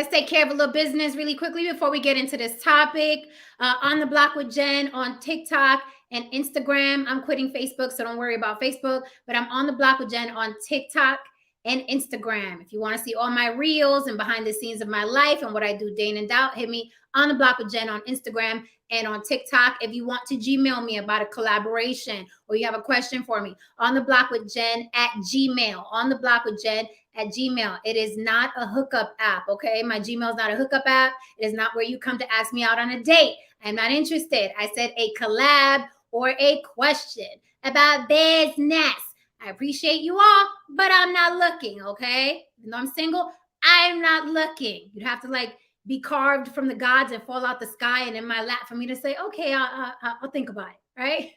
Let's take care of a little business really quickly before we get into this topic. On the Block with Jen on TikTok and Instagram. I'm quitting Facebook, so don't worry about Facebook, but I'm on the Block with Jen on TikTok and Instagram. If you want to see all my reels and behind the scenes of my life and what I do day in and out, hit me on the Block with Jen on Instagram and on TikTok. If you want to Gmail me about a collaboration or you have a question for me, on the Block with Jen at Gmail, on the Block with Jen at Gmail. It is not a hookup app, okay? My Gmail is not a hookup app. It is not where you come to ask me out on a date. I'm not interested. I said a collab or a question about business. I appreciate you all, but I'm not looking, okay? Even though I'm single, I'm not looking. You'd have to like be carved from the gods and fall out the sky and in my lap for me to say, okay, I'll think about it, right?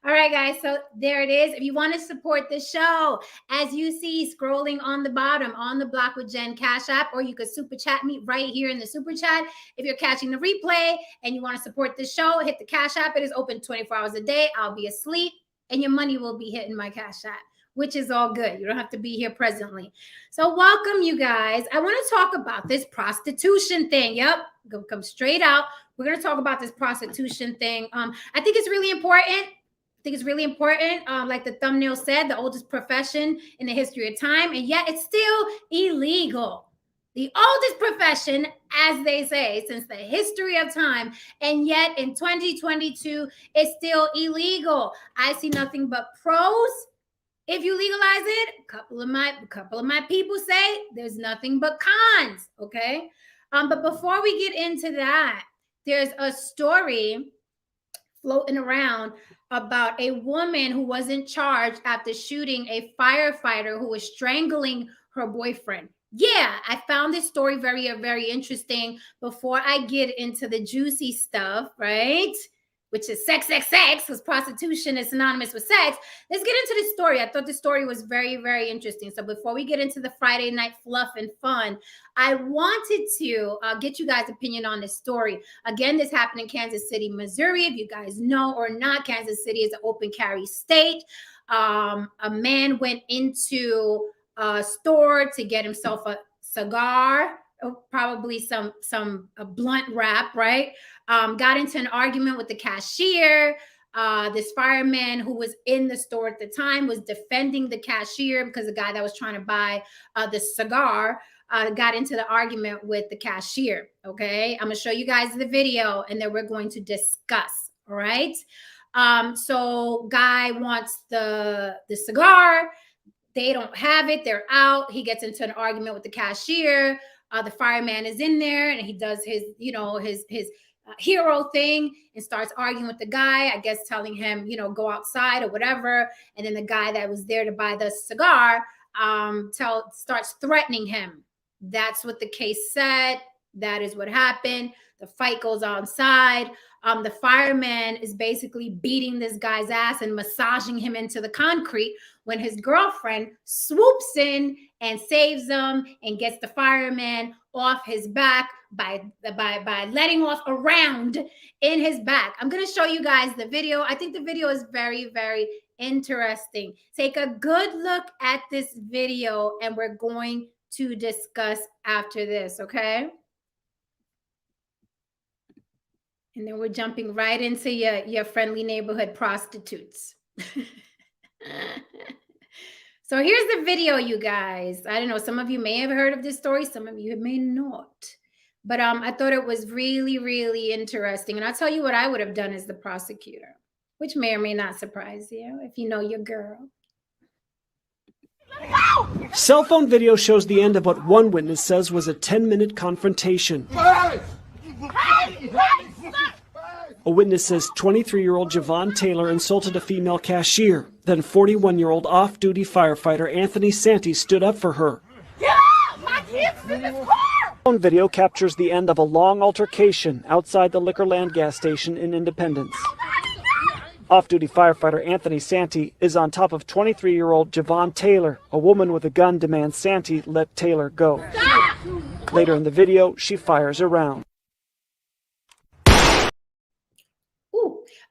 All right, guys, so there it is. If you want to support the show, as you see scrolling on the bottom on the Block with Jen Cash App, or you could super chat me right here in the super chat. If you're catching the replay and you want to support the show, hit the Cash App. It is open 24 hours a day. I'll be asleep and your money will be hitting my Cash App, which is all good. You don't have to be here presently. So welcome, you guys. I want to talk about this prostitution thing. Yep, gonna come straight out. We're going to talk about this prostitution thing. I think it's really important. Like the thumbnail said, the oldest profession in the history of time, and yet it's still illegal. The oldest profession, as they say, since the history of time, and yet in 2022, it's still illegal. I see nothing but pros. If you legalize it, a couple of my people say there's nothing but cons. Okay, but before we get into that, there's a story floating around about a woman who wasn't charged after shooting a firefighter who was strangling her boyfriend. Yeah, I found this story very, very interesting. Before I get into the juicy stuff, right? Which is sex, because prostitution is synonymous with sex. Let's get into this story. I thought the story was very, very interesting. So before we get into the Friday night fluff and fun, I wanted to get you guys' opinion on this story. Again, this happened in Kansas City, Missouri. If you guys know or not, Kansas City is an open carry state. A man went into a store to get himself a cigar, probably some blunt wrap, right? Got into an argument with the cashier. This fireman who was in the store at the time was defending the cashier because the guy that was trying to buy the cigar got into the argument with the cashier. Okay, I'm gonna show you guys the video and then we're going to discuss. All right. So guy wants the cigar. They don't have it. They're out. He gets into an argument with the cashier. The fireman is in there and he does his, his hero thing and starts arguing with the guy, I guess telling him, go outside or whatever. And then the guy that was there to buy the cigar starts threatening him. That's what the case said. That is what happened. The fight goes outside. The fireman is basically beating this guy's ass and massaging him into the concrete when his girlfriend swoops in and saves him and gets the fireman off his back by letting off a round in his back. I'm going to show you guys the video. I think the video is very, very interesting. Take a good look at this video and we're going to discuss after this, okay? And then we're jumping right into your friendly neighborhood prostitutes. So here's the video, you guys. I don't know, some of you may have heard of this story, some of you may not. But I thought it was really, really interesting. And I'll tell you what I would have done as the prosecutor, which may or may not surprise you if you know your girl. Cell phone video shows the end of what one witness says was a 10-minute confrontation. A witness says 23-year-old Javon Taylor insulted a female cashier. Then 41-year-old off-duty firefighter Anthony Santee stood up for her. Get out! My kid's in this car! Phone video captures the end of a long altercation outside the Liquorland gas station in Independence. Off-duty firefighter Anthony Santee is on top of 23-year-old Javon Taylor. A woman with a gun demands Santee let Taylor go. Later in the video, she fires a round.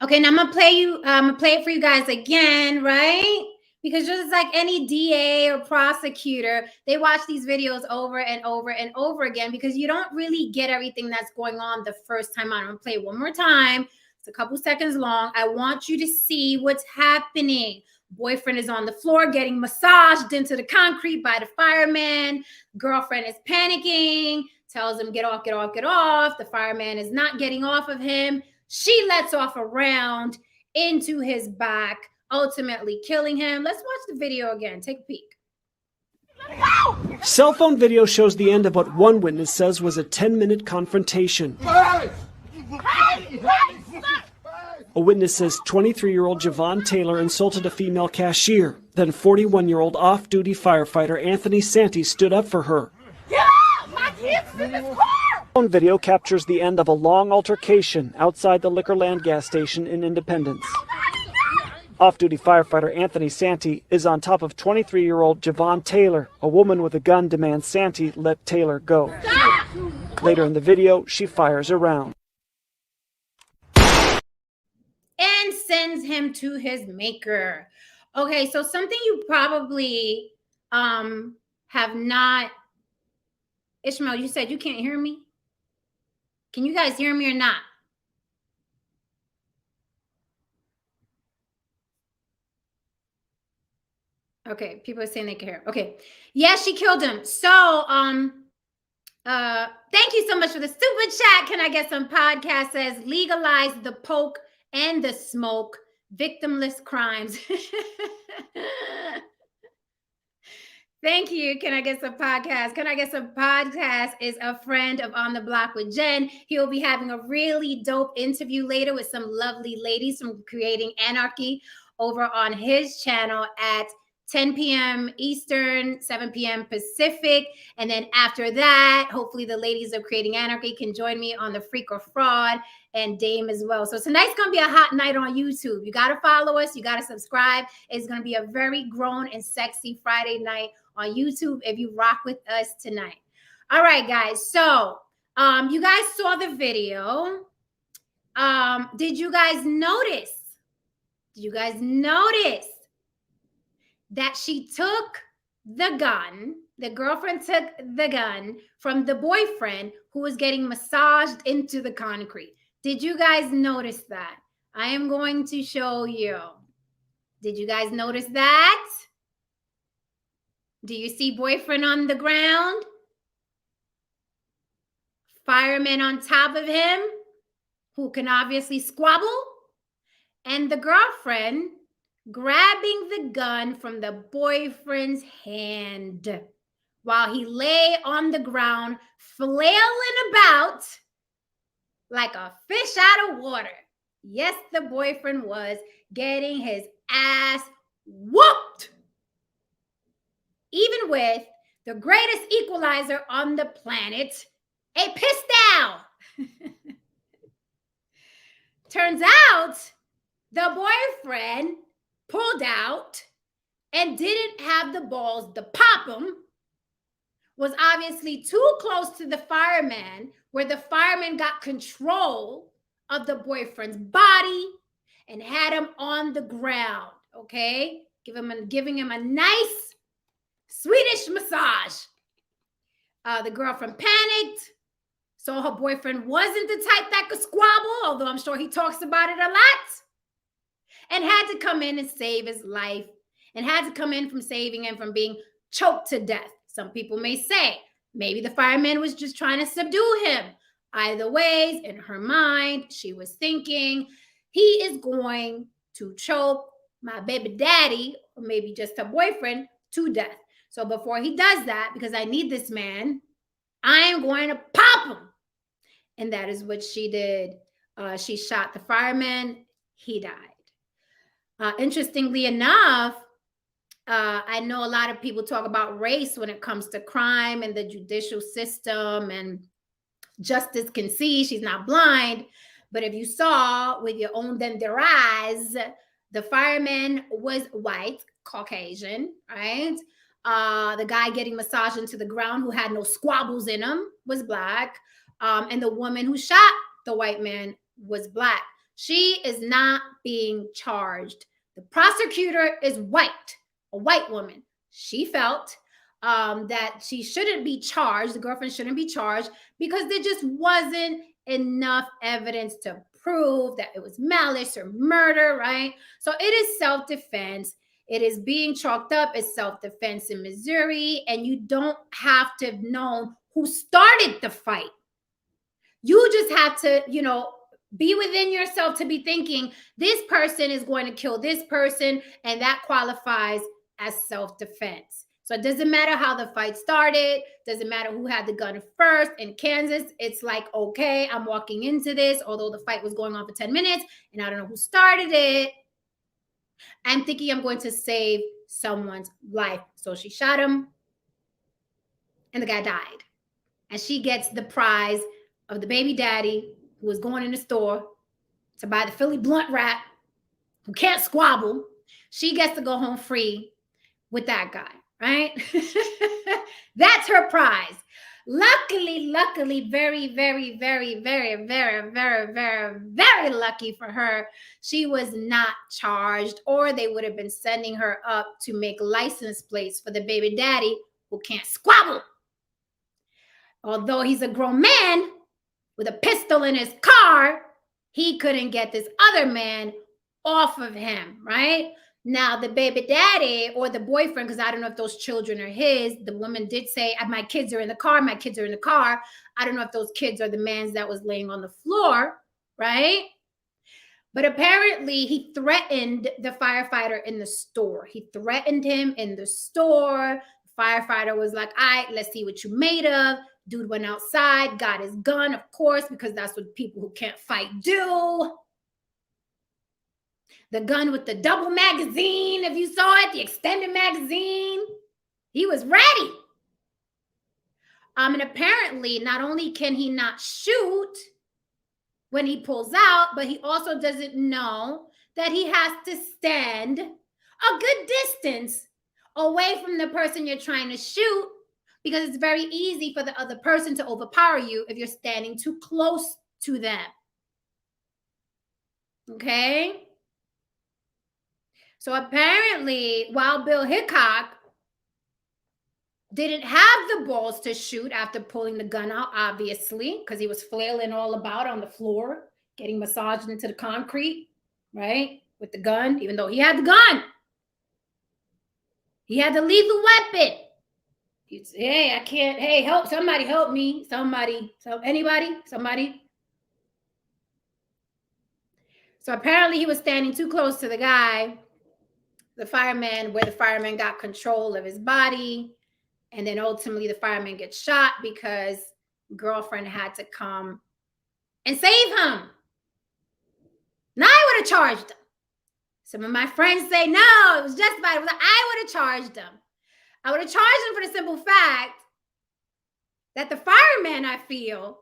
Okay, now I'm gonna play it for you guys again, right? Because just like any DA or prosecutor, they watch these videos over and over and over again because you don't really get everything that's going on the first time. I'm going to play it one more time. It's a couple seconds long. I want you to see what's happening. Boyfriend is on the floor getting massaged into the concrete by the fireman. Girlfriend is panicking, tells him, get off, get off, get off. The fireman is not getting off of him. She lets off a round into his back, ultimately killing him. Let's watch the video again. Take a peek. Cell phone video shows the end of what one witness says was a 10-minute confrontation. A witness says 23-year-old Javon Taylor insulted a female cashier. Then 41-year-old off-duty firefighter Anthony Santee stood up for her. Yeah, my kids in this car! Phone video captures the end of a long altercation outside the Liquorland gas station in Independence. Off-duty firefighter Anthony Santee is on top of 23-year-old Javon Taylor. A woman with a gun demands Santee let Taylor go. Later in the video, she fires a round and sends him to his maker. Okay, so something you probably have not. Ishmael, you said you can't hear me? Can you guys hear me or not? Okay, people are saying they can hear. Okay. Yes, she killed him. So, thank you so much for the super chat. Can I get some podcast says legalize the poke and the smoke, victimless crimes. Thank you. Can I get some podcast? Can I get some podcast is a friend of On the Block with Jen. He'll be having a really dope interview later with some lovely ladies from Creating Anarchy over on his channel at 10 p.m. Eastern, 7 p.m. Pacific. And then after that, hopefully the ladies of Creating Anarchy can join me on the Freak or Fraud and Dame as well. So tonight's going to be a hot night on YouTube. You got to follow us. You got to subscribe. It's going to be a very grown and sexy Friday night on YouTube if you rock with us tonight. All right, guys. So you guys saw the video. Did you guys notice? Did you guys notice that she took the gun, the girlfriend took the gun from the boyfriend who was getting massaged into the concrete? Did you guys notice that? I am going to show you. Did you guys notice that? Do you see boyfriend on the ground? Fireman on top of him, who can obviously squabble, and the girlfriend grabbing the gun from the boyfriend's hand while he lay on the ground, flailing about like a fish out of water. Yes, the boyfriend was getting his ass whooped, even with the greatest equalizer on the planet, a pistol. Turns out the boyfriend pulled out and didn't have the balls to pop him, was obviously too close to the fireman, where the fireman got control of the boyfriend's body and had him on the ground, okay? Giving him a nice Swedish massage. The girlfriend panicked, so her boyfriend wasn't the type that could squabble, although I'm sure he talks about it a lot, and had to come in and save his life, and had to come in from saving him from being choked to death. Some people may say maybe the fireman was just trying to subdue him. Either ways, in her mind, she was thinking, he is going to choke my baby daddy, or maybe just her boyfriend, to death. So before he does that, because I need this man, I am going to pop him. And that is what she did. She shot the fireman. He died. Interestingly enough, I know a lot of people talk about race when it comes to crime and the judicial system, and justice can see, she's not blind. But if you saw with your own their eyes, the fireman was white, Caucasian, right? The guy getting massaged into the ground who had no squabbles in him was black. And the woman who shot the white man was black. She is not being charged. The prosecutor is white. a white woman. She felt that she shouldn't be charged, the girlfriend shouldn't be charged, because there just wasn't enough evidence to prove that it was malice or murder, right? So it is self-defense. It is being chalked up as self-defense in Missouri, and you don't have to know who started the fight. You just have to, be within yourself to be thinking this person is going to kill this person, and that qualifies as self-defense. So it doesn't matter how the fight started, doesn't matter who had the gun first. In Kansas, it's like, okay, I'm walking into this, although the fight was going on for 10 minutes and I don't know who started it. I'm thinking I'm going to save someone's life. So she shot him and the guy died. And she gets the prize of the baby daddy who was going in the store to buy the Philly blunt wrap, who can't squabble. She gets to go home free with that guy, right? That's her prize. Luckily, very, very, very, very, very, very, very, very lucky for her, she was not charged, or they would have been sending her up to make license plates for the baby daddy who can't squabble. Although he's a grown man with a pistol in his car, he couldn't get this other man off of him, right? Now, the baby daddy or the boyfriend, because I don't know if those children are his, the woman did say, my kids are in the car, my kids are in the car. I don't know if those kids are the man's that was laying on the floor, right? But apparently he threatened the firefighter in the store. He threatened him in the store. The firefighter was like, all right, let's see what you made of. Dude went outside, got his gun, of course, because that's what people who can't fight do. The gun with the double magazine, if you saw it, the extended magazine. He was ready. And apparently, not only can he not shoot when he pulls out, but he also doesn't know that he has to stand a good distance away from the person you're trying to shoot, because it's very easy for the other person to overpower you if you're standing too close to them. Okay? So apparently, Wild Bill Hickok didn't have the balls to shoot after pulling the gun out, obviously, because he was flailing all about on the floor, getting massaged into the concrete, right? With the gun, even though he had the gun. He had the lethal weapon. He'd say, hey, I can't, hey, help, somebody help me. Anybody? So apparently he was standing too close to the guy, the fireman, where the fireman got control of his body. And then ultimately the fireman gets shot because girlfriend had to come and save him. Now I would have charged him. Some of my friends say, no, it was justified. I would have charged him. I would have charged him for the simple fact that the fireman, I feel,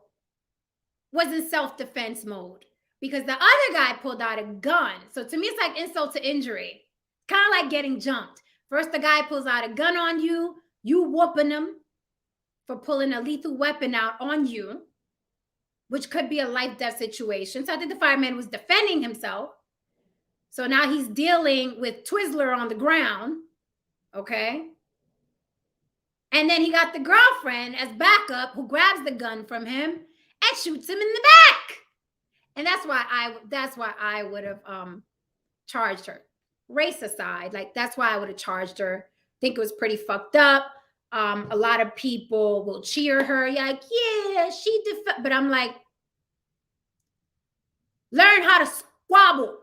was in self-defense mode because the other guy pulled out a gun. So to me, it's like insult to injury. Kind of like getting jumped. First, the guy pulls out a gun on you. You whooping him for pulling a lethal weapon out on you, which could be a life-death situation. So I think the fireman was defending himself. So now he's dealing with Twizzler on the ground, okay? And then he got the girlfriend as backup who grabs the gun from him and shoots him in the back. And that's why I would have charged her. Race aside, like that's why I would have charged her. I think it was pretty fucked up. A lot of people will cheer her. You're like, yeah, but I'm like, learn how to squabble.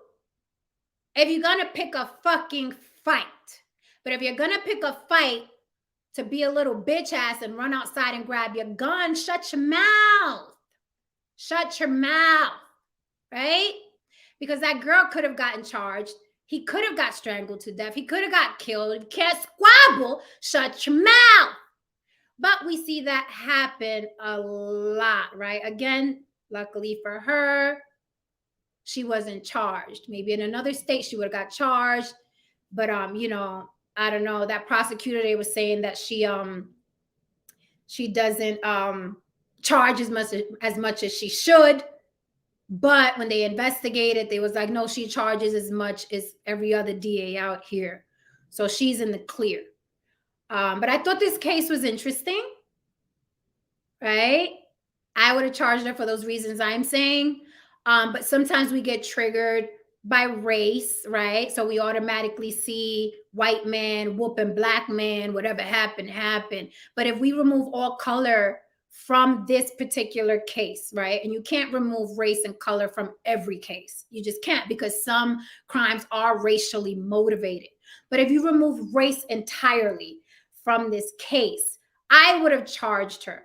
If you're gonna pick a fucking fight, but if you're gonna pick a fight to be a little bitch ass and run outside and grab your gun, shut your mouth. Shut your mouth, right? Because that girl could have gotten charged. He could have got strangled to death. He could have got killed. If you can't squabble, shut your mouth. But we see that happen a lot, right? Again, luckily for her, she wasn't charged. Maybe in another state she would have got charged. But I don't know. That prosecutor, they were saying that she doesn't charge as much as she should. But when they investigated, they was like, no, she charges as much as every other DA out here. So she's in the clear. But I thought this case was interesting, right? I would have charged her for those reasons I'm saying. But sometimes we get triggered by race, right? So we automatically see white man whooping black man, whatever happened, happened. But if we remove all color from this particular case, right? And you can't remove race and color from every case. You just can't, because some crimes are racially motivated. But if you remove race entirely from this case, I would have charged her.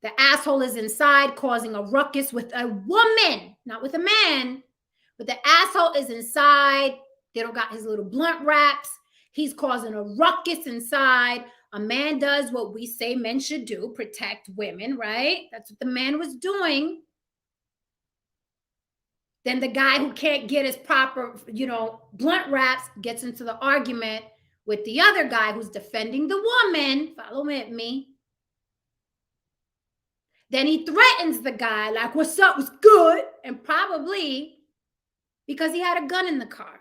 The asshole is inside causing a ruckus with a woman, not with a man. But the asshole is inside. They don't got his little blunt wraps. He's causing a ruckus inside. A man does what we say men should do, protect women, right? That's what the man was doing. Then the guy who can't get his proper, blunt wraps gets into the argument with the other guy who's defending the woman. Follow with me. Then he threatens the guy like, what's up, what's good? And probably because he had a gun in the car.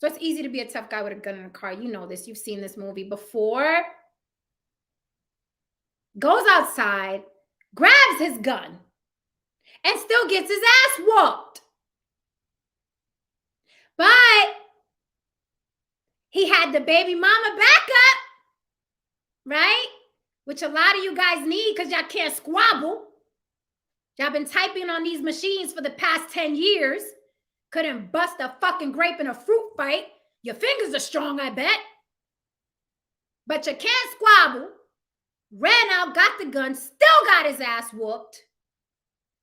So it's easy to be a tough guy with a gun in the car. You know this. You've seen this movie before. Goes outside, grabs his gun, and still gets his ass whooped. But he had the baby mama backup, right? Which a lot of you guys need because y'all can't squabble. Y'all been typing on these machines for the past 10 years. Couldn't bust a fucking grape in a fruit fight. Your fingers are strong, I bet. But you can't squabble. Ran out, got the gun, still got his ass whooped.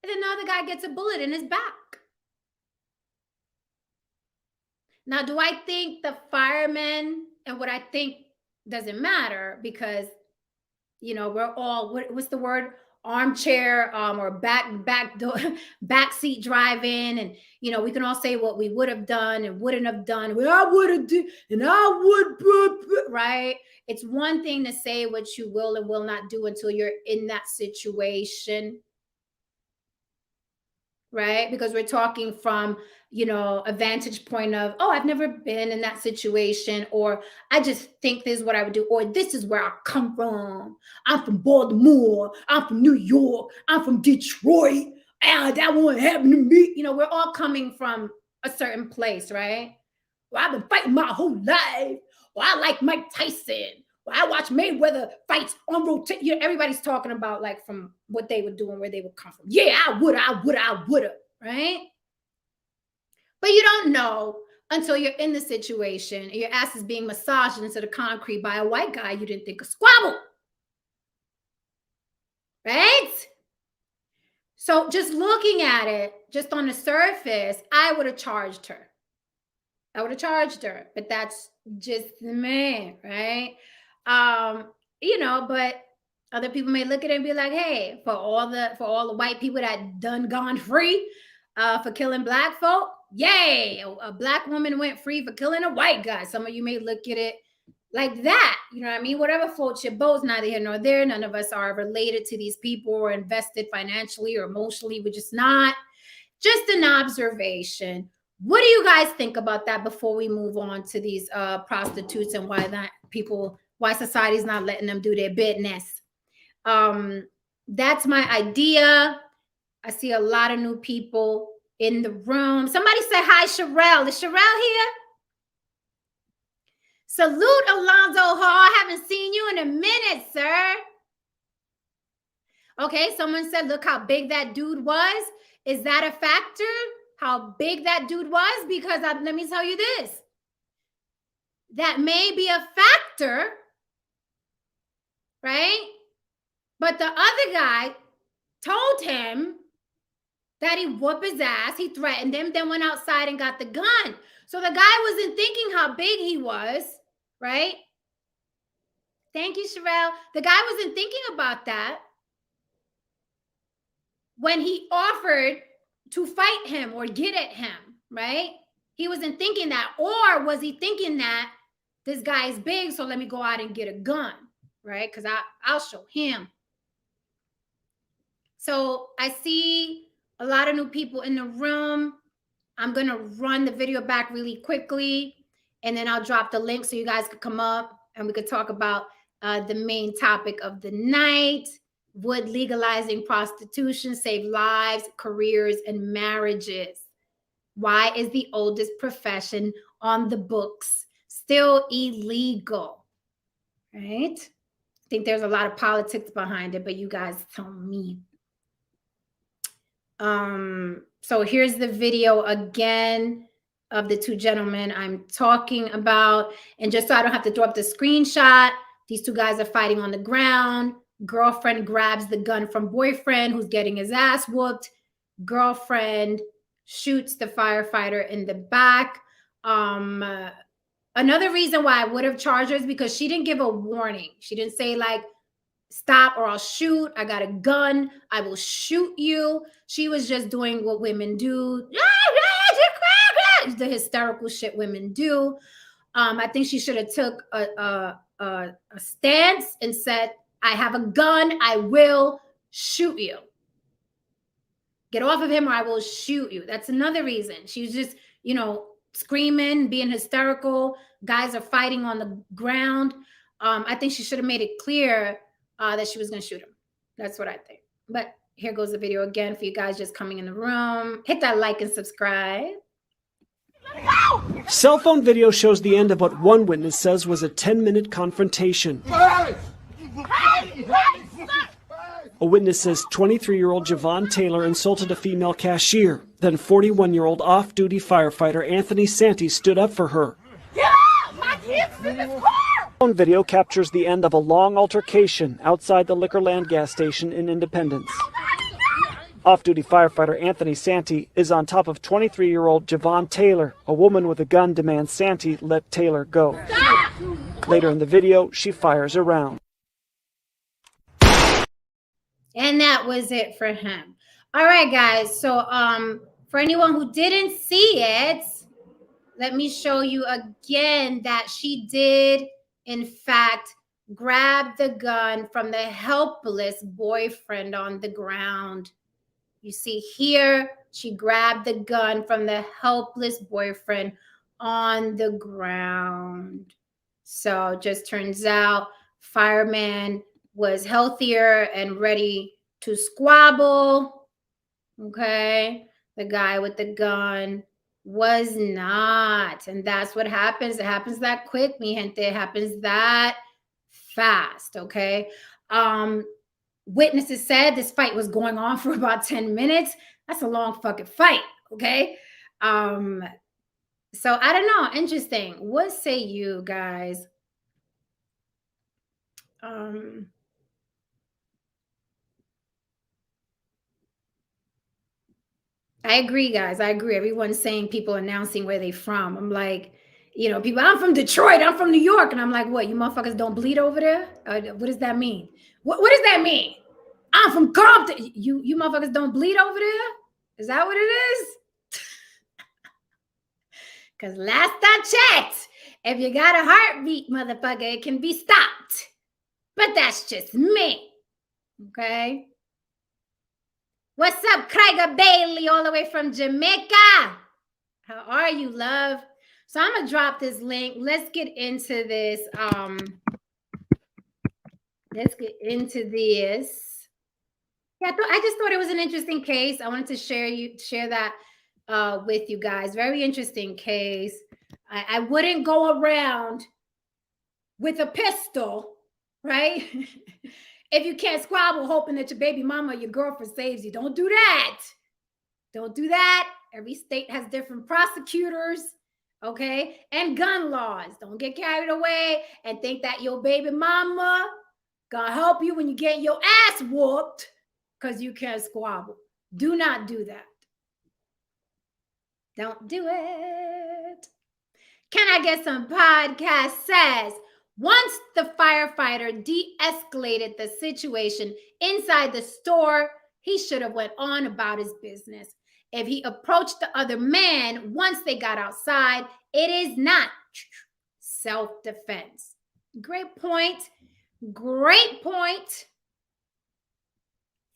And then the other guy gets a bullet in his back. Now, do I think the firemen and what I think doesn't matter because, we're all, what's the word? Armchair or backseat driving, and we can all say what we would have done and wouldn't have done. Well, I would have did, and I would, right? It's one thing to say what you will and will not do until you're in that situation, right? Because we're talking from a vantage point of, oh, I've never been in that situation, or I just think this is what I would do, or this is where I come from. I'm from Baltimore. I'm from New York. I'm from Detroit. And that won't happen to me. We're all coming from a certain place, right? Well, I've been fighting my whole life. Well, I like Mike Tyson. Well, I watch Mayweather fights on rotation. Everybody's talking about like from what they would do and where they would come from. Yeah, I would have, right? But you don't know until you're in the situation and your ass is being massaged into the concrete by a white guy you didn't think of squabble. Right? So just looking at it, just on the surface, I would have charged her. But that's just the man, right? But other people may look at it and be like, hey, for all the white people that done gone free for killing black folk, yay, a black woman went free for killing a white guy. Some of you may look at it like that. You know what I mean? Whatever floats your boat, neither here nor there. None of us are related to these people or invested financially or emotionally. We're just not. Just an observation. What do you guys think about that before we move on to these prostitutes and why society's not letting them do their business? That's my idea. I see a lot of new people in the room. Somebody say hi, Sherelle. Is Sherelle here? Salute, Alonzo Hall. I haven't seen you in a minute, sir. Okay, someone said, look how big that dude was. Is that a factor? How big that dude was? Because let me tell you this. That may be a factor, right? But the other guy told him that he whooped his ass. He threatened him, then went outside and got the gun. So the guy wasn't thinking how big he was, right? Thank you, Sherelle. The guy wasn't thinking about that when he offered to fight him or get at him, right? He wasn't thinking that. Or was he thinking that this guy is big, so let me go out and get a gun, right? Because I'll show him. So I see a lot of new people in the room. I'm going to run the video back really quickly. and then I'll drop the link so you guys could come up and we could talk about the main topic of the night. Would legalizing prostitution save lives, careers, and marriages? Why is the oldest profession on the books still illegal? Right? I think there's a lot of politics behind it, but you guys tell me. So here's the video again of the two gentlemen I'm talking about. And just so I don't have to throw up the screenshot, these two guys are fighting on the ground. Girlfriend grabs the gun from boyfriend who's getting his ass whooped. Girlfriend shoots the firefighter in the back. Another reason why I would have charged her is because she didn't give a warning. She didn't say like, stop or I'll shoot. I got a gun. I will shoot you. She was just doing what women do. The hysterical shit women do. I think she should have took a stance and said, I have a gun. I will shoot you. Get off of him or I will shoot you. That's another reason. She was just, you know, screaming, being hysterical. Guys are fighting on the ground. I think she should have made it clear that she was going to shoot him. That's what I think. But here goes the video again for you guys just coming in the room. Hit that like and subscribe. Cell phone video shows the end of what one witness says was a 10-minute confrontation. A witness says 23-year-old Javon Taylor insulted a female cashier. Then 41-year-old off-duty firefighter Anthony Santee stood up for her. My kids in this car! Phone video captures the end of a long altercation outside the Liquorland gas station in Independence. Off-duty firefighter Anthony Santee is on top of 23-year-old Javon Taylor. A woman with a gun demands Santee let Taylor go. Later in the video, she fires a round. And that was it for him. All right, guys. So for anyone who didn't see it, let me show you again that she did, in fact, grab the gun from the helpless boyfriend on the ground. You see here, she grabbed the gun from the helpless boyfriend on the ground. So just turns out fireman was healthier and ready to squabble. Okay. The guy with the gun was not. And that's what happens. It happens that quick, mi gente. It happens that fast. Okay. Witnesses said this fight was going on for about 10 minutes. That's a long fucking fight. Okay. So I don't know. Interesting. What say you guys? I agree, guys. I agree. Everyone's saying, people announcing where they from. I'm like, you know, people, I'm from Detroit. I'm from New York. And I'm like, what? You motherfuckers don't bleed over there? What does that mean? What does that mean? I'm from Compton. You motherfuckers don't bleed over there? Is that what it is? Because last I checked, if you got a heartbeat, motherfucker, it can be stopped. But that's just me. Okay? What's up, Craiga Bailey, all the way from Jamaica? How are you, love? So I'm going to drop this link. Let's get into this. Let's get into this. Yeah, I just thought it was an interesting case. I wanted to share that with you guys. Very interesting case. I wouldn't go around with a pistol, right? If you can't squabble hoping that your baby mama or your girlfriend saves you. Don't do that. Don't do that. Every state has different prosecutors, okay? And gun laws. Don't get carried away and think that your baby mama gonna help you when you get your ass whooped because you can't squabble. Do not do that. Don't do it. Can I Get Some Podcast says, once the firefighter de-escalated the situation inside the store, he should have went on about his business. If he approached the other man once they got outside, it is not self-defense. Great point. Great point.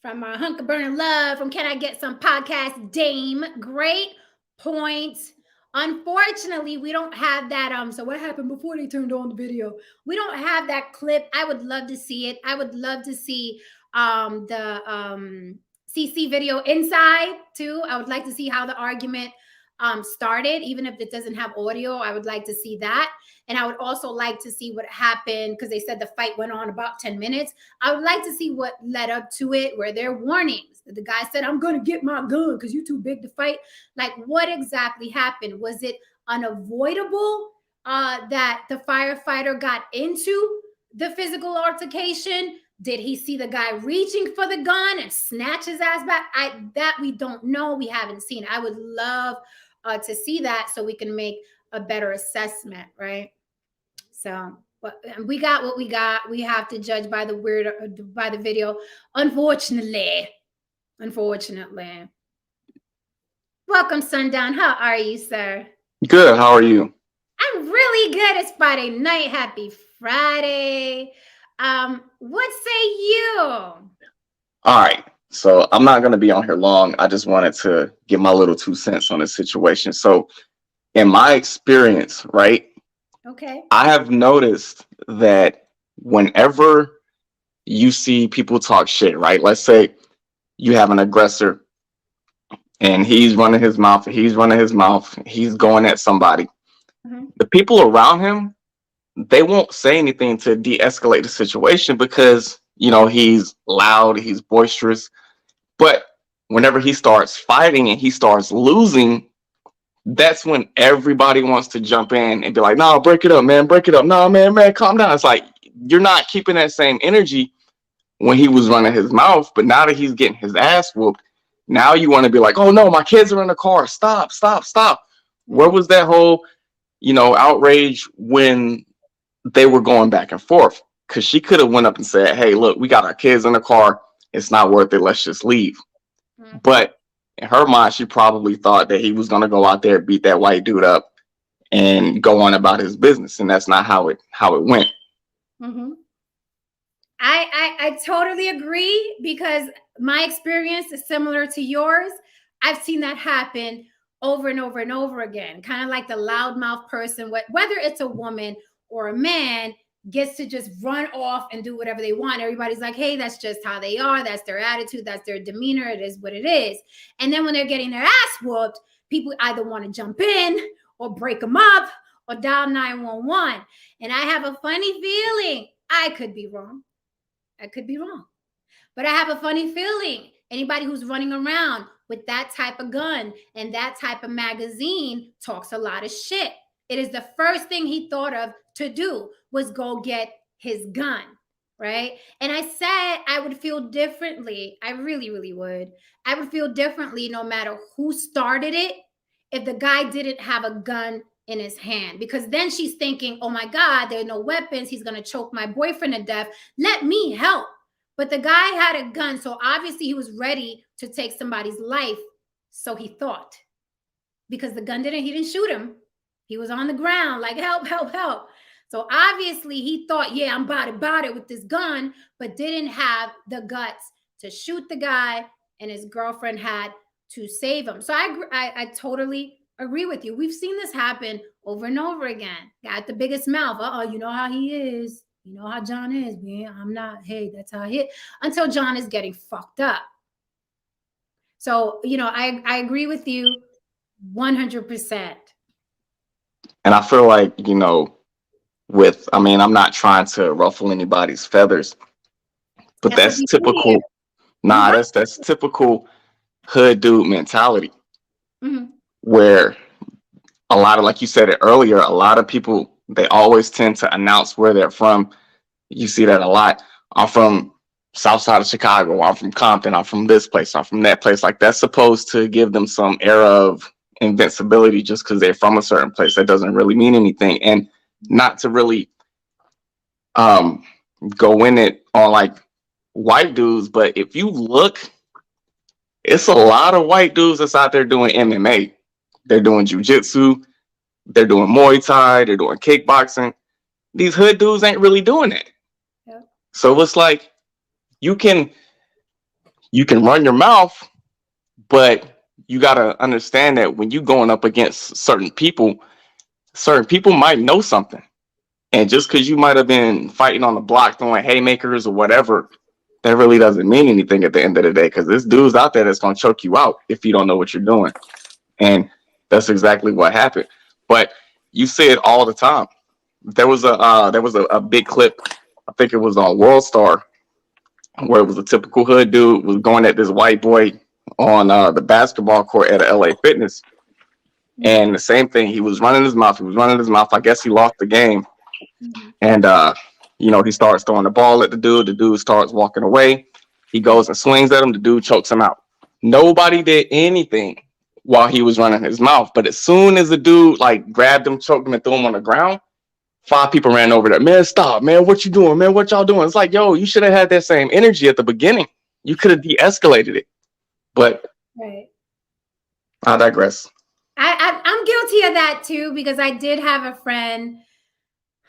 From our Hunk of Burning Love, from Can I Get Some Podcast Dame. Great point. Unfortunately, we don't have that. So what happened before they turned on the video? We don't have that clip. I would love to see it. I would love to see the CC video inside too. I would like to see how the argument started, even if it doesn't have audio. I would like to see that. And I would also like to see what happened, because they said the fight went on about 10 minutes. I would like to see what led up to it. Were there warnings? The guy said, I'm going to get my gun because you're too big to fight. Like, what exactly happened? Was it unavoidable that the firefighter got into the physical altercation? Did he see the guy reaching for the gun and snatch his ass back? That we don't know. We haven't seen. I would love to see that so we can make a better assessment, right? So, but we got what we got. We have to judge by the video. Unfortunately. Welcome, Sundown. How are you, sir? Good. How are you? I'm really good. It's Friday night. Happy Friday. What say you? All right. So I'm not going to be on here long. I just wanted to give my little 2 cents on this situation. So in my experience, right? Okay. I have noticed that whenever you see people talk shit, right? Let's say you have an aggressor and he's running his mouth, he's going at somebody. Mm-hmm. The people around him, they won't say anything to de-escalate the situation because, you know, he's loud, he's boisterous. But whenever he starts fighting and he starts losing, that's when everybody wants to jump in and be like, no, break it up, man, break it up. No, man, calm down. It's like, you're not keeping that same energy when he was running his mouth, but now that he's getting his ass whooped, now you want to be like, oh no, my kids are in the car. Stop. Where was that whole, outrage when they were going back and forth? Because she could have went up and said, hey, look, we got our kids in the car. It's not worth it. Let's just leave. Mm-hmm. But in her mind, she probably thought that he was going to go out there, beat that white dude up and go on about his business. And that's not how it went. Mm-hmm. I totally agree, because my experience is similar to yours. I've seen that happen over and over and over again. Kind of like the loudmouth person, whether it's a woman or a man, gets to just run off and do whatever they want. Everybody's like, hey, that's just how they are. That's their attitude. That's their demeanor. It is what it is. And then when they're getting their ass whooped, people either want to jump in or break them up or dial 911. And I have a funny feeling, I could be wrong, but I have a funny feeling anybody who's running around with that type of gun and that type of magazine talks a lot of shit. It is the first thing he thought of to do was go get his gun, right? And I said I would feel differently. I really, really would. I would feel differently no matter who started it if the guy didn't have a gun in his hand, because then she's thinking, oh my God, there are no weapons. He's going to choke my boyfriend to death. Let me help. But the guy had a gun. So obviously he was ready to take somebody's life. So he thought, because the gun he didn't shoot him. He was on the ground like, help. So obviously he thought, yeah, I'm about it with this gun, but didn't have the guts to shoot the guy, and his girlfriend had to save him. So I totally agree with you. We've seen this happen over and over again. Got the biggest mouth. You know how he is. You know how John is. I'm not. Hey, that's how he is. Until John is getting fucked up. So, I agree with you 100%. And I feel like, I'm not trying to ruffle anybody's feathers, but that's typical. That's typical hood dude mentality. Mm-hmm. Where a lot of, like you said it earlier, a lot of people, they always tend to announce where they're from. You see that a lot. I'm from South Side of Chicago. I'm from Compton. I'm from this place. I'm from that place. Like, that's supposed to give them some air of invincibility just because they're from a certain place. That doesn't really mean anything. And not to really go in it on like white dudes, but if you look, it's a lot of white dudes that's out there doing MMA. They're doing jiu-jitsu, they're doing Muay Thai, they're doing kickboxing. These hood dudes ain't really doing it. Yeah. So it's like you can run your mouth, but you gotta understand that when you going up against certain people might know something. And just because you might have been fighting on the block throwing haymakers or whatever, that really doesn't mean anything at the end of the day. Because this dude's out there that's gonna choke you out if you don't know what you're doing. And that's exactly what happened. But you see it all the time. There was a big clip. I think it was on World Star where it was a typical hood dude was going at this white boy on the basketball court at a LA Fitness. And the same thing, he was running his mouth. He was running his mouth. I guess he lost the game. And he starts throwing the ball at the dude. The dude starts walking away. He goes and swings at him. The dude chokes him out. Nobody did anything while he was running his mouth. But as soon as the dude like grabbed him, choked him, and threw him on the ground, 5 people ran over there. Man, stop, man. What you doing, man? What y'all doing? It's like, yo, you should have had that same energy at the beginning. You could have de-escalated it. But Right. I digress. I'm guilty of that too, because I did have a friend.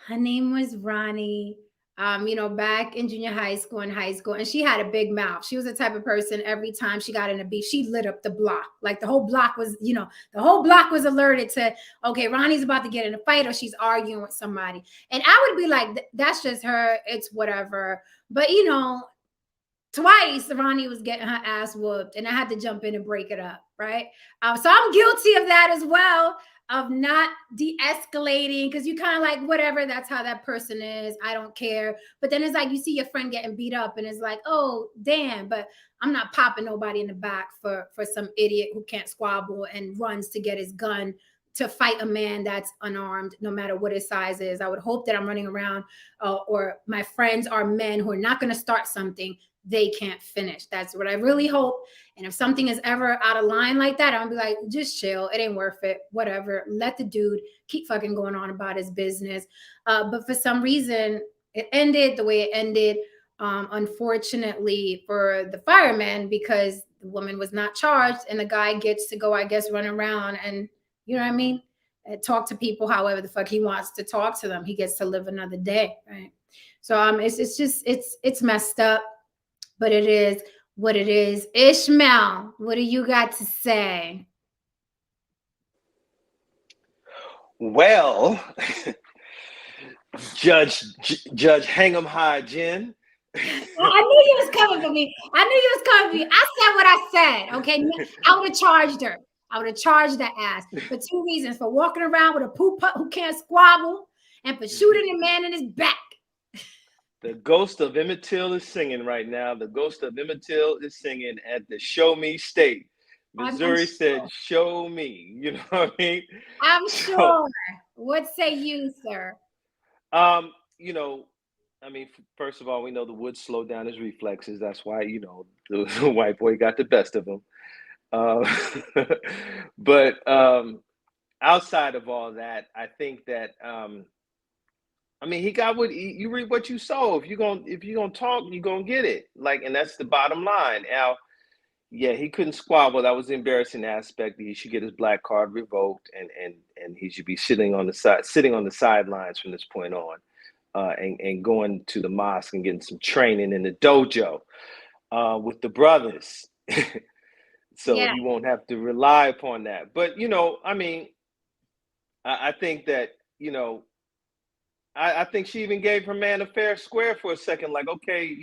Her name was Ronnie. Back in junior high school and high school, and she had a big mouth. She was the type of person, every time she got in a beef, she lit up the block. Like the whole block was, the whole block was alerted to, okay, Ronnie's about to get in a fight or she's arguing with somebody. And I would be like, that's just her. It's whatever. But twice Ronnie was getting her ass whooped and I had to jump in and break it up, right? So I'm guilty of that as well, of not de-escalating, because you kind of like, whatever, that's how that person is, I don't care. But then it's like you see your friend getting beat up and it's like, oh damn, but I'm not popping nobody in the back for some idiot who can't squabble and runs to get his gun to fight a man that's unarmed, no matter what his size is. I would hope that I'm running around or my friends are men who are not going to start something they can't finish. That's what I really hope. And if something is ever out of line like that, I'll be like, just chill. It ain't worth it. Whatever. Let the dude keep fucking going on about his business. But for some reason, it ended the way it ended. Unfortunately for the fireman, because the woman was not charged and the guy gets to go, I guess, run around and, you know what I mean? Talk to people however the fuck he wants to talk to them. He gets to live another day, right? So it's messed up. But it is what it is. Ishmael, what do you got to say? Well, Judge hang 'em high, Jen. I knew you was coming for me. I said what I said, okay? I would have charged her. I would have charged that ass for 2 reasons: for walking around with a poop putt who can't squabble, and for shooting a man in his back. The ghost of Emmett Till is singing right now. The ghost of Emmett Till is singing at the Show Me State. Missouri said, show me. You know what I mean? I'm sure. What say you, sir? First of all, we know the wood slowed down his reflexes. That's why, the white boy got the best of him. But outside of all that, I think that he got what you reap what you sow. If you're gonna talk, you're gonna get it. And that's the bottom line. Now, yeah, he couldn't squabble. That was the embarrassing aspect. He should get his black card revoked, and he should be sitting on the sidelines from this point on, and going to the mosque and getting some training in the dojo with the brothers. So yeah, he won't have to rely upon that. But I think that I think she even gave her man a fair square for a second. Like, okay,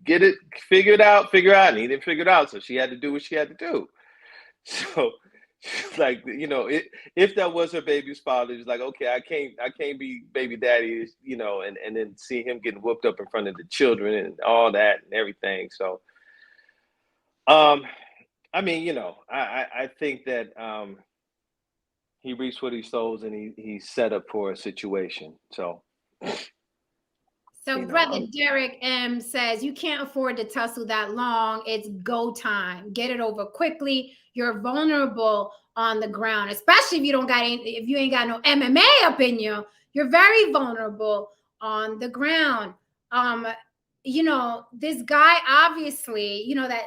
get it, figure it out. And he didn't figure it out, so she had to do what she had to do. So, if that was her baby's father, it's like, okay, I can't be baby daddy, and then see him getting whooped up in front of the children and all that and everything. So, I think that he reaps what he sows, and he's set up for a situation. So Brother Derek M says, you can't afford to tussle that long. It's go time. Get it over quickly. You're vulnerable on the ground, especially if you ain't got no MMA up in you. You're very vulnerable on the ground. This guy obviously, that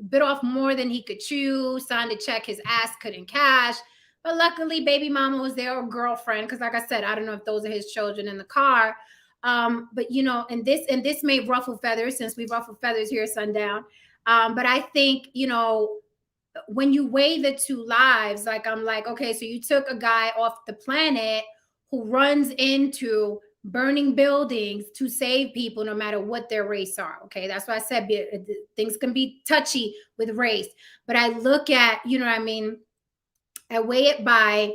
bit off more than he could chew, signed a check his ass couldn't cash. But luckily, baby mama was there, or girlfriend, because like I said, I don't know if those are his children in the car. But and this may ruffle feathers, since we ruffle feathers here at Sundown. But I think, when you weigh the two lives, like I'm like, okay, so you took a guy off the planet who runs into burning buildings to save people no matter what their race are. Okay, that's why I said things can be touchy with race, but I look at, I weigh it by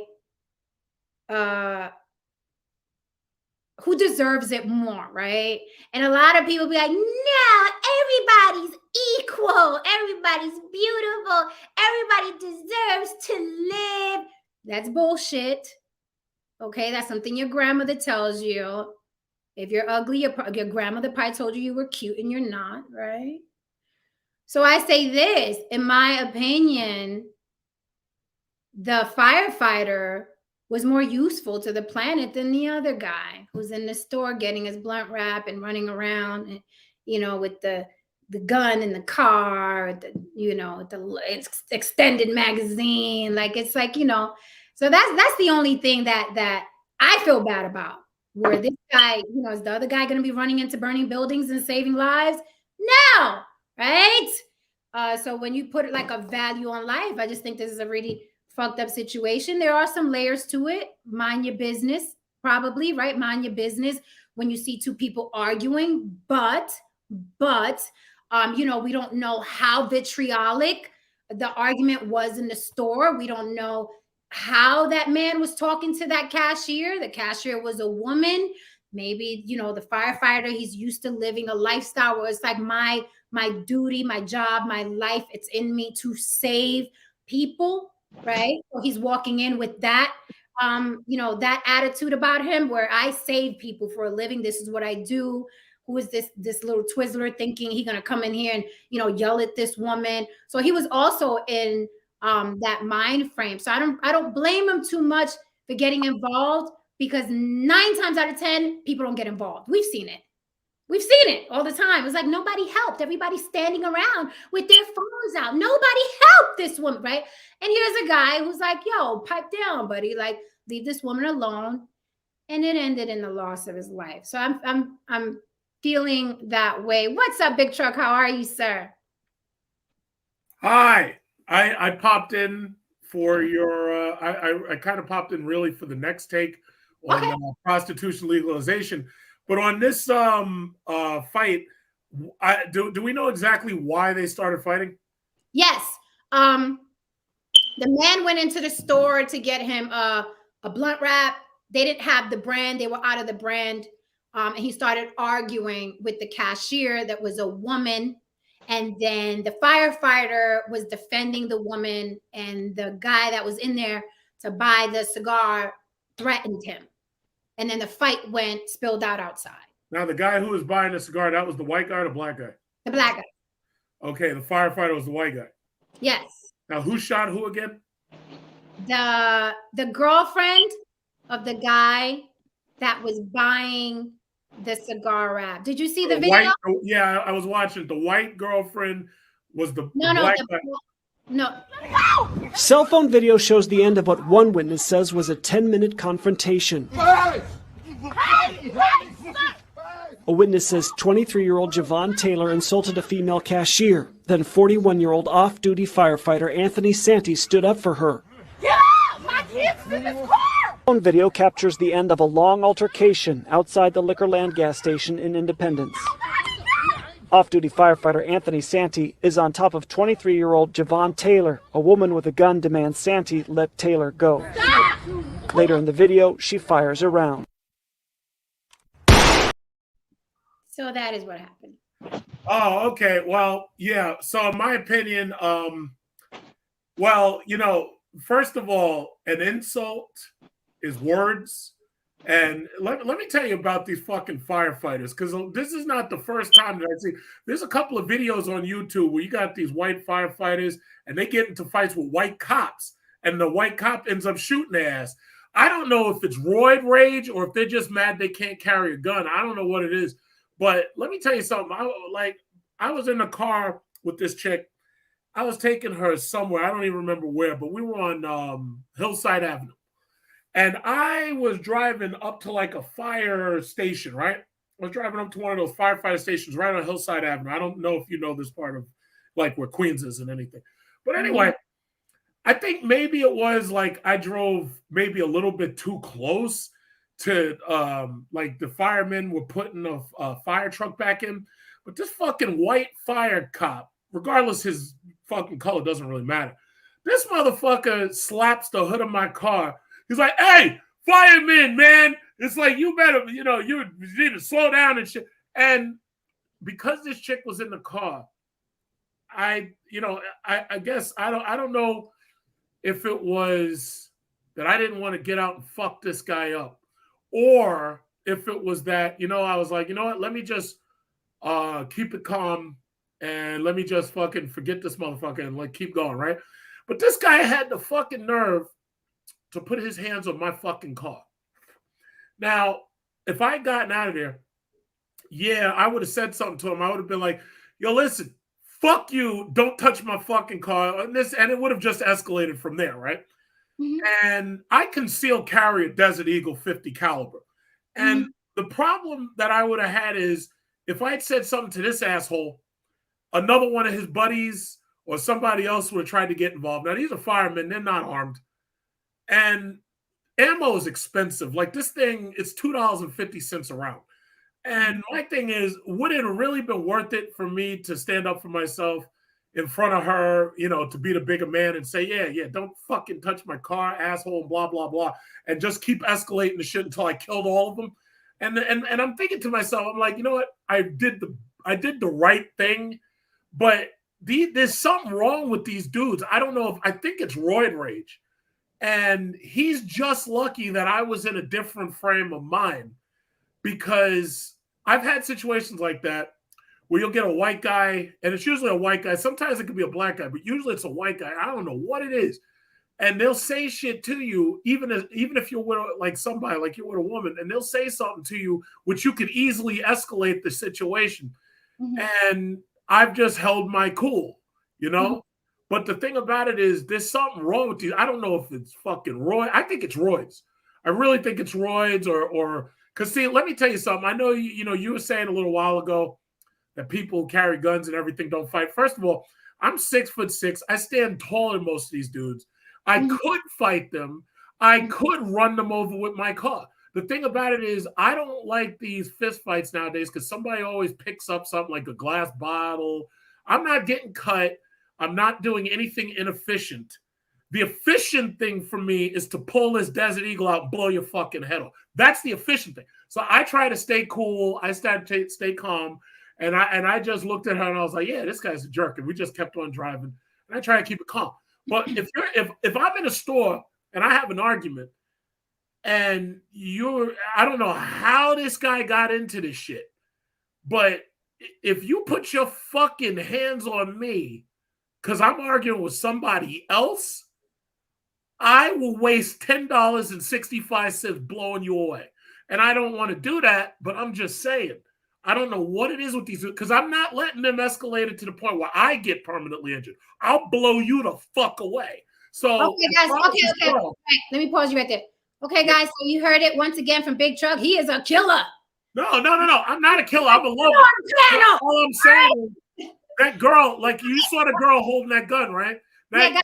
who deserves it more, right? And a lot of people be like, no, everybody's equal, everybody's beautiful, everybody deserves to live. That's bullshit. Okay, that's something your grandmother tells you. If you're ugly, your grandmother probably told you were cute and you're not, right? So I say this, in my opinion, the firefighter was more useful to the planet than the other guy who's in the store getting his blunt wrap and running around, and, with the gun in the car, the extended magazine. Like, it's like, so that's the only thing that I feel bad about. Where this guy, is the other guy going to be running into burning buildings and saving lives? No, right? So when you put it like a value on life, I just think this is a really fucked up situation. There are some layers to it. Mind your business, probably, right? Mind your business when you see two people arguing. But we don't know how vitriolic the argument was in the store. We don't know how that man was talking to that cashier. The cashier was a woman. Maybe, the firefighter, he's used to living a lifestyle where it's like my duty, my job, my life, it's in me to save people, right? So he's walking in with that, that attitude about him, where I save people for a living. This is what I do. Who is this little Twizzler thinking he gonna come in here and yell at this woman? So he was also in that mind frame. So I don't blame him too much for getting involved, because 9 times out of 10 people don't get involved. We've seen it all the time. It's like nobody helped. Everybody's standing around with their phones out. Nobody helped this woman, right? And here's a guy who's like, yo, pipe down, buddy. Like, leave this woman alone. And it ended in the loss of his life. So I'm feeling that way. What's up, Big Truck? How are you, sir? Hi. I popped in for your I kind of popped in really for the next take on prostitution legalization. But on this fight, do we know exactly why they started fighting? Yes. The man went into the store to get him a blunt wrap. They didn't have the brand. They were out of the brand. And he started arguing with the cashier that was a woman. And then the firefighter was defending the woman, and the guy that was in there to buy the cigar threatened him. And then the fight spilled out outside. Now, the guy who was buying the cigar, that was the white guy or the black guy? The black guy. Okay, the firefighter was the white guy. Yes. Now, who shot who again? The girlfriend of the guy that was buying the cigar wrap. Did you see the video? Yeah, I was watching. The white girlfriend was the black guy. No. Cell phone video shows the end of what one witness says was a 10-minute confrontation. A witness says 23-year-old Javon Taylor insulted a female cashier. Then 41-year-old off-duty firefighter Anthony Santee stood up for her. Get out! My kid's in this car! Phone video captures the end of a long altercation outside the Liquorland gas station in Independence. Off-duty firefighter Anthony Santee is on top of 23-year-old Javon Taylor. A woman with a gun demands Santee let Taylor go. Later in the video, she fires a round. So that is what happened. Oh, okay. Well, yeah. So in my opinion, first of all, an insult is words. And let me tell you about these fucking firefighters, because this is not the first time that I see. There's a couple of videos on YouTube where you got these white firefighters and they get into fights with white cops, and the white cop ends up shooting their ass. I don't know if it's roid rage or if they're just mad they can't carry a gun. I don't know what it is. But let me tell you something. I was in a car with this chick. I was taking her somewhere. I don't even remember where, but we were on Hillside Avenue. And I was driving up to like a fire station, right? I was driving up to one of those firefighter stations right on Hillside Avenue. I don't know if you know this part of like where Queens is and anything. But anyway, I think maybe it was like I drove maybe a little bit too close to like the firemen were putting a fire truck back in. But this fucking white fire cop, regardless his fucking color, doesn't really matter. This motherfucker slaps the hood of my car. He's like, "Hey, fireman, man, it's like you better, you need to slow down and shit." And because this chick was in the car, I guess I don't know if it was that I didn't want to get out and fuck this guy up, or if it was that, I was like, you know what, let me just keep it calm and let me just fucking forget this motherfucker and like keep going, right? But this guy had the fucking nerve to put his hands on my fucking car. Now, if I had gotten out of there, yeah, I would have said something to him. I would have been like, "Yo, listen, fuck you, don't touch my fucking car." And it would have just escalated from there, right? And I concealed carry a Desert Eagle 50 caliber. And the problem that I would have had is if I had said something to this asshole, another one of his buddies or somebody else would have tried to get involved. Now, these are firemen. They're not armed. And ammo is expensive. Like this thing, it's $2.50 a round. And my thing is, would it have really been worth it for me to stand up for myself in front of her, to be the bigger man and say, yeah, don't fucking touch my car, asshole, and blah, blah, blah, and just keep escalating the shit until I killed all of them? And I'm thinking to myself, I'm like, you know what? I did the right thing, but there's something wrong with these dudes. I don't know I think it's roid rage. And he's just lucky that I was in a different frame of mind, because I've had situations like that where you'll get a white guy, and it's usually a white guy. Sometimes it could be a black guy, but usually it's a white guy. I don't know what it is. And they'll say shit to you, even if you're with like somebody, like you're with a woman, and they'll say something to you, which you could easily escalate the situation. And I've just held my cool, But the thing about it is there's something wrong with you. I don't know if it's fucking roid. I think it's roids. I really think it's roids or because see, let me tell you something. I know you were saying a little while ago that people who carry guns and everything don't fight. First of all, I'm 6'6". I stand taller than most of these dudes. I could fight them. I could run them over with my car. The thing about it is I don't like these fist fights nowadays because somebody always picks up something like a glass bottle. I'm not getting cut. I'm not doing anything inefficient. The efficient thing for me is to pull this Desert Eagle out and blow your fucking head off. That's the efficient thing. So I try to stay cool. I started to stay calm. And I just looked at her and I was like, yeah, this guy's a jerk. And we just kept on driving. And I try to keep it calm. But if I'm in a store and I have an argument and I don't know how this guy got into this shit, but if you put your fucking hands on me because I'm arguing with somebody else, I will waste $10.65 blowing you away. And I don't want to do that, but I'm just saying, I don't know what it is with these, because I'm not letting them escalate it to the point where I get permanently injured. I'll blow you the fuck away. So okay, guys. Okay. Right, let me pause you right there. Okay, guys. So you heard it once again from Big Truck. He is a killer. No. I'm not a killer. I'm a lover. All I'm saying is that girl, like you saw the girl holding that gun, right? The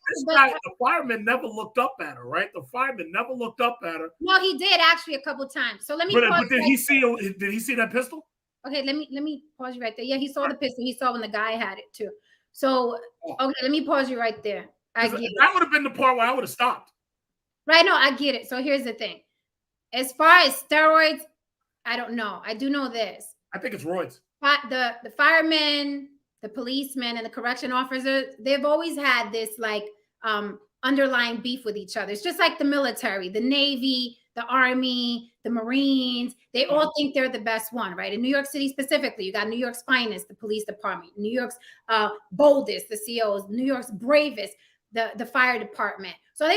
fireman never looked up at her, right? The fireman never looked up at her. No, he did actually a couple times. So let me. But did he see that pistol? Okay, let me pause you right there. Yeah, he saw the pistol. He saw when the guy had it too. So okay, let me pause you right there. I get it. That would have been the part where I would have stopped. Right, no, I get it. So here's the thing. As far as steroids, I don't know. I do know this. I think it's roids. The firemen, the policemen, and the correction officers, they've always had this like underlying beef with each other. It's just like the military, the Navy, the Army, the Marines. They all think they're the best one, right? In New York City specifically, you got New York's finest, the police department, New York's boldest, the COs, New York's bravest, the fire department. So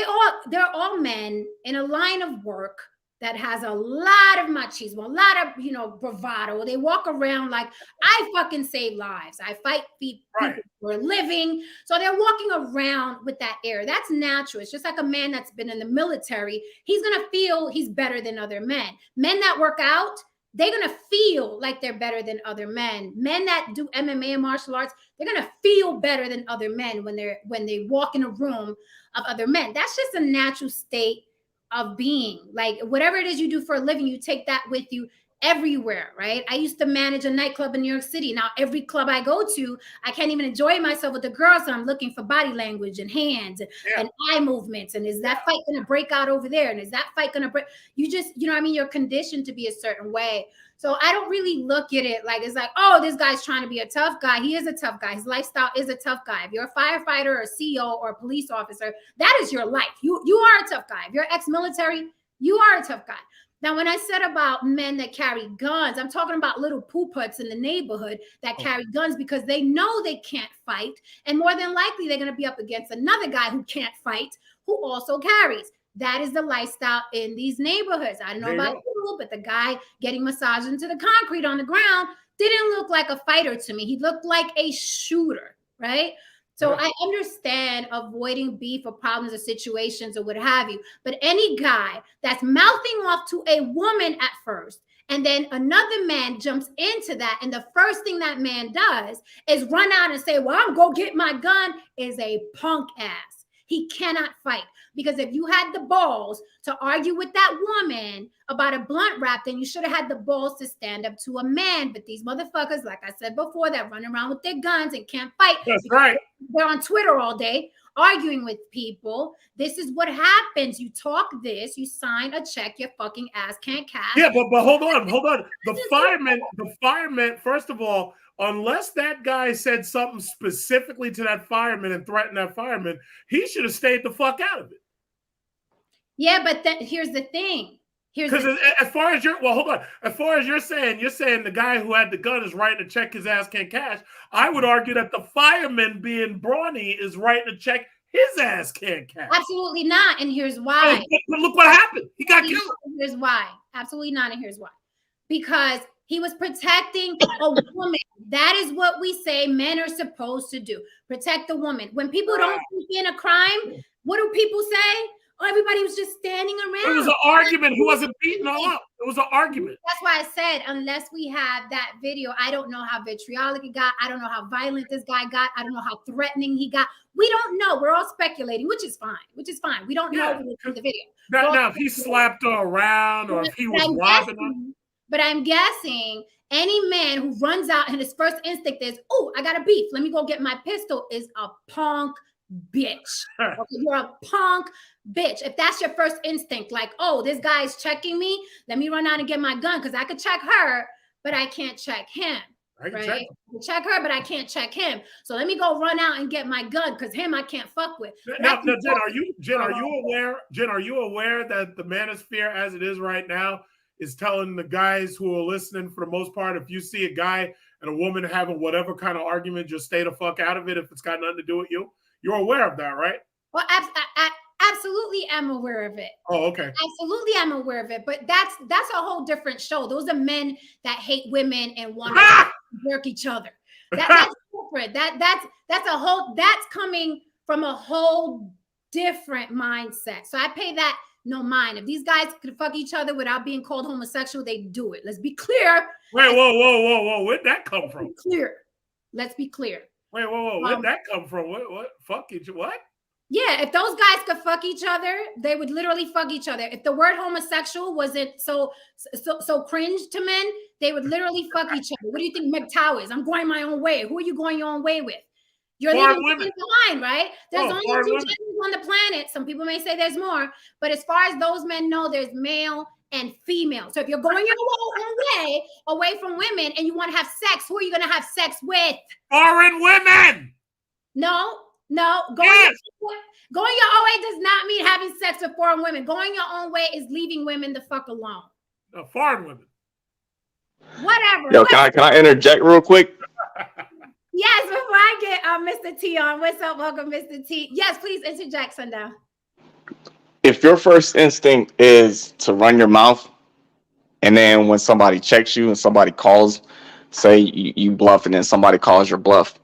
they're all men in a line of work that has a lot of machismo, a lot of, bravado. They walk around like, I fucking save lives. I fight people for a living. So they're walking around with that air. That's natural. It's just like a man that's been in the military. He's going to feel he's better than other men. Men that work out, they're going to feel like they're better than other men. Men that do MMA and martial arts, they're going to feel better than other men when they walk in a room of other men. That's just a natural state of being. Like whatever it is you do for a living, you take that with you everywhere, right? I used to manage a nightclub in New York City. Now every club I go to, I can't even enjoy myself with the girls, so I'm looking for body language and hands and eye movements, and is that fight going to break out over there, and is that fight going to break? You just, you know what I mean, you're conditioned to be a certain way. So I don't really look at it like it's like, oh, this guy's trying to be a tough guy. He is a tough guy. His lifestyle is a tough guy. If you're a firefighter or a CEO or a police officer, that is your life. You are a tough guy. If you're ex-military, you are a tough guy. Now, when I said about men that carry guns, I'm talking about little poo-putts in the neighborhood that carry guns because they know they can't fight. And more than likely, they're going to be up against another guy who can't fight, who also carries. That is the lifestyle in these neighborhoods. I don't know about you, but the guy getting massaged into the concrete on the ground didn't look like a fighter to me. He looked like a shooter, right? So I understand avoiding beef or problems or situations or what have you. But any guy that's mouthing off to a woman at first, and then another man jumps into that, and the first thing that man does is run out and say, well, I'm going to get my gun, is a punk ass. He cannot fight. Because if you had the balls to argue with that woman about a blunt wrap, then you should have had the balls to stand up to a man. But these motherfuckers, like I said before, that run around with their guns and can't fight. That's right. They're on Twitter all day arguing with people. This is what happens. You talk this, you sign a check, your fucking ass can't cash. Yeah, but hold on. The fireman, first of all, unless that guy said something specifically to that fireman and threatened that fireman, he should have stayed the fuck out of it. Yeah, but here's the thing. Because as far as you're saying the guy who had the gun is writing a check his ass can't cash. I would argue that the fireman being brawny is writing a check his ass can't cash. Absolutely not. And here's why. But look what happened. He got killed. Here's why. Absolutely not. And here's why. Because he was protecting a woman. That is what we say men are supposed to do. Protect the woman. When people don't think in a crime, what do people say? Oh, everybody was just standing around. It was an argument. He wasn't beating her up. It was an argument. That's why I said, unless we have that video, I don't know how vitriolic it got. I don't know how violent this guy got. I don't know how threatening he got. We don't know. We're all speculating, which is fine. We don't know the video. Now, if he slapped her around or if he was robbing her. But I'm guessing any man who runs out and his first instinct is, oh, I got a beef, let me go get my pistol, is a punk bitch. Okay, you're a punk bitch. If that's your first instinct, like, oh, this guy's checking me, let me run out and get my gun because I could check her, but I can't check him. I can check her, but I can't check him. So let me go run out and get my gun because him I can't fuck with. Now, Jen, are you aware that the manosphere as it is right now is telling the guys who are listening, for the most part, if you see a guy and a woman having whatever kind of argument, just stay the fuck out of it if it's got nothing to do with you? You're aware of that, right? Well, I absolutely am aware of it. Oh, okay. Absolutely, I'm aware of it. But that's a whole different show. Those are men that hate women and want to jerk each other. That's different. That's coming from a whole different mindset. So I pay that no mind. If these guys could fuck each other without being called homosexual, they do it. Let's be clear. Wait, whoa. Where'd that come from? Let's be clear. Wait, whoa. Where'd that come from? What? Fuck each what? Yeah, if those guys could fuck each other, they would literally fuck each other. If the word homosexual wasn't so cringe to men, they would literally fuck each other. What do you think MGTOW is? I'm going my own way. Who are you going your own way with? You're leaving women behind, right? There's only two genders on the planet. Some people may say there's more, but as far as those men know, there's male and female. So if you're going your own way away from women and you want to have sex, who are you going to have sex with? Foreign women. No. Going your own way does not mean having sex with foreign women. Going your own way is leaving women the fuck alone. No, foreign women. Whatever. Yo, can I interject real quick? Yes, before I get Mr. T on. What's up? Welcome, Mr. T. Yes, please interject, Sundown. If your first instinct is to run your mouth, and then when somebody checks you and somebody calls, say you bluff, and then somebody calls your bluff,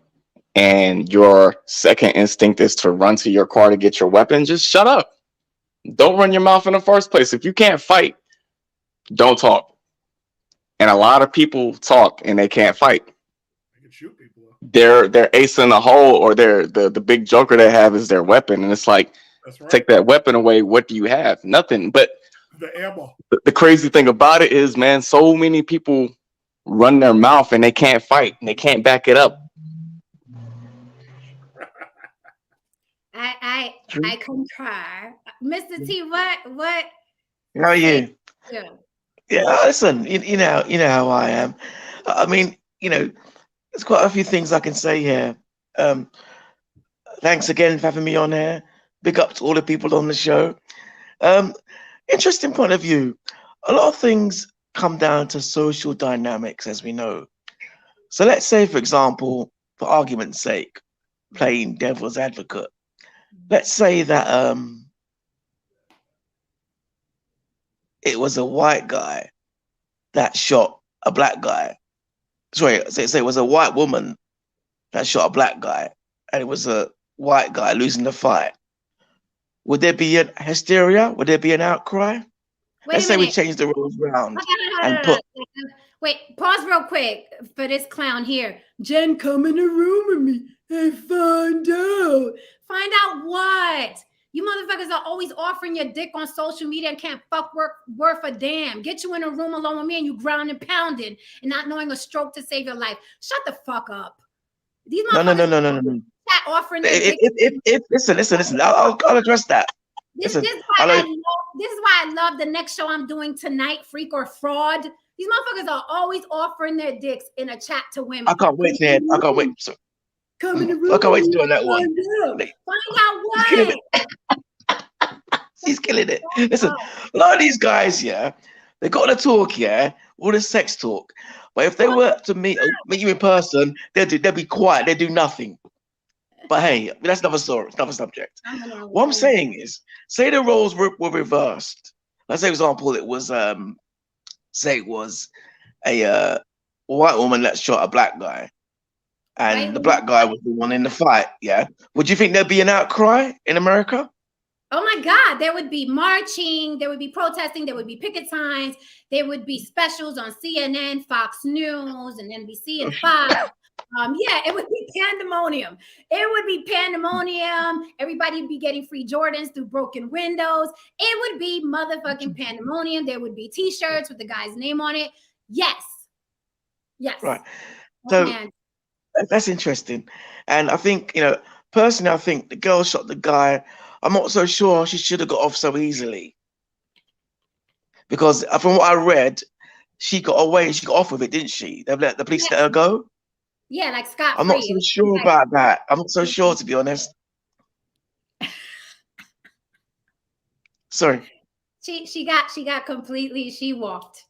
and your second instinct is to run to your car to get your weapon, just shut up. Don't run your mouth in the first place. If you can't fight, don't talk. And a lot of people talk and they can't fight. They can shoot people. They're ace in the hole, or the big joker they have is their weapon. And it's like, That's right. take that weapon away, what do you have? Nothing. But The ammo. the crazy thing about it is, man, so many people run their mouth and they can't fight and they can't back it up. I concur. Mr. T, what How are you? yeah. Yeah, listen, you know how I am. I mean, there's quite a few things I can say here. Thanks again for having me on here. Big up to all the people on the show. Interesting point of view. A lot of things come down to social dynamics, as we know. So let's say, for example, for argument's sake, playing devil's advocate, let's say that it was a white guy that shot a black guy. Sorry, say it was a white woman that shot a black guy, and it was a white guy losing the fight. Would there be a hysteria? Would there be an outcry? Let's say we change the rules around and put. Wait, pause real quick for this clown here. Jen, come in the room with me and find out. Find out what? You motherfuckers are always offering your dick on social media and can't fuck worth a damn. Get you in a room alone with me and you ground and pounding and not knowing a stroke to save your life. Shut the fuck up. These motherfuckers No. offering their dick. Listen. I'll address that. This is why I love the next show I'm doing tonight, Freak or Fraud. These motherfuckers are always offering their dicks in a chat to women. I can't wait to hear. I can't wait. So, come in the room. I can't wait to do on that one. Find out what. He's killing it. Listen, a lot of these guys, yeah, they got to talk, yeah, all the sex talk. But if they were to meet you in person, they'll be quiet. They do nothing. But hey, that's another story, another subject. What I'm saying is, say the roles were reversed. Let's say, for example, it was say it was a white woman that shot a black guy, and the black guy was the one in the fight. Yeah, would you think there'd be an outcry in America? Oh my God, there would be marching, there would be protesting, there would be picket signs, there would be specials on CNN, Fox News, and NBC and Fox. Yeah, it would be pandemonium. It would be pandemonium. Everybody would be getting free Jordans through broken windows. It would be motherfucking pandemonium. There would be T-shirts with the guy's name on it. Yes. Right. So that's interesting. And I think, personally, I think the girl shot the guy. I'm not so sure she should have got off so easily. Because from what I read, she got away. She got off with it, didn't she? The police let her go. Yeah, like Scott. I'm not so sure about that. I'm not so sure, to be honest. Sorry. She got completely. She walked.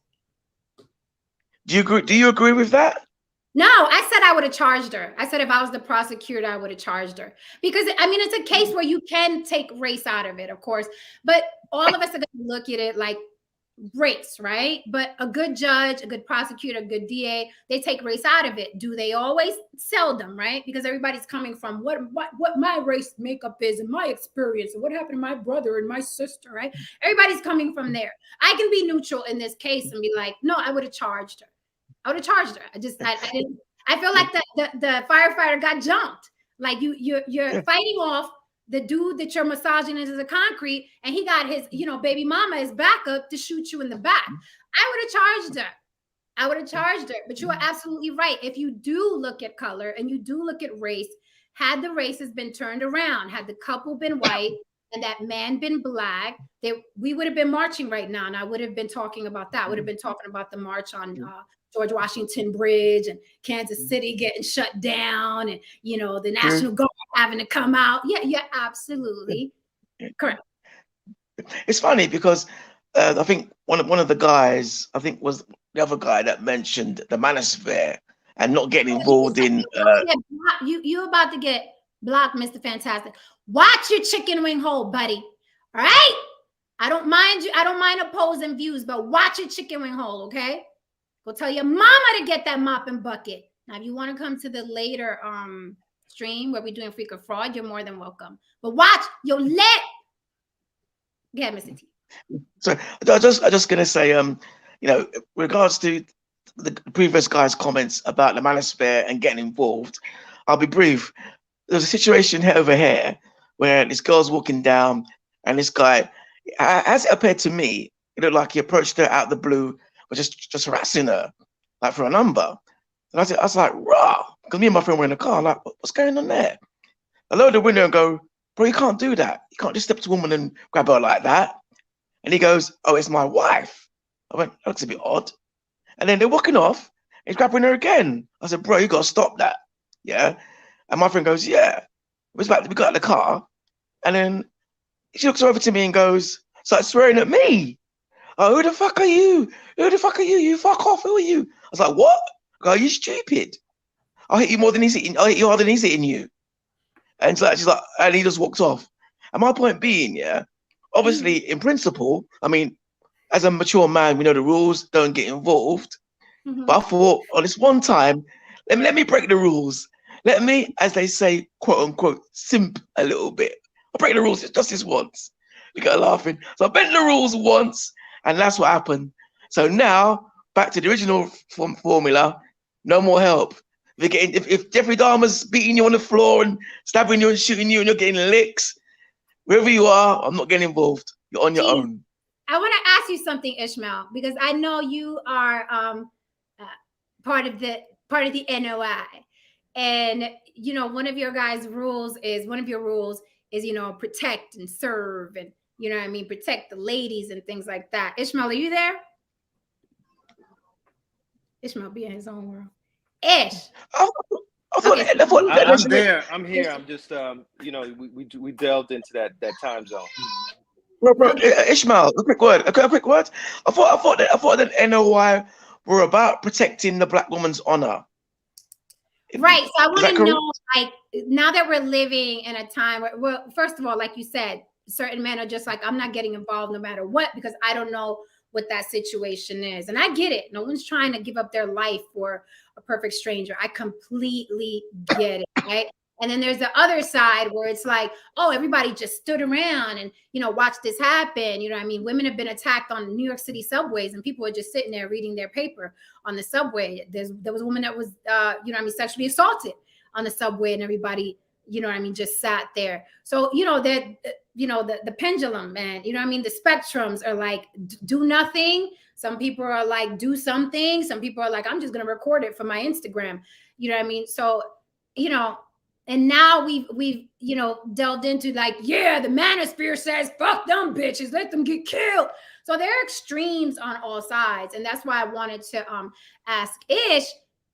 Do you agree with that? No, I said I would have charged her. I said if I was the prosecutor, I would have charged her. Because, I mean, it's a case where you can take race out of it, of course. But all of us are going to look at it like race, right? But a good judge, a good prosecutor, a good DA, they take race out of it. Do they always? Seldom, right? Because everybody's coming from what my race makeup is and my experience and what happened to my brother and my sister, right? Everybody's coming from there. I can be neutral in this case and be like, no, I would have charged her. I would have charged her. I didn't. I feel like the firefighter got jumped. Like you're fighting off the dude that you're massaging into the concrete, and he got his, baby mama as backup to shoot you in the back. I would have charged her. But you are absolutely right. If you do look at color and you do look at race, had the races been turned around, had the couple been white and that man been black, we would have been marching right now, and I would have been talking about that. I would have been talking about the march on George Washington Bridge and Kansas City getting shut down, and the National Guard having to come out. Yeah, you're absolutely correct. It's funny because I think one of the guys, I think was the other guy that mentioned the manosphere and not getting involved in. You about to get blocked, Mr. Fantastic. Watch your chicken wing hole, buddy. All right. I don't mind opposing views, but watch your chicken wing hole, okay? Go tell your mama to get that mop and bucket. Now, if you want to come to the later stream where we're doing Freak or Fraud, you're more than welcome. But watch your let. Go ahead, Mr. T. So I just gonna say, regards to the previous guy's comments about the manosphere and getting involved, I'll be brief. There's a situation here over here where this girl's walking down, and this guy, as it appeared to me, it looked like he approached her out of the blue, was just harassing her, like for a number. And I was like, raw, because me and my friend were in the car, like, what's going on there? I lowered the window and go, bro, you can't do that. You can't just step to a woman and grab her like that. And he goes, oh, it's my wife. I went, that looks a bit odd. And then they're walking off. He's grabbing her again. I said, bro, you got to stop that. Yeah. And my friend goes, yeah. We got out of the car. And then she looks over to me and goes, starts swearing at me. Oh, who the fuck are you? Who the fuck are you? You fuck off. Who are you? I was like, what? I go, are you stupid? I'll hit you more than he's hitting. I'll hit you harder than he's hitting you. And so she's like, and he just walked off. And my point being, yeah, obviously in principle, I mean, as a mature man, we know the rules, don't get involved. Mhm. But I thought, on this one time, let me break the rules. Let me, as they say, quote unquote, simp a little bit. I'll break the rules just this once. You got laughing. So I bent the rules once, and that's what happened. So now, back to the original formula, no more help. If Jeffrey Dahmer's beating you on the floor and stabbing you and shooting you and you're getting licks, wherever you are, I'm not getting involved. You're on your own. I want to ask you something, Ishmael, because I know you are part of the NOI, and you know one of your rules is protect and serve, and protect the ladies and things like that. Ishmael, are you there? Ishmael be in his own world. Ish. I'm there. I'm here. I'm just we delved into that time zone. Bro, Ishmael, a quick word. I thought that NOI were about protecting the black woman's honor. Right. So I want to know, like, now that we're living in a time where, well, first of all, like you said, certain men are just like, I'm not getting involved no matter what, because I don't know what that situation is. And I get it. No one's trying to give up their life for a perfect stranger. I completely get it. Right. And then there's the other side where it's like, oh, everybody just stood around and, watch this happen. Women have been attacked on New York City subways, and people are just sitting there reading their paper on the subway. There was a woman that was, sexually assaulted on the subway, and everybody, just sat there. So, the pendulum, man, the spectrums are like, do nothing. Some people are like, do something. Some people are like, I'm just going to record it for my Instagram. So, and now we've delved into like, yeah, the manosphere says, fuck them bitches, let them get killed. So there are extremes on all sides. And that's why I wanted to ask Ish,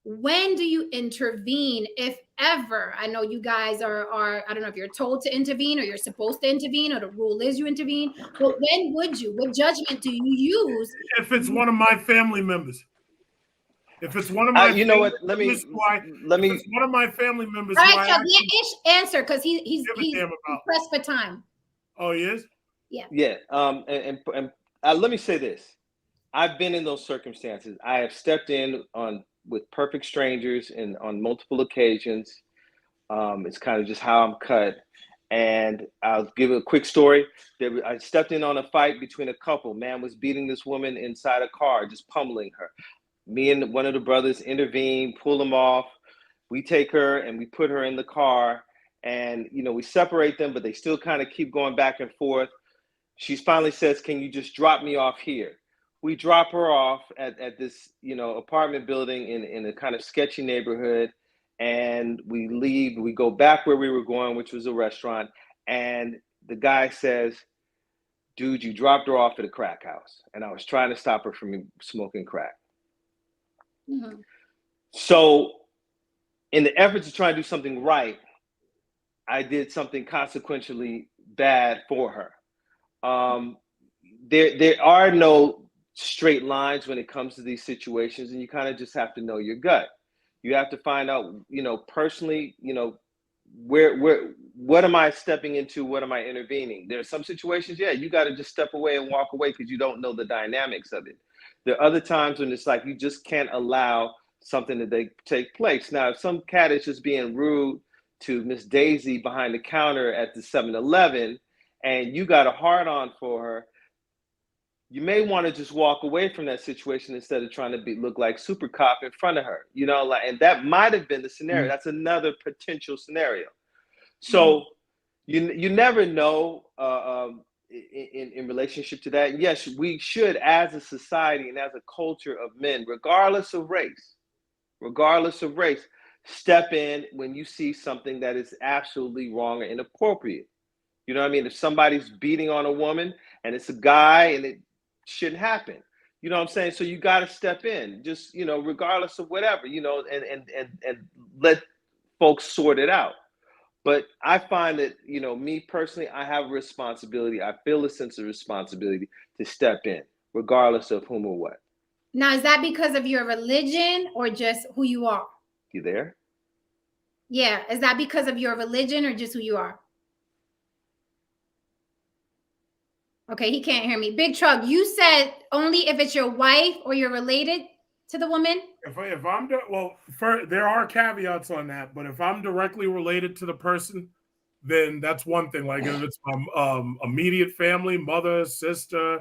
when do you intervene, if ever? I know you guys are I don't know if you're told to intervene or you're supposed to intervene or the rule is you intervene, but when would you? What judgment do you use? If it's one of my family members. If it's one of my, you know what? Let me. If it's one of my family members. All right, so let Ish answer, because he's pressed for time. Oh, he is? Yeah. Yeah. And let me say this: I've been in those circumstances. I have stepped in with perfect strangers and on multiple occasions. It's kind of just how I'm cut. And I'll give a quick story. I stepped in on a fight between a couple. Man was beating this woman inside a car, just pummeling her. Me and one of the brothers intervene, pull them off. We take her and we put her in the car, and we separate them, but they still kind of keep going back and forth. She finally says, "Can you just drop me off here?" We drop her off at this apartment building in a kind of sketchy neighborhood, and we leave. We go back where we were going, which was a restaurant, and the guy says, "Dude, you dropped her off at a crack house," and I was trying to stop her from smoking crack. Mm-hmm. So in the effort to try and do something right, I did something consequentially bad for her. There are no straight lines when it comes to these situations, and you kind of just have to know your gut. You have to find out, personally, what am I stepping into? What am I intervening? There are some situations, yeah, you got to just step away and walk away because you don't know the dynamics of it. There are other times when it's like you just can't allow something to take place. Now, if some cat is just being rude to Miss Daisy behind the counter at the 7-Eleven, and you got a hard on for her, you may want to just walk away from that situation instead of trying to look like super cop in front of her, you know, like, and that might have been the scenario. That's another potential scenario. So you never know in relationship to that. Yes, we should, as a society and as a culture of men, regardless of race, step in when you see something that is absolutely wrong or inappropriate. You know what I mean? If somebody's beating on a woman and it's a guy and it shouldn't happen, you know what I'm saying? So you got to step in, just, you know, regardless of whatever, you know, and let folks sort it out. But I find that, you know, me personally, I have a responsibility. I feel a sense of responsibility to step in, regardless of whom or what. Now, is that because of your religion or just who you are? You there? Yeah. Is that because of your religion or just who you are? Okay, he can't hear me. Big Truck, you said only if it's your wife or you're related to the woman? If I'm there are caveats on that, but if I'm directly related to the person, then that's one thing. Like if it's my immediate family, mother, sister,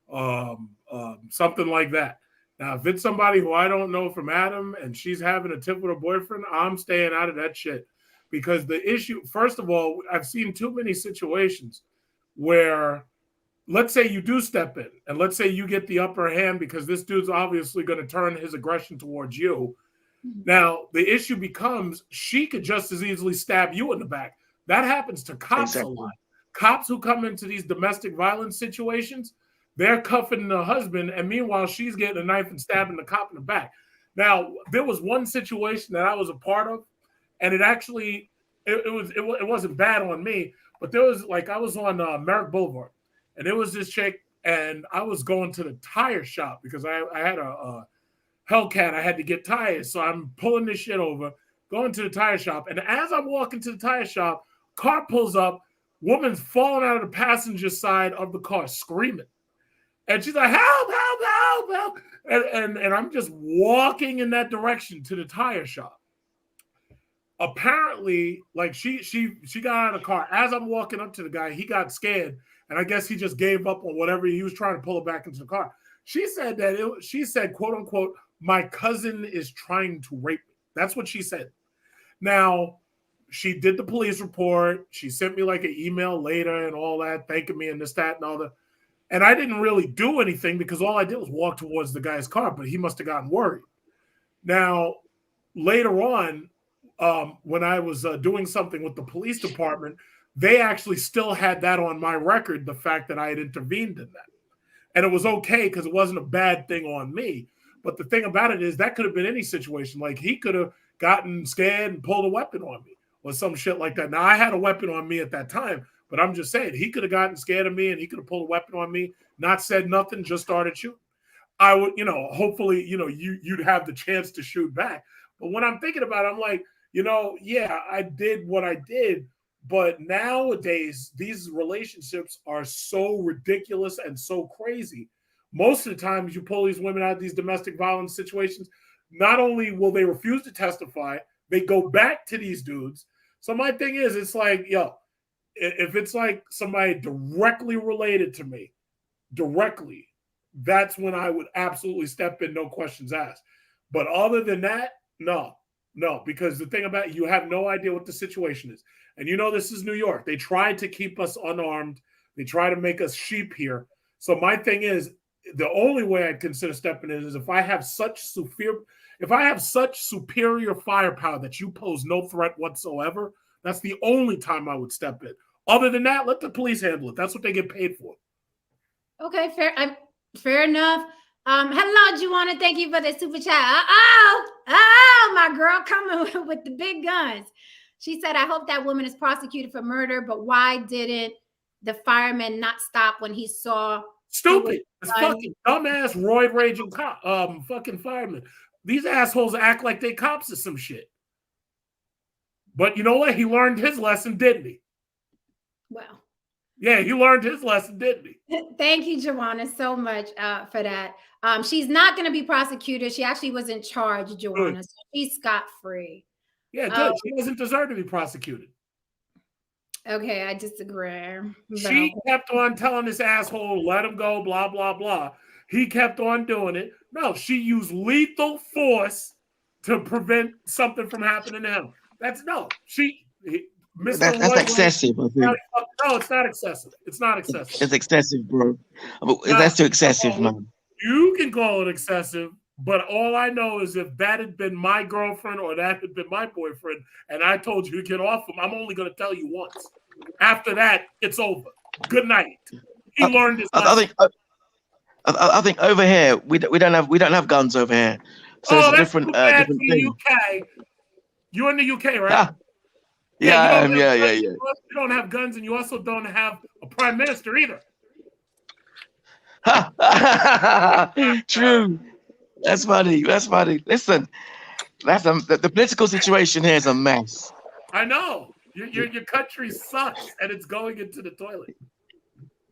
something like that. Now, if it's somebody who I don't know from Adam and she's having a tip with her boyfriend, I'm staying out of that shit. Because the issue, first of all, I've seen too many situations where, let's say you do step in and let's say you get the upper hand because this dude's obviously going to turn his aggression towards you. Now, the issue becomes she could just as easily stab you in the back. That happens to cops a lot. Cops who come into these domestic violence situations, they're cuffing the husband, and meanwhile, she's getting a knife and stabbing the cop in the back. Now, there was one situation that I was a part of, and it actually, it wasn't bad on me, but there was, like, I was on Merrick Boulevard. And there was this chick, and I was going to the tire shop because I had a Hellcat. I had to get tires. So I'm pulling this shit over, going to the tire shop. And as I'm walking to the tire shop, car pulls up, woman's falling out of the passenger side of the car, screaming. And she's like, help, help, help, help. And I'm just walking in that direction to the tire shop. Apparently, like she got out of the car. As I'm walking up to the guy, he got scared. And I guess he just gave up on whatever he was trying to pull her back into the car. She said she said, quote unquote, my cousin is trying to rape me. That's what she said. Now, she did the police report. She sent me like an email later and all that, thanking me and this, that, and all that. And I didn't really do anything because all I did was walk towards the guy's car, but he must have gotten worried. Now, later on, when I was doing something with the police department, they actually still had that on my record, the fact that I had intervened in that. And it was okay because it wasn't a bad thing on me. But the thing about it is that could have been any situation. Like he could have gotten scared and pulled a weapon on me or some shit like that. Now, I had a weapon on me at that time, but I'm just saying he could have gotten scared of me and he could have pulled a weapon on me, not said nothing, just started shooting. I would, you know, hopefully, you know, you'd have the chance to shoot back. But when I'm thinking about it, I'm like, you know, yeah, I did what I did. But nowadays, these relationships are so ridiculous and so crazy. Most of the times you pull these women out of these domestic violence situations, not only will they refuse to testify, they go back to these dudes. So my thing is, it's like, yo, if it's like somebody directly related to me, directly, that's when I would absolutely step in, no questions asked. But other than that, no, because the thing about it, you have no idea what the situation is. And you know, this is New York. They tried to keep us unarmed. They try to make us sheep here. So my thing is, the only way I'd consider stepping in is if I have such superior firepower that you pose no threat whatsoever. That's the only time I would step in. Other than that, let the police handle it. That's what they get paid for. Okay, fair enough. Hello, Juana. Thank you for the super chat. My girl coming with the big guns. She said, I hope that woman is prosecuted for murder, but why didn't the fireman not stop when he saw? Stupid. It's fucking dumbass, roid raging fucking firemen. These assholes act like they cops or some shit. But you know what? He learned his lesson, didn't he? Well. Yeah, he learned his lesson, didn't he? Thank you, Joanna, so much for that. She's not going to be prosecuted. She actually was in charge, Joanna. So she's scot-free. Yeah, good. She doesn't deserve to be prosecuted. Okay, I disagree. But She kept on telling this asshole, let him go, blah, blah, blah. He kept on doing it. No, she used lethal force to prevent something from happening to him. That's no. Mr. That's excessive, I think. No, it's not excessive. It's not excessive. It's excessive, bro. That's too excessive, man. You can call it excessive, but all I know is if that had been my girlfriend or that had been my boyfriend, and I told you to get off him, I'm only going to tell you once. After that, it's over. Good night. He learned his lesson. I think over here we don't have guns over here, so it's a different thing. UK. You're in the UK, right? Ah. Yeah, yeah. You don't have guns, and you also don't have a prime minister either. True. That's funny. Listen, the political situation here is a mess. I know. Your country sucks, and it's going into the toilet.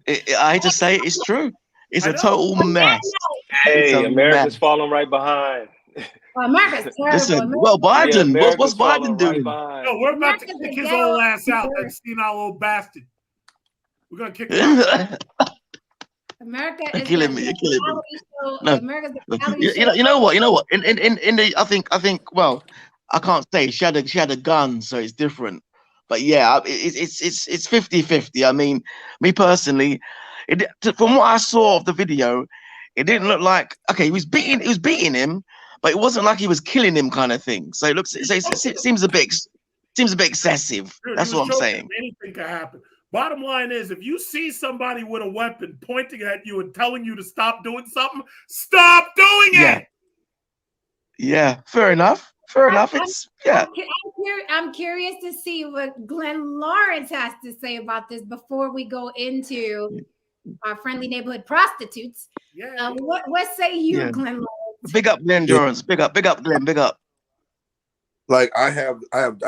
I hate to say it's true. It's a total mess. Hey, America's falling right behind. Well, America's terrible. Listen, well, Biden, what's Biden doing? No, we're about to kick his old ass out. That senile old bastard. We're gonna kick him out. America You're is killing me. No. America's the You know what? In the I think well, I can't say she had a gun, so it's different. But yeah, it's 50-50. I mean, me personally, from what I saw of the video, it didn't look like he was beating him, but it wasn't like he was killing him kind of thing. So it seems a bit excessive. That's what I'm saying. Anything can happen. Bottom line is, if you see somebody with a weapon pointing at you and telling you to stop doing something, stop doing it. Yeah, fair enough. I'm curious to see what Glenn Lawrence has to say about this before we go into our friendly neighborhood prostitutes. Yeah. What say you, Glenn Lawrence? Big up Glenn Lawrence. Big up Glenn. Big up. Like I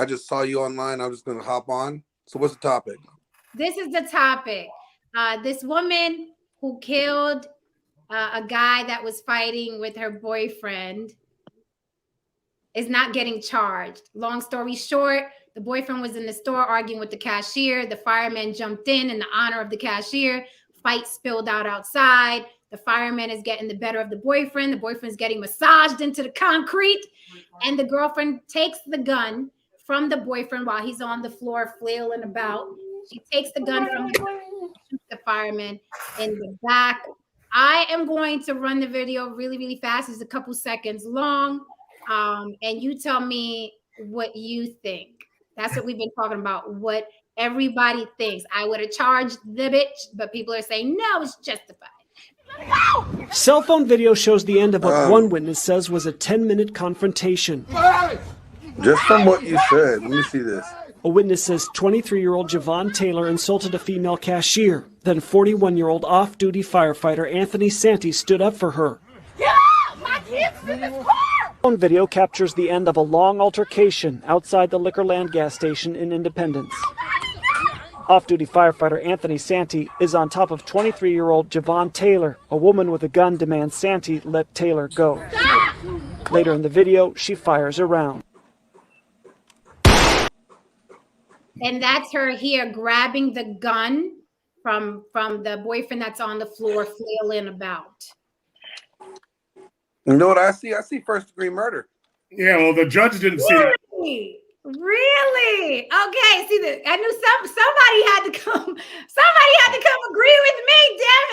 just saw you online. I'm just gonna hop on. So what's the topic? This is the topic. This woman who killed a guy that was fighting with her boyfriend is not getting charged. Long story short, the boyfriend was in the store arguing with the cashier. The fireman jumped in the honor of the cashier. Fight spilled out outside. The fireman is getting the better of the boyfriend. The boyfriend's getting massaged into the concrete. And the girlfriend takes the gun from the boyfriend while he's on the floor flailing about. She takes the gun from the fireman in the back. I am going to run the video really, really fast. It's a couple seconds long. And you tell me what you think. That's what we've been talking about, what everybody thinks. I would have charged the bitch, but people are saying, no, it's justified. Cell phone video shows the end of what one witness says was a 10-minute confrontation. Just from what you said, let me see this. A witness says 23-year-old Javon Taylor insulted a female cashier. Then 41-year-old off-duty firefighter Anthony Santee stood up for her. Get out! My kids in this car! Phone video captures the end of a long altercation outside the Liquorland gas station in Independence. Off-duty firefighter Anthony Santee is on top of 23-year-old Javon Taylor. A woman with a gun demands Santee let Taylor go. Later in the video, she fires a round. And that's her here grabbing the gun from the boyfriend that's on the floor flailing about. You know what I see? I see first-degree murder. Yeah, well, the judge didn't see that. Really? Okay. See, I knew somebody had to come. Somebody had to come agree with me. Damn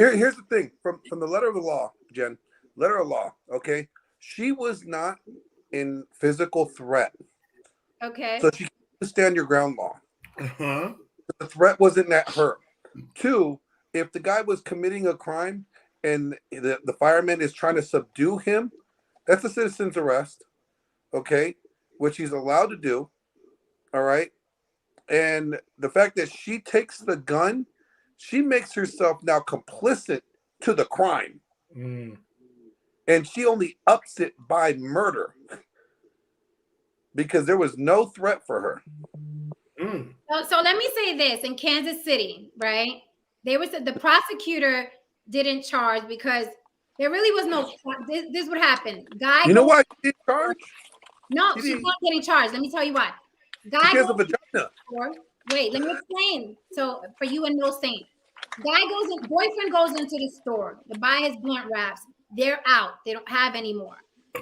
it. Here's the thing. From the letter of the law, Jen. Letter of law. Okay, she was not in physical threat. Okay. So she can stand your ground law. Uh-huh. The threat wasn't at her. 2, if the guy was committing a crime and the fireman is trying to subdue him, that's a citizen's arrest, okay, which he's allowed to do, all right? And the fact that she takes the gun, she makes herself now complicit to the crime. Mm. And she only ups it by murder because there was no threat for her. Mm. So let me say this. In Kansas City, right, the prosecutor didn't charge because there really was no. This is what happened. Guy. You know why she didn't charge? No, she's not getting charged. Let me tell you why. Guy She has a goes vagina. wait, let me explain. So for you and No Saint, boyfriend goes into the store to buy his blunt wraps. They're out. They don't have any more.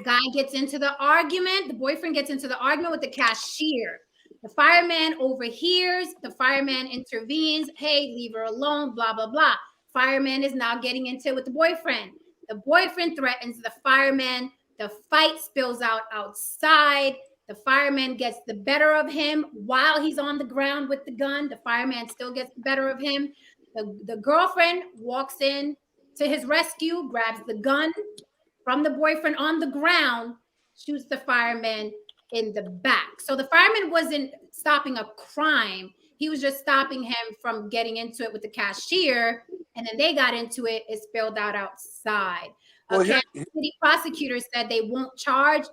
Guy gets into the argument. The boyfriend gets into the argument with the cashier. The fireman overhears. The fireman intervenes. Hey, leave her alone. Blah blah blah. Fireman is now getting into it with the boyfriend. The boyfriend threatens the fireman. The fight spills out outside. The fireman gets the better of him while he's on the ground with the gun. The fireman still gets the better of him. The girlfriend walks in to his rescue, grabs the gun from the boyfriend on the ground, shoots the fireman in the back. So the fireman wasn't stopping a crime. He was just stopping him from getting into it with the cashier. And then they got into it. It spilled out outside. Well, Kansas City prosecutors said they won't charge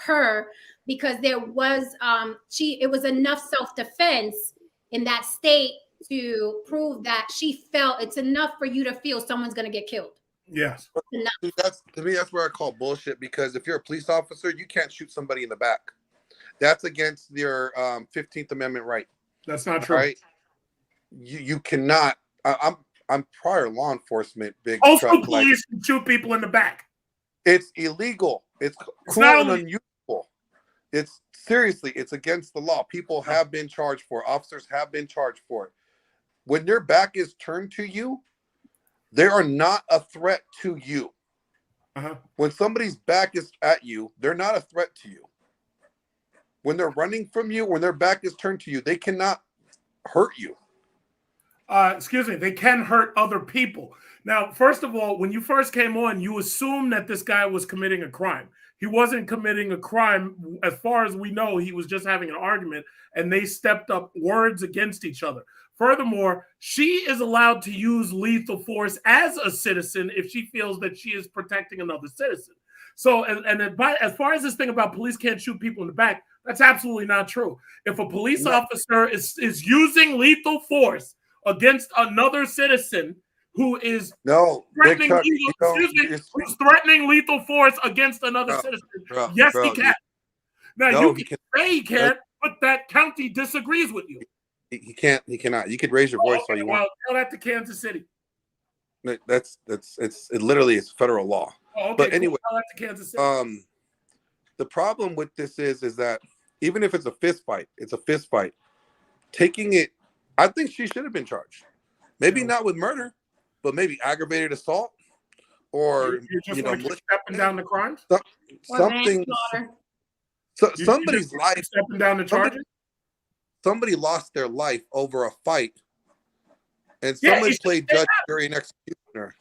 her because there was it was enough self-defense in that state to prove that she felt it's enough for you to feel someone's going to get killed. Yes. See, to me, that's where I call bullshit, because if you're a police officer, you can't shoot somebody in the back. That's against your 15th Amendment right. That's not true. Right? You cannot. I'm prior law enforcement. Big also, truck, police can shoot people in the back. It's illegal. It's cruel and unusual. It's seriously, it's against the law. People have been charged for it. Officers have been charged for it. When their back is turned to you, they are not a threat to you. When somebody's back is at you, they're not a threat to you. When they're running from you, when their back is turned to you, they cannot hurt you. Excuse me, they can hurt other people. Now, first of all, when you first came on, you assumed that this guy was committing a crime. He wasn't committing a crime. As far as we know, he was just having an argument, and they stepped up words against each other. Furthermore, she is allowed to use lethal force as a citizen if she feels that she is protecting another citizen. So, as far as this thing about police can't shoot people in the back, that's absolutely not true. If a police officer is using lethal force against another citizen who is threatening lethal force against another citizen, yes, he can. Now, you can say he can't, but that county disagrees with you. He can't. He cannot. You could raise your voice all you want. Tell that to Kansas City. It's literally it's federal law. Oh, okay, but anyway, tell that to Kansas City. The problem with this is that even if it's a fist fight, it's a fist fight. Taking it, I think she should have been charged. Maybe not with murder, but maybe aggravated assault, or you just want to keep stepping down the crimes. Something. So somebody's life stepping down the charges. Somebody lost their life over a fight, and somebody played judge, jury, and executioner.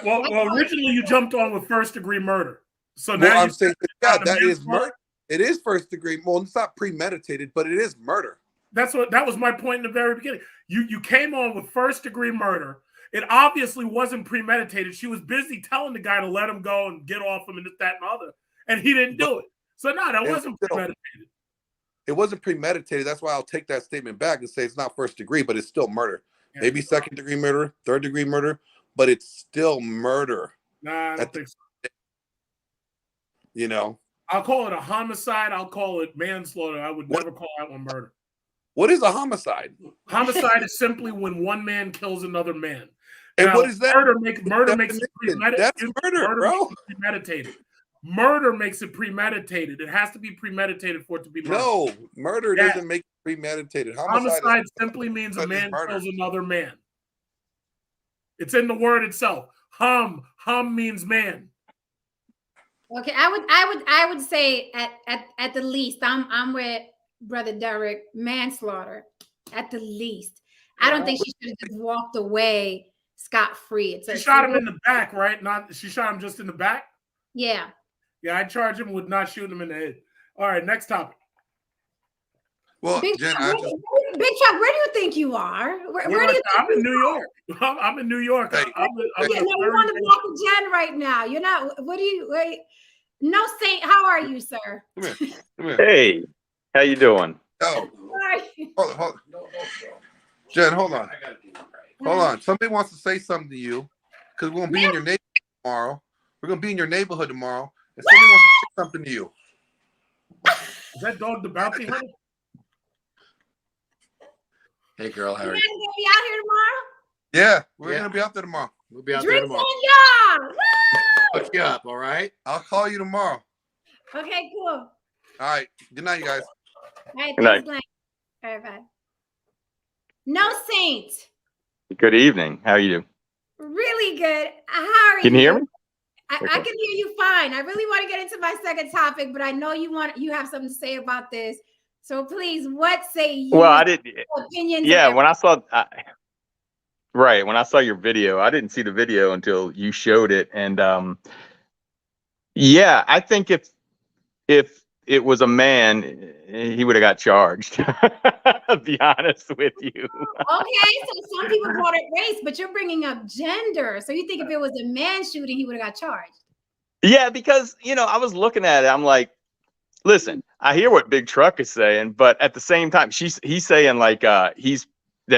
Well, originally you jumped on with first-degree murder. So now I'm saying, that is murder. It is first-degree. Well, it's not premeditated, but it is murder. That was my point in the very beginning. You came on with first-degree murder. It obviously wasn't premeditated. She was busy telling the guy to let him go and get off him and this, that, and other, and he didn't do it. So no, that wasn't premeditated. It wasn't premeditated. That's why I'll take that statement back and say it's not first degree, but it's still murder. Yeah. Maybe second degree murder, third degree murder, but it's still murder. Nah, I don't think so. You know, I'll call it a homicide. I'll call it manslaughter. I would never call that one murder. What is a homicide? Homicide is simply when one man kills another man. And now, what is that? Murder makes it premeditated. That's murder, bro. Premeditated. Murder makes it premeditated. It has to be premeditated for it to be murder. No, murder doesn't make it premeditated. Homicide simply means a man kills another man. It's in the word itself. Hum means man. Okay, I would say at the least, I'm with Brother Derek, manslaughter at the least. I don't think she should have just walked away scot-free. She shot him in the back, right? She shot him just in the back? Yeah. Yeah, I'd charge him with not shooting him in the head. All right, next topic. Well, Big Jen, Chuck, where do you think you are? Where do you think I'm in New York. I'm in New York. You're on the block of Jen right now. You're not. What do you? Wait. No, Saint. How are you, sir? Come here. Hey, how you doing? Oh, hold on. Jen, hold on. Hold on. Somebody wants to say something to you because we're gonna be in your neighborhood tomorrow. We're gonna be in your neighborhood tomorrow, and somebody wants to say something to you. Is that dog the bounty hunter? Hey, girl, You how guys are you? gonna be out here tomorrow? Yeah, we're Yeah. gonna be out there tomorrow. We'll be out there Drinks tomorrow. on y'all. Woo! Hook you up, all right? I'll call you tomorrow. Okay, cool. All right. Good night, you guys. All right, Good thanks, night. Glenn. All right, bye. No Saint. Good evening. How are you? Really good. How are Can you hear me? I Okay. can hear you fine. I really want to get into my second topic, but I know you have something to say about this. So please, what say you? Well, I didn't. Opinions. Yeah, of when I saw, when I saw your video, I didn't see the video until you showed it, and yeah, I think if it was a man, he would have got charged. To be honest with you. Okay, so some people brought up race, but you're bringing up gender. So you think if it was a man shooting, he would have got charged? Yeah, because I was looking at it, I'm like, listen, I hear what Big Truck is saying, but at the same time, he's saying like that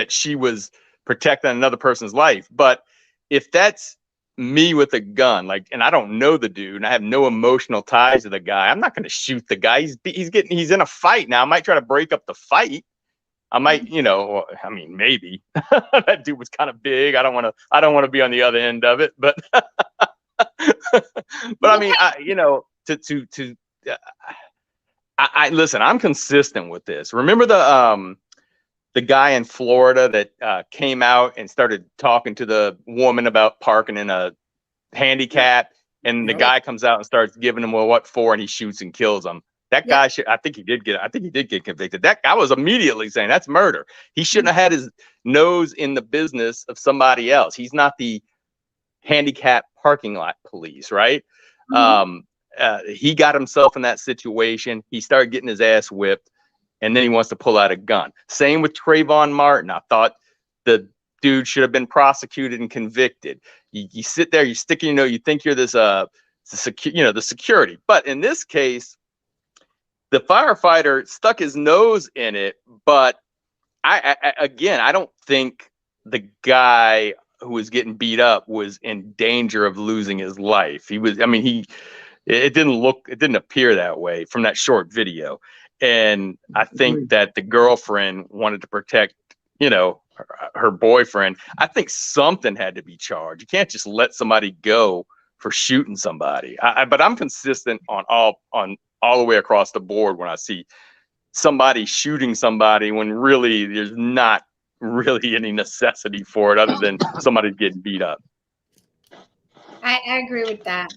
she was protecting another person's life. But if that's me with a gun, like, and I don't know the dude, and I have no emotional ties to the guy, I'm not going to shoot the guy. He's in a fight now. I might try to break up the fight. I might, I mean, maybe that dude was kind of big. I don't want to be on the other end of it, but, but I mean, I listen, I'm consistent with this. Remember the guy in Florida that came out and started talking to the woman about parking in a handicap, and the guy comes out and starts giving him, well, what for? And he shoots and kills him. That guy I think he did get convicted. That guy was immediately saying that's murder. He shouldn't have had his nose in the business of somebody else. He's not the handicap parking lot police, right? He got himself in that situation. He started getting his ass whipped, and then he wants to pull out a gun. Same with Trayvon Martin. I thought the dude should have been prosecuted and convicted. You sit there, you stick your nose, you think you're this the security. But in this case, the firefighter stuck his nose in it. But I don't think the guy who was getting beat up was in danger of losing his life. He was, I mean, it didn't appear that way from that short video. And I think that the girlfriend wanted to protect, her boyfriend. I think something had to be charged. You can't just let somebody go for shooting somebody. But I'm consistent on all the way across the board when I see somebody shooting somebody when really there's not really any necessity for it other than somebody getting beat up. I agree with that.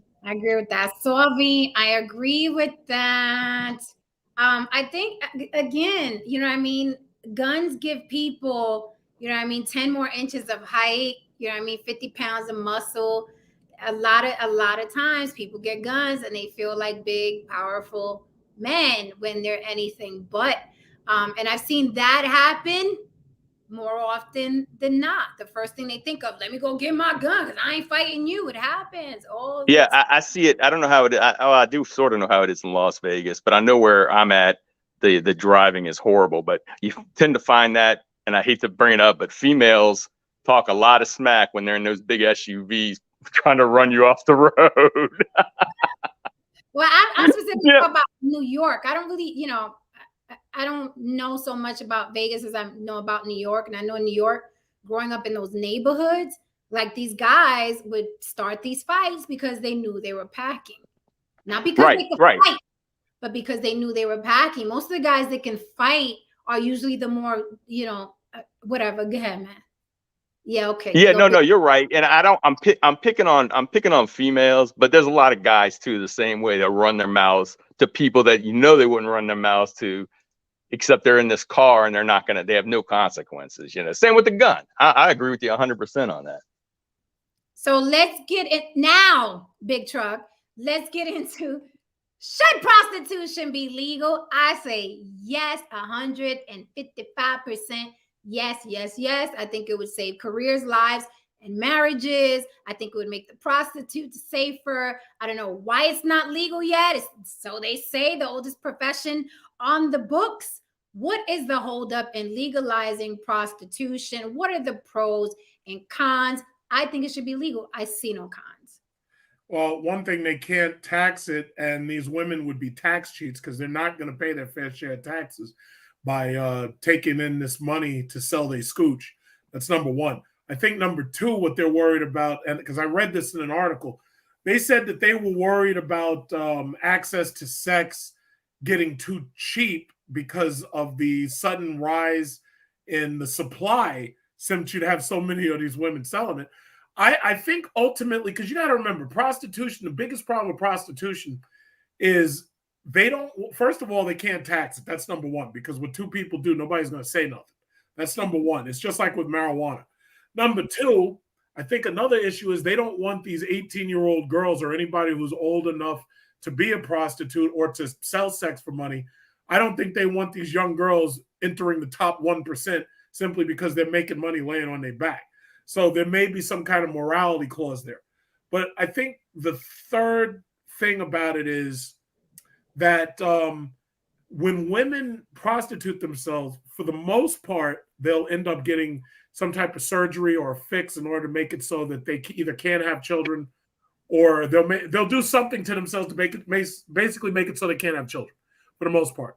Solvi, I agree with that. I think, again, guns give people, 10 more inches of height, 50 pounds of muscle. A lot of times people get guns and they feel like big, powerful men when they're anything but. And I've seen that happen more often than not. The first thing they think of, let me go get my gun because I ain't fighting you. It happens. Yeah, I see it. I don't know how it is. I do sort of know how it is in Las Vegas, but I know where I'm at. The driving is horrible, but you tend to find that, and I hate to bring it up, but females talk a lot of smack when they're in those big SUVs trying to run you off the road. Well, I'm specifically about New York. I don't really, I don't know so much about Vegas as I know about New York. And I know in New York, growing up in those neighborhoods, like these guys would start these fights because they knew they were packing. Not because they could fight, but because they knew they were packing. Most of the guys that can fight are usually the more, whatever. Go ahead, man. Yeah, okay. Yeah, no, you're right. And I'm picking on females, but there's a lot of guys too, the same way. They'll run their mouths to people that they wouldn't run their mouths to, except they're in this car and they have no consequences, Same with the gun. I agree with you 100% on that. So let's get it now, Big Truck. Let's get into, should prostitution be legal? I say yes, 155%. Yes. I think it would save careers, lives, and marriages. I think it would make the prostitutes safer. I don't know why it's not legal yet. So they say, the oldest profession on the books. What is the holdup in legalizing prostitution? What are the pros and cons? I think it should be legal. I see no cons. Well, one thing, they can't tax it, and these women would be tax cheats because they're not going to pay their fair share of taxes by taking in this money to sell their scooch. That's number one. I think number two, what they're worried about, and because I read this in an article, they said that they were worried about access to sex getting too cheap because of the sudden rise in the supply, since you'd have so many of these women selling it. I think ultimately, because you got to remember, prostitution, the biggest problem with prostitution is they don't, first of all, they can't tax it. That's number one, because what two people do, nobody's going to say nothing. That's number one. It's just like with marijuana. Number two, I think another issue is they don't want these 18-year-old girls or anybody who's old enough to be a prostitute or to sell sex for money. I don't think they want these young girls entering the top 1% simply because they're making money laying on their back. So there may be some kind of morality clause there. But I think the third thing about it is that when women prostitute themselves, for the most part, they'll end up getting some type of surgery or a fix in order to make it so that they either can't have children, or they'll do something to themselves to basically make it so they can't have children, for the most part.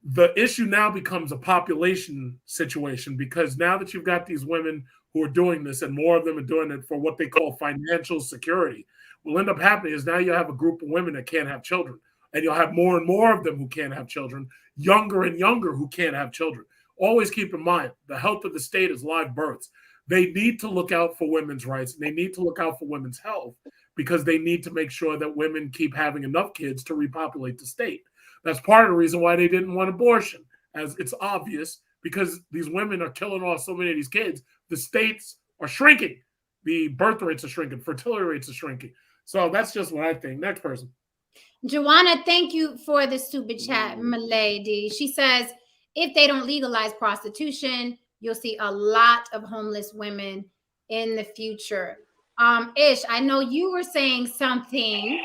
The issue now becomes a population situation, because now that you've got these women who are doing this, and more of them are doing it for what they call financial security, what will end up happening is now you have a group of women that can't have children, and you'll have more and more of them who can't have children, younger and younger who can't have children. Always keep in mind, the health of the state is live births. They need to look out for women's rights, and they need to look out for women's health, because they need to make sure that women keep having enough kids to repopulate the state. That's part of the reason why they didn't want abortion, as it's obvious, because these women are killing off so many of these kids. The states are shrinking. The birth rates are shrinking. Fertility rates are shrinking. So that's just what I think. Next person. Joanna, thank you for the super chat, my lady. She says, if they don't legalize prostitution, you'll see a lot of homeless women in the future. Ish, I know you were saying something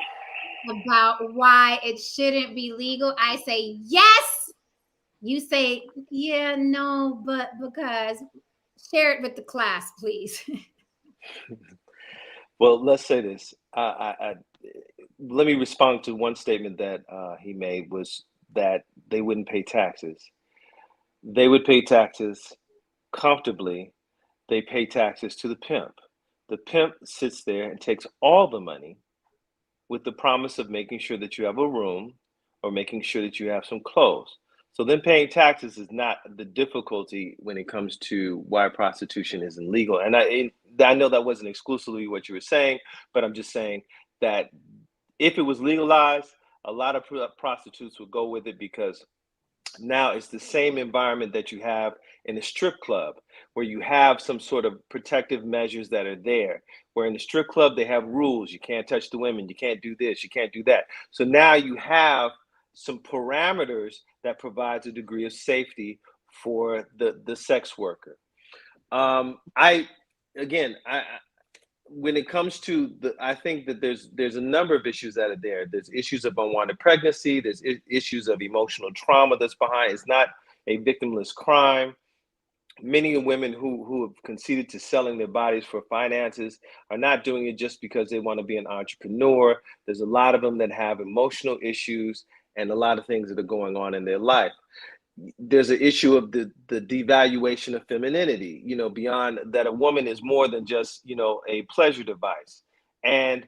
about why it shouldn't be legal. I say yes. You say, yeah, no, but because. Share it with the class, please. Well, let's say this. Let me respond to one statement that he made, was that they wouldn't pay taxes. They would pay taxes comfortably. They pay taxes to the pimp. The pimp sits there and takes all the money with the promise of making sure that you have a room or making sure that you have some clothes. So then paying taxes is not the difficulty when it comes to why prostitution isn't legal. And I know that wasn't exclusively what you were saying, but I'm just saying that if it was legalized, a lot of prostitutes would go with it, because now it's the same environment that you have in a strip club, where you have some sort of protective measures that are there, where in the strip club they have rules. You can't touch the women, you can't do this, you can't do that. So now you have some parameters that provides a degree of safety for the sex worker. When it comes to I think that there's a number of issues that are there. There's issues of unwanted pregnancy. There's issues of emotional trauma that's behind. It's not a victimless crime. Many women who have conceded to selling their bodies for finances are not doing it just because they want to be an entrepreneur. There's a lot of them that have emotional issues and a lot of things that are going on in their life. There's an issue of the devaluation of femininity, beyond that. A woman is more than just, a pleasure device. And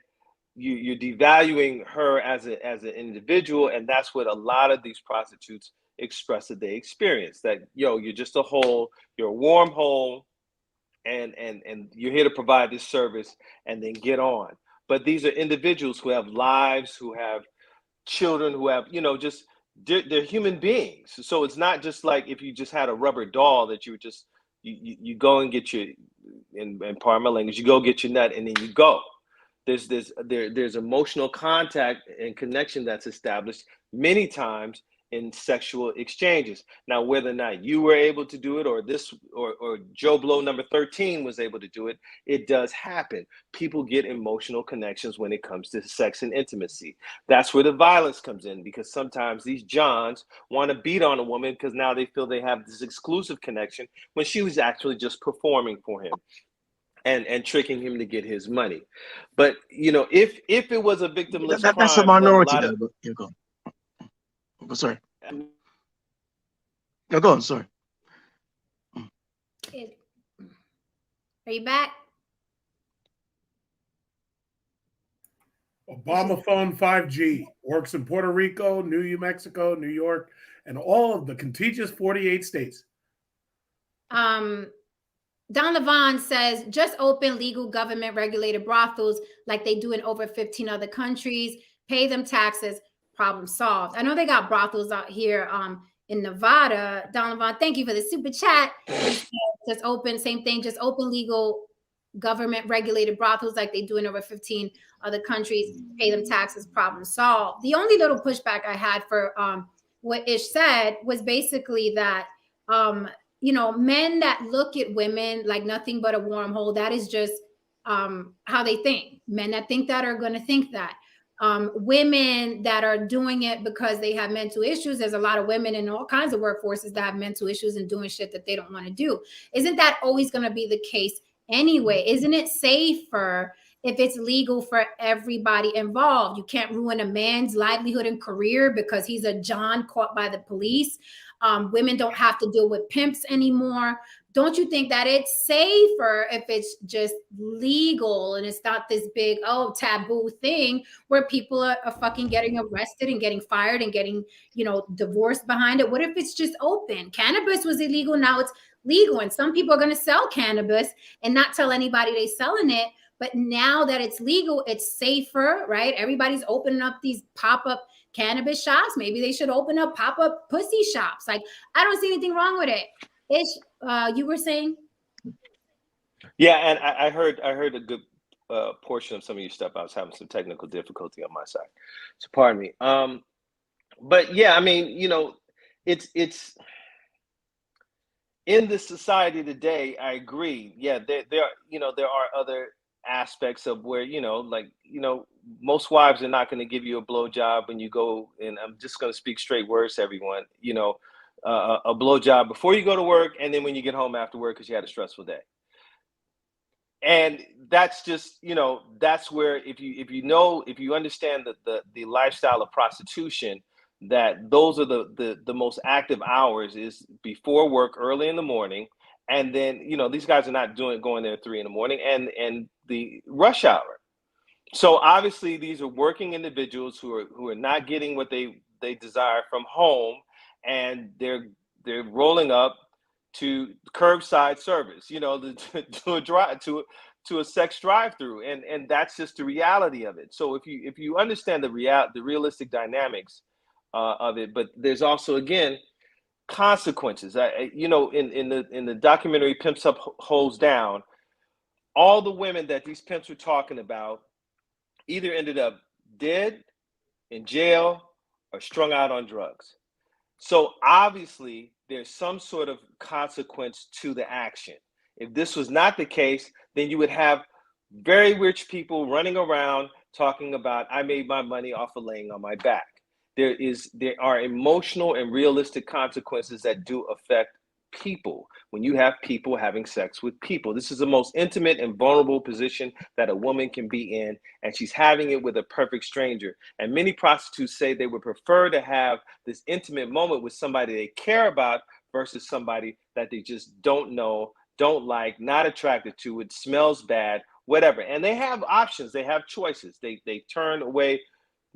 you're devaluing her as an individual. And that's what a lot of these prostitutes express that they experience, that, you're just a hole, you're a warm hole, and you're here to provide this service and then get on. But these are individuals who have lives, who have children, who have, they're human beings. So it's not just like if you just had a rubber doll that you would just, you go and get your, in part of my language, you go get your nut and then you go. There's emotional contact and connection that's established many times in sexual exchanges. Now, whether or not you were able to do it, or Joe Blow number 13 was able to do it, it does happen. People get emotional connections when it comes to sex and intimacy. That's where the violence comes in, because sometimes these Johns want to beat on a woman because now they feel they have this exclusive connection when she was actually just performing for him. and tricking him to get his money. But you know, if it was a victimless That's a crime, then a minority lot though. of But you're gone. Oh, sorry. No, go on. Sorry. Are you back? Obama phone 5G works in Puerto Rico, New Mexico, New York, and all of the contiguous 48 states. Don Levon says just open legal government regulated brothels like they do in over 15 other countries, pay them taxes, problem solved. I know they got brothels out here in Nevada. Don Levon, thank you for the super chat. Just open, same thing, just open legal government regulated brothels like they do in over 15 other countries, pay them taxes, problem solved. The only little pushback I had for what Ish said was basically that you know, men that look at women like nothing but a wormhole, that is just how they think. Men that think that are going to think that. Women that are doing it because they have mental issues. There's a lot of women in all kinds of workforces that have mental issues and doing shit that they don't want to do. Isn't that always going to be the case anyway? Isn't it safer if it's legal for everybody involved? You can't ruin a man's livelihood and career because he's a John caught by the police. Women don't have to deal with pimps anymore. Don't you think that it's safer if it's just legal and it's not this big, taboo thing where people are fucking getting arrested and getting fired and getting, you know, divorced behind it? What if it's just open? Cannabis was illegal. Now it's legal. And some people are going to sell cannabis and not tell anybody they're selling it. But now that it's legal, it's safer, right? Everybody's opening up these pop-up cannabis shops. Maybe they should open up pop-up pussy shops. Like, I don't see anything wrong with it. You were saying? Yeah, and I heard a good portion of some of your stuff. I was having some technical difficulty on my side, so pardon me. But yeah, I mean, you know, it's in the society today. I agree. Yeah, there are other aspects of where, you know, like, you know, most wives are not going to give you a blowjob when you go, and I'm just going to speak straight words to everyone, you know, a blowjob before you go to work, and then when you get home after work because you had a stressful day. And that's just, you know, that's where if you understand the lifestyle of prostitution, that those are the most active hours is before work early in the morning. And then, you know, these guys are not going there at 3 a.m. and the rush hour. So obviously these are working individuals who are not getting what they desire from home, and they're rolling up to curbside service, you know, to a sex drive-through, and that's just the reality of it. So if you understand the realistic dynamics of it, but there's also, again, consequences. You know, in the documentary Pimps Up, Hoes Down, all the women that these pimps were talking about either ended up dead, in jail, or strung out on drugs. So obviously there's some sort of consequence to the action. If this was not the case, then you would have very rich people running around talking about, I made my money off of laying on my back. There are emotional and realistic consequences that do affect people when you have people having sex with people. This is the most intimate and vulnerable position that a woman can be in, and she's having it with a perfect stranger. And many prostitutes say they would prefer to have this intimate moment with somebody they care about versus somebody that they just don't know, don't like, not attracted to, it smells bad, whatever. And they have options, they have choices. They turn away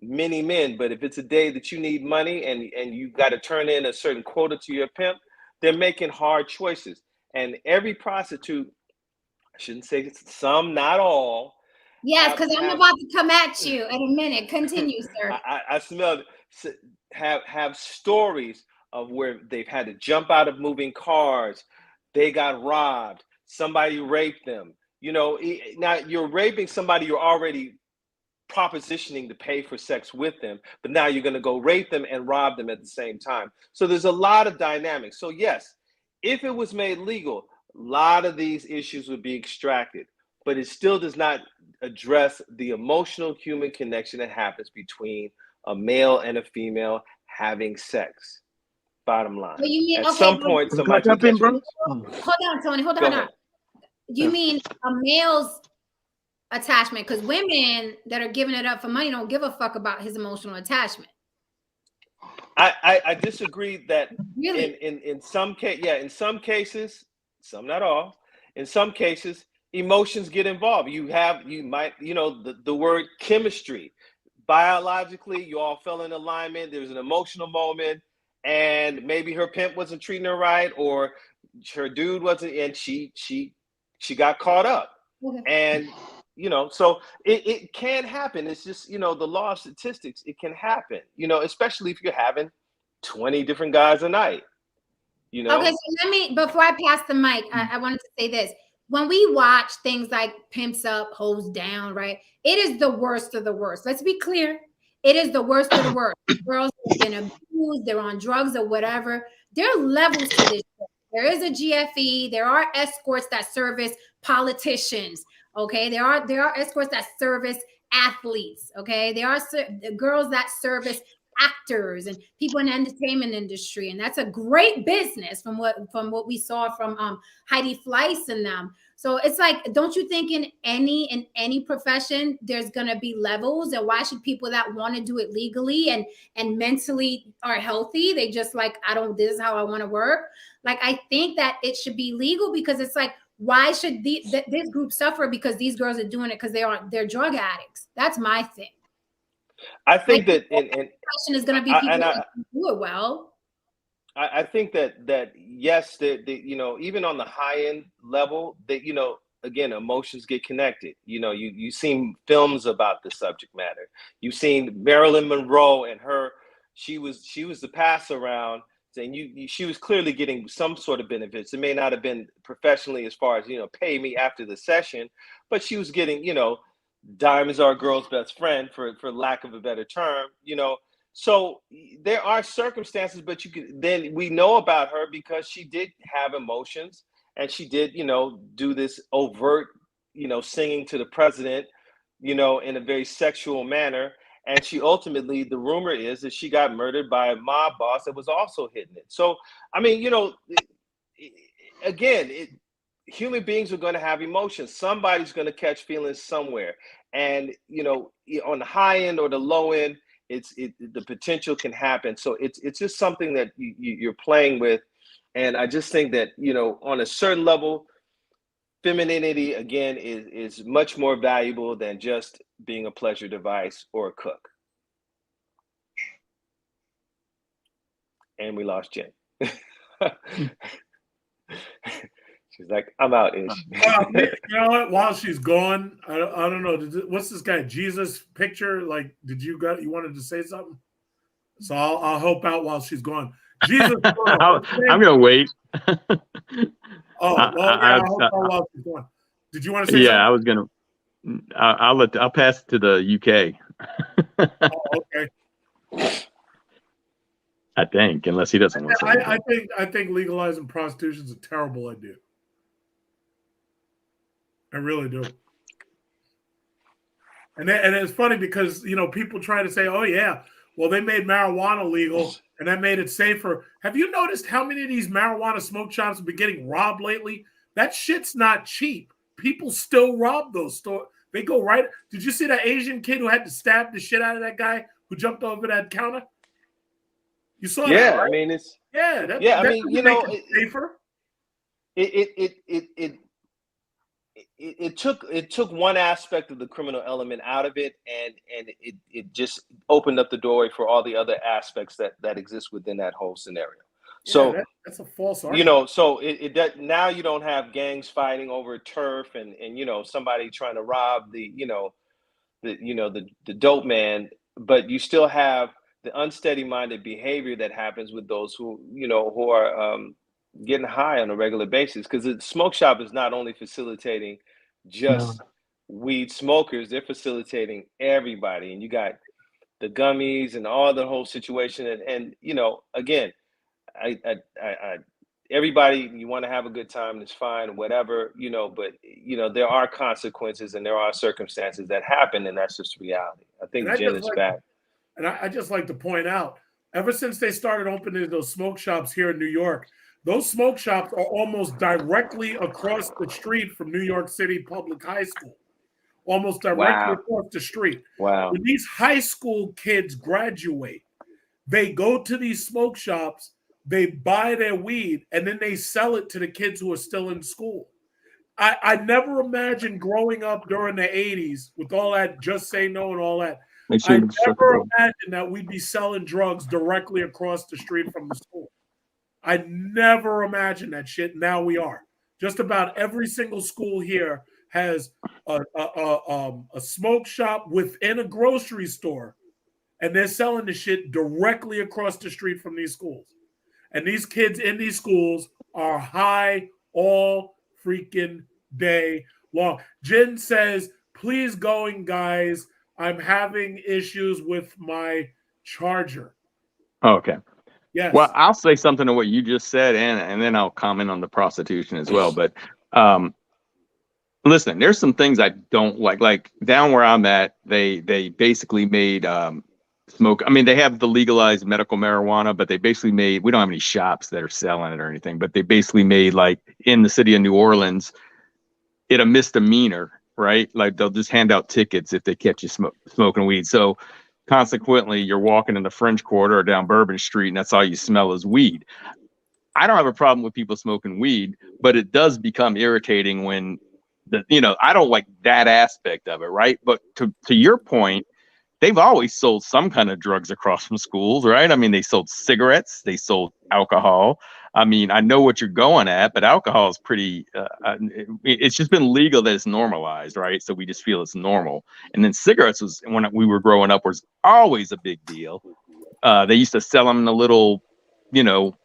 many men, but if it's a day that you need money and you got to turn in a certain quota to your pimp, they're making hard choices. And every prostitute, I shouldn't say some, not all. Yes, because I'm about to come at you in a minute. Continue, sir. I smell it. Have stories of where they've had to jump out of moving cars, they got robbed, somebody raped them. You know, now you're raping somebody you're already propositioning to pay for sex with them, but now you're going to go rape them and rob them at the same time. So there's a lot of dynamics. So yes, if it was made legal, a lot of these issues would be extracted, but it still does not address the emotional human connection that happens between a male and a female having sex. Bottom line. At some point, somebody will catch bro? Hold on, Tony. Hold Go on. ahead. You mean a male's attachment? Because women that are giving it up for money don't give a fuck about his emotional attachment. I disagree that Really? in some in some cases, some not all, in some cases, emotions get involved. You might, the word chemistry. Biologically, you all fell in alignment. There was an emotional moment, and maybe her pimp wasn't treating her right, or her dude wasn't, and she got caught up. Okay. And so it can happen. It's just, the law of statistics, it can happen, especially if you're having 20 different guys a night, Okay, so before I pass the mic, I wanted to say this. When we watch things like Pimps Up, Hoes Down, right? It is the worst of the worst. Let's be clear. It is the worst of the worst. Girls have been abused, they're on drugs or whatever. There are levels to this. There is a GFE. There are escorts that service politicians. Okay, there are escorts that service athletes. Okay, there are girls that service actors and people in the entertainment industry, and that's a great business from what we saw from Heidi Fleiss and them. So it's like, don't you think in any profession there's gonna be levels? And why should people that want to do it legally and mentally are healthy, they just like, this is how I want to work? Like, I think that it should be legal, because it's like, why should this group suffer because these girls are doing it because they're drug addicts? That's my thing. I think like, that question is going to be people that do it well. I think that yes, even on the high end level, that again, emotions get connected. You've seen films about the subject matter. You've seen Marilyn Monroe and her. She was the pass around, and she was clearly getting some sort of benefits. It may not have been professionally, as far as pay me after the session, but she was getting diamonds are a girl's best friend, for lack of a better term. So there are circumstances, but then we know about her because she did have emotions, and she did, do this overt, singing to the president, in a very sexual manner. And she ultimately, the rumor is that she got murdered by a mob boss that was also hitting it. So, I mean, again, human beings are going to have emotions. Somebody's going to catch feelings somewhere. And, on the high end or the low end, the potential can happen. So it's just something that you're playing with. And I just think that, on a certain level, femininity, again, is much more valuable than just being a pleasure device or a cook. And we lost Jen. She's like, I'm out, Ish. You know what? While she's gone, I don't know. What's this guy Jesus picture? Like, you wanted to say something? So I'll help out while she's gone. Jesus, I'm gonna wait. I'll help out while she's gone. Did you want to say something? Yeah, I was gonna. I'll pass it to the UK. Okay. I think, unless he doesn't want to say I think legalizing prostitution is a terrible idea. I really do. And it's funny because, people try to say, oh, yeah, well, they made marijuana legal and that made it safer. Have you noticed how many of these marijuana smoke shops have been getting robbed lately? That shit's not cheap. People still rob those stores. They go right. Did you see that Asian kid who had to stab the shit out of that guy who jumped over that counter? You saw that, right? I mean, it's safer. It took one aspect of the criminal element out of it, and it just opened up the doorway for all the other aspects that exist within that whole scenario. So that's a false argument. So now you don't have gangs fighting over turf and somebody trying to rob the dope man, but you still have the unsteady-minded behavior that happens with those who are getting high on a regular basis. Because the smoke shop is not only facilitating just weed smokers, they're facilitating everybody. And you got the gummies and all the whole situation. And again, I everybody, you want to have a good time, it's fine, whatever, but there are consequences and there are circumstances that happen, and that's just reality. I think Jen is back. And I just like to point out, ever since they started opening those smoke shops here in New York, those smoke shops are almost directly across the street from New York City Public High School. Almost directly Wow. across the street. Wow. When these high school kids graduate, they go to these smoke shops, they buy their weed, and then they sell it to the kids who are still in school. I never imagined growing up during the 80s with all that just say no and all that. I never imagined that we'd be selling drugs directly across the street from the school. I never imagined that shit. Now we are. Just about every single school here has a smoke shop within a grocery store, and they're selling the shit directly across the street from these schools. And these kids in these schools are high all freaking day long. Jen says, please going, guys. I'm having issues with my charger. Okay. Yes. Well, I'll say something to what you just said, and then I'll comment on the prostitution as well. But listen, there's some things I don't like. Like down where I'm at, they basically made smoke. I mean, they have the legalized medical marijuana, but they basically made, we don't have any shops that are selling it or anything, but they basically made, like in the city of New Orleans, it a misdemeanor, right? Like they'll just hand out tickets if they catch you smoking weed. So consequently, you're walking in the French Quarter or down Bourbon Street, and that's all you smell is weed. I don't have a problem with people smoking weed, but it does become irritating when I don't like that aspect of it, right? But to your point, they've always sold some kind of drugs across from schools, right? I mean, they sold cigarettes, they sold alcohol. I mean, I know what you're going at, but alcohol is pretty, it's just been legal that it's normalized, right? So we just feel it's normal. And then cigarettes was, when we were growing up, was always a big deal. They used to sell them in a little,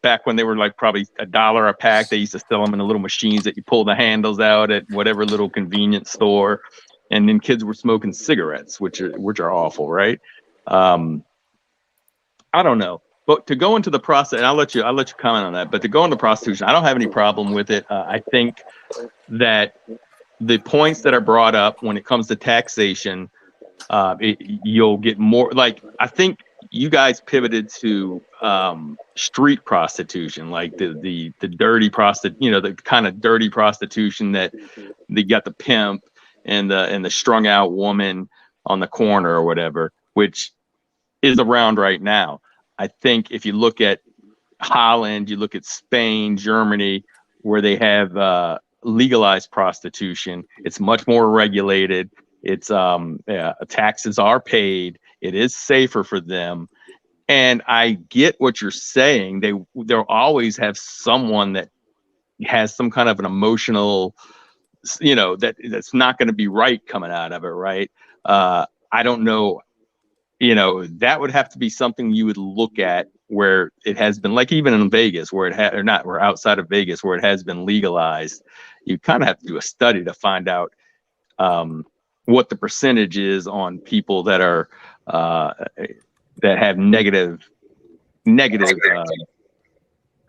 back when they were like probably $1 a pack, they used to sell them in the little machines that you pull the handles out at whatever little convenience store. And then kids were smoking cigarettes, which are awful, right? I don't know. But to go into the process, and I'll let you comment on that. But to go into prostitution, I don't have any problem with it. I think that the points that are brought up when it comes to taxation, you'll get more. Like I think you guys pivoted to street prostitution, like the dirty the kind of dirty prostitution that they got the pimp and the strung out woman on the corner or whatever, which is around right now. I think if you look at Holland, you look at Spain, Germany, where they have legalized prostitution, it's much more regulated. It's taxes are paid. It is safer for them. And I get what you're saying. They'll always have someone that has some kind of an emotional, that's not going to be right coming out of it, right? I don't know. That would have to be something you would look at where it has been, like even in Vegas, where it had, or outside of Vegas, where it has been legalized. You kind of have to do a study to find out what the percentage is on people that are that have negative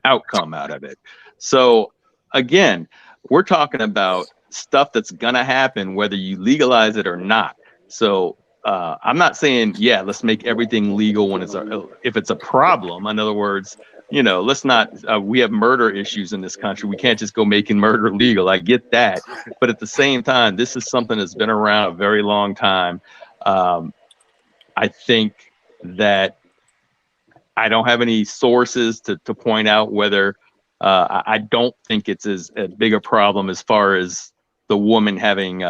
outcome out of it. So again, we're talking about stuff that's gonna happen whether you legalize it or not. So I'm not saying, let's make everything legal when if it's a problem. In other words, let's not, we have murder issues in this country. We can't just go making murder legal. I get that. But at the same time, this is something that's been around a very long time. I think that I don't have any sources to point out whether I don't think it's as big a problem as far as the woman having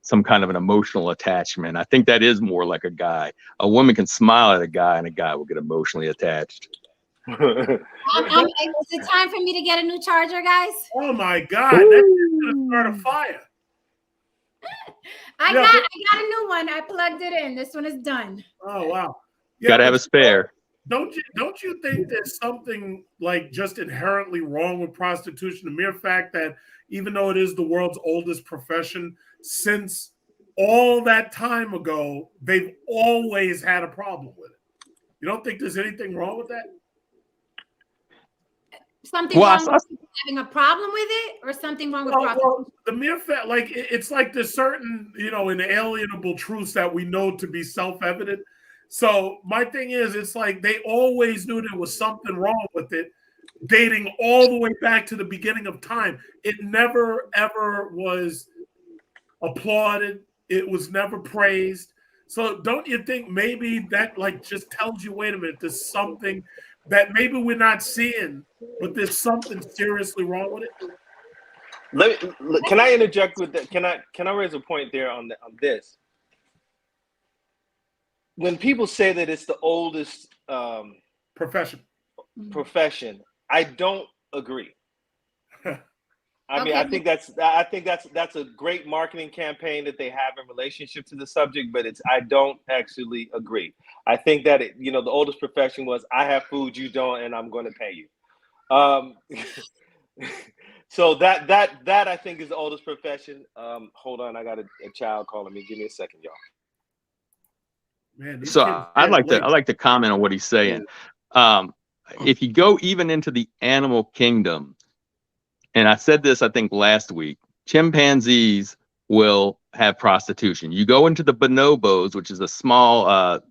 some kind of an emotional attachment. I think that is more like a guy. A woman can smile at a guy and a guy will get emotionally attached. Is it time for me to get a new charger, guys? Oh my God, that's gonna start a fire. I got a new one. I plugged it in. This one is done. Oh wow. Gotta have a spare. Don't you think there's something like just inherently wrong with prostitution? The mere fact that even though it is the world's oldest profession, since all that time ago, they've always had a problem with it. You don't think there's anything wrong with that? Something wrong with having a problem with it, or something wrong with prostitution? Well, the mere fact, like it's like there's certain, inalienable truths that we know to be self-evident. So my thing is, it's like they always knew there was something wrong with it. dating all the way back to the beginning of time. It never, ever was applauded. It was never praised. So don't you think maybe that like just tells you, wait a minute, there's something that maybe we're not seeing, but there's something seriously wrong with it? Can I interject with that? Can I raise a point there on this? When people say that it's the oldest profession, I don't agree. I mean, I think that's a great marketing campaign that they have in relationship to the subject, but I don't actually agree. I think that the oldest profession was I have food you don't, and I'm going to pay you. So that I think is the oldest profession. Hold on, I got a child calling me. Give me a second, y'all. Man, so I'd like to comment on what he's saying. If you go even into the animal kingdom, and I said this, I think last week, chimpanzees will have prostitution. You go into the bonobos, which is a small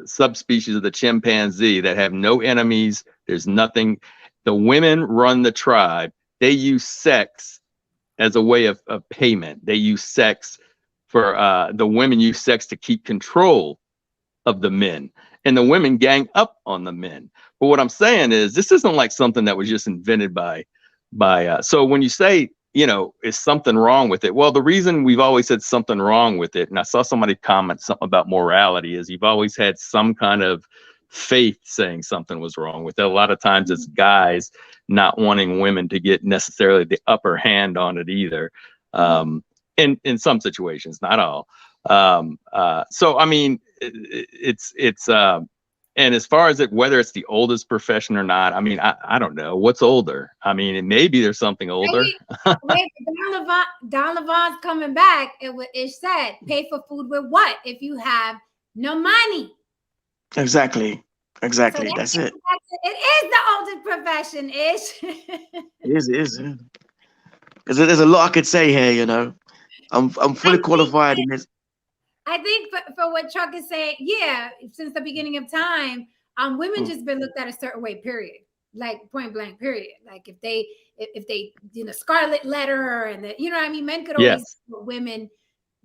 subspecies of the chimpanzee that have no enemies. There's nothing. The women run the tribe. They use sex as a way of payment. They use sex for the women use sex to keep control of the men, and the women gang up on the men. But what I'm saying is this isn't like something that was just invented by so when you say, is something wrong with it? Well, the reason we've always said something wrong with it, and I saw somebody comment something about morality, is you've always had some kind of faith saying something was wrong with it. A lot of times it's guys not wanting women to get necessarily the upper hand on it either. In some situations, not all. So, I mean, it's and as far as whether it's the oldest profession or not, I mean, I don't know what's older. I mean, maybe there's something older. Wait, Don Levon's coming back. It said, pay for food with what? If you have no money. Exactly. So That's it. It is the oldest profession, Ish. It is. Because there's a lot I could say here, I'm fully qualified in this. I think for what Chuck is saying, yeah, since the beginning of time, women just been looked at a certain way, period. Like point blank, period. Like if they scarlet letter and what I mean, men could always do what women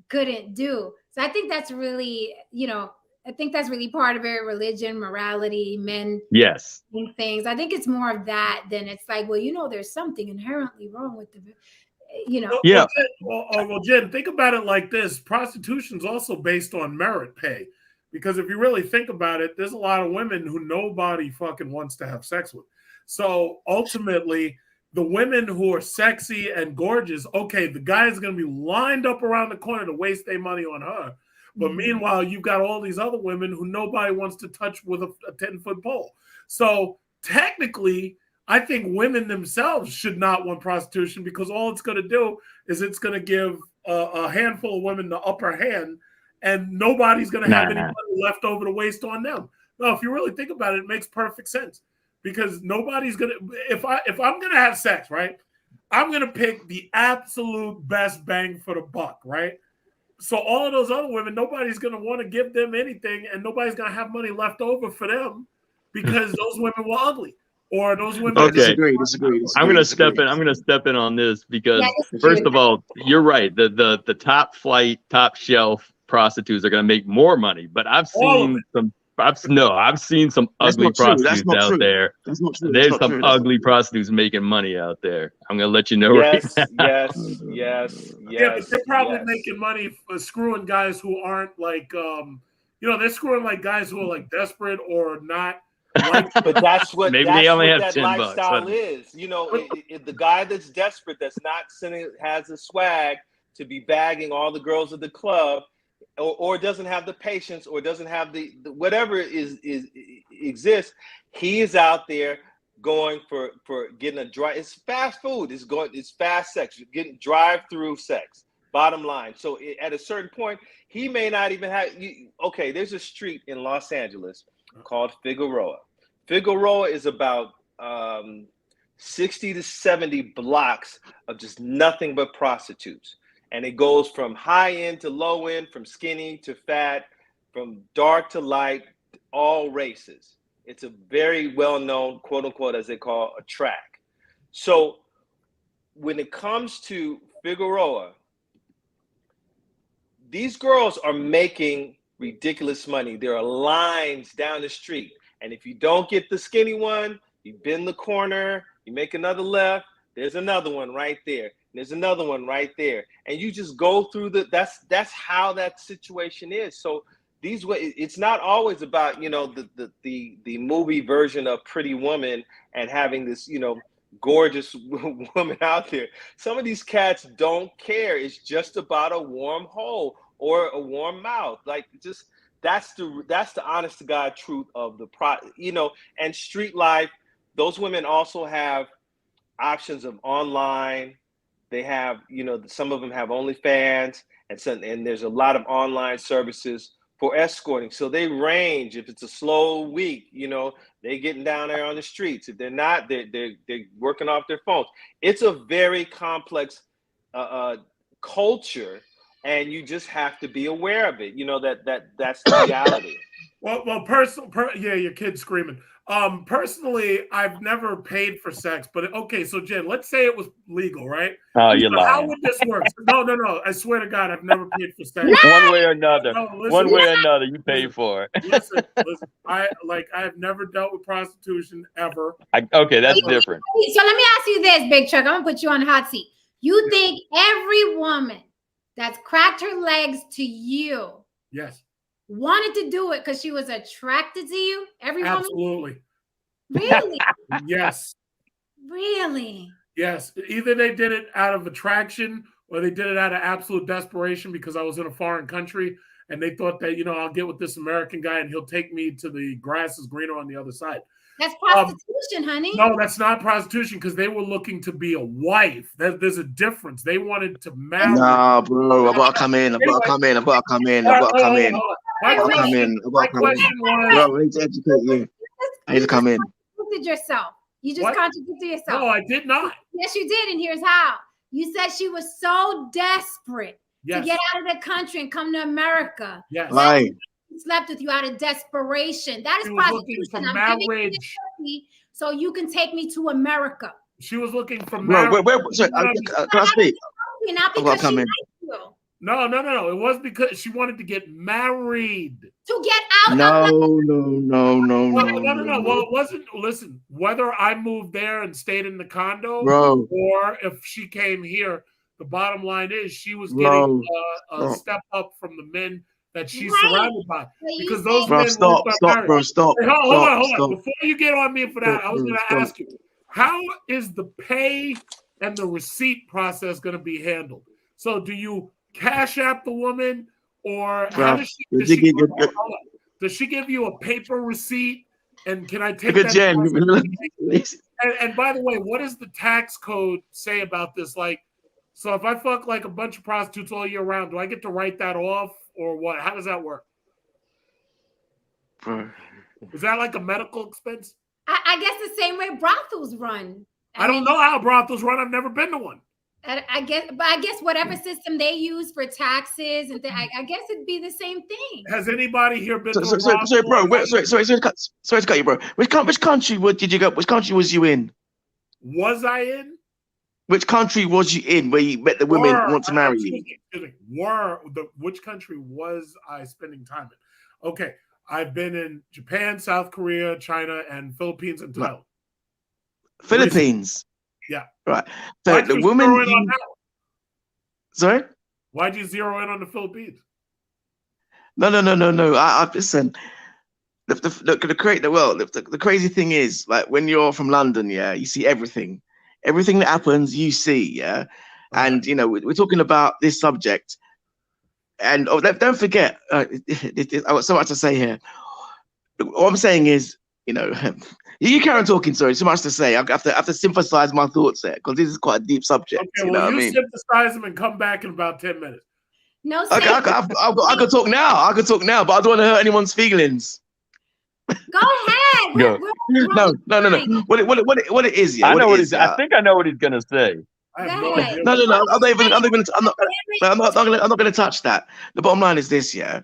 couldn't do. So I think that's really, I think that's really part of it. Religion, morality, men. Yes. Things. I think it's more of that than it's like, well, there's something inherently wrong with the. Yeah. Well, Jen, think about it like this. Prostitution is also based on merit pay. Because if you really think about it, there's a lot of women who nobody fucking wants to have sex with. So ultimately, the women who are sexy and gorgeous, okay, the guy's going to be lined up around the corner to waste their money on her. But meanwhile, you've got all these other women who nobody wants to touch with a 10-foot pole. So technically, I think women themselves should not want prostitution because all it's going to do is it's going to give a handful of women the upper hand, and nobody's going to have any money left over to waste on them. No, if you really think about it, it makes perfect sense because nobody's going to. If I'm going to have sex, right, I'm going to pick the absolute best bang for the buck, right? So all of those other women, nobody's going to want to give them anything, and nobody's going to have money left over for them because those women were ugly. Or those women. Okay. Disagree. I'm gonna step in on this because first of all, you're right. The top flight, top shelf prostitutes are gonna make more money. But I've seen some ugly prostitutes out there. There's some ugly prostitutes making money out there. I'm gonna let you know. Yes. Yeah, but they're probably making money for screwing guys who aren't like they're screwing like guys who are like desperate or not. But that's what maybe they only have that $10. lifestyle is. If the guy that's desperate, that's not sending, has the swag to be bagging all the girls at the club, or doesn't have the patience, or doesn't have the whatever exists, he is out there going for getting it's fast food. It's fast sex. You're getting drive-through sex. Bottom line. So at a certain point, he may not even have. Okay, there's a street in Los Angeles called Figueroa. Figueroa is about 60 to 70 blocks of just nothing but prostitutes. And it goes from high end to low end, from skinny to fat, from dark to light, all races. It's a very well-known, quote unquote, as they call a track. So when it comes to Figueroa, these girls are making ridiculous money. There are lines down the street. And if you don't get the skinny one, you bend the corner, you make another left, there's another one right there. There's another one right there. And you just go through that's how that situation is. So these way, it's not always about, you know, the movie version of Pretty Woman and having this, you know, gorgeous woman out there. Some of these cats don't care. It's just about a warm hole or a warm mouth. Like, just that's the honest to God truth of the you know. And street life, those women also have options of online. They have, you know, some of them have OnlyFans, and there's a lot of online services for escorting. So they range. If it's a slow week, you know, they getting down there on the streets. If they're not, they're working off their phones. It's a very complex culture, and you just have to be aware of it. You know, that's the reality. Well, yeah, your kid's screaming. Personally, I've never paid for sex, but okay, so Jen, let's say it was legal, right? Oh, you're lying. How would this work? No, I swear to God, I've never paid for sex. One way or another. No, listen, one way or another, you pay for it. listen, I've never dealt with prostitution ever. Okay, that's different. So let me ask you this, Big Chuck. I'm gonna put you on the hot seat. You think every woman that's cracked her legs to you, yes, wanted to do it because she was attracted to you? Every woman? Absolutely. Really? Yes. Really? Yes. Either they did it out of attraction or they did it out of absolute desperation because I was in a foreign country and they thought that, you know, I'll get with this American guy and he'll take me to the grass is greener on the other side. That's prostitution, honey. No, that's not prostitution because they were looking to be a wife. There's a difference. They wanted to marry. Nah, bro. I've got to come in. I've got to come in. I've got to come in. I've got to come in. My question was, bro, I need to educate you. I need to come in. You contradicted yourself. You just contradicted yourself. No, I did not. Yes, you did, and here's how. You said she was so desperate to get out of the country and come to America. Yes. Right. Slept with you out of desperation. That is prostitution. I'm giving you so you can take me to America. She was looking for marriage. Sorry, can I speak? Not because she liked you. No. It was because she wanted to get married. To get out No. Well, it wasn't. Listen, whether I moved there and stayed in the condo, bro, or if she came here, the bottom line is she was getting a step up from the men that she's surrounded by. Because those men stop. Hey, hold on. Before you get on me for that, I was going to ask you, how is the pay and the receipt process going to be handled? So do you cash app the woman, or how does she give you a paper receipt? And can I take that? And by the way, what does the tax code say about this? Like, so if I fuck like a bunch of prostitutes all year round, do I get to write that off or what? How does that work? Is that like a medical expense? I guess the same way brothels run. I don't know how brothels run. I've never been to one. I guess whatever system they use for taxes and I guess it'd be the same thing. Has anybody here been? Sorry, bro. Sorry to cut you, bro. Which country did you go? Which country was you in? Was I in? Which country was you in where you met the women who want to marry you? Which country was I spending time in? Okay, I've been in Japan, South Korea, China, and Philippines and Thailand. Philippines. Yeah. Right. So the woman. Sorry. Why'd you zero in on the Philippines? No. I listen. The crazy thing is, like, when you're from London, yeah, you see everything. Everything that happens, you see, yeah. And you know, we're talking about this subject, and don't forget, I've got so much to say here. What I'm saying is, you know, you carry on talking. Sorry, so much to say. I have to synthesize my thoughts there because this is quite a deep subject. Okay, you know what I mean? Synthesize them and come back in about 10 minutes. No, okay, I could talk now. But I don't want to hurt anyone's feelings. Go ahead. No. What it is? Yeah, I know what he's. I think I know what he's gonna say. I have no idea. No. I'm not going to touch that. The bottom line is this: yeah.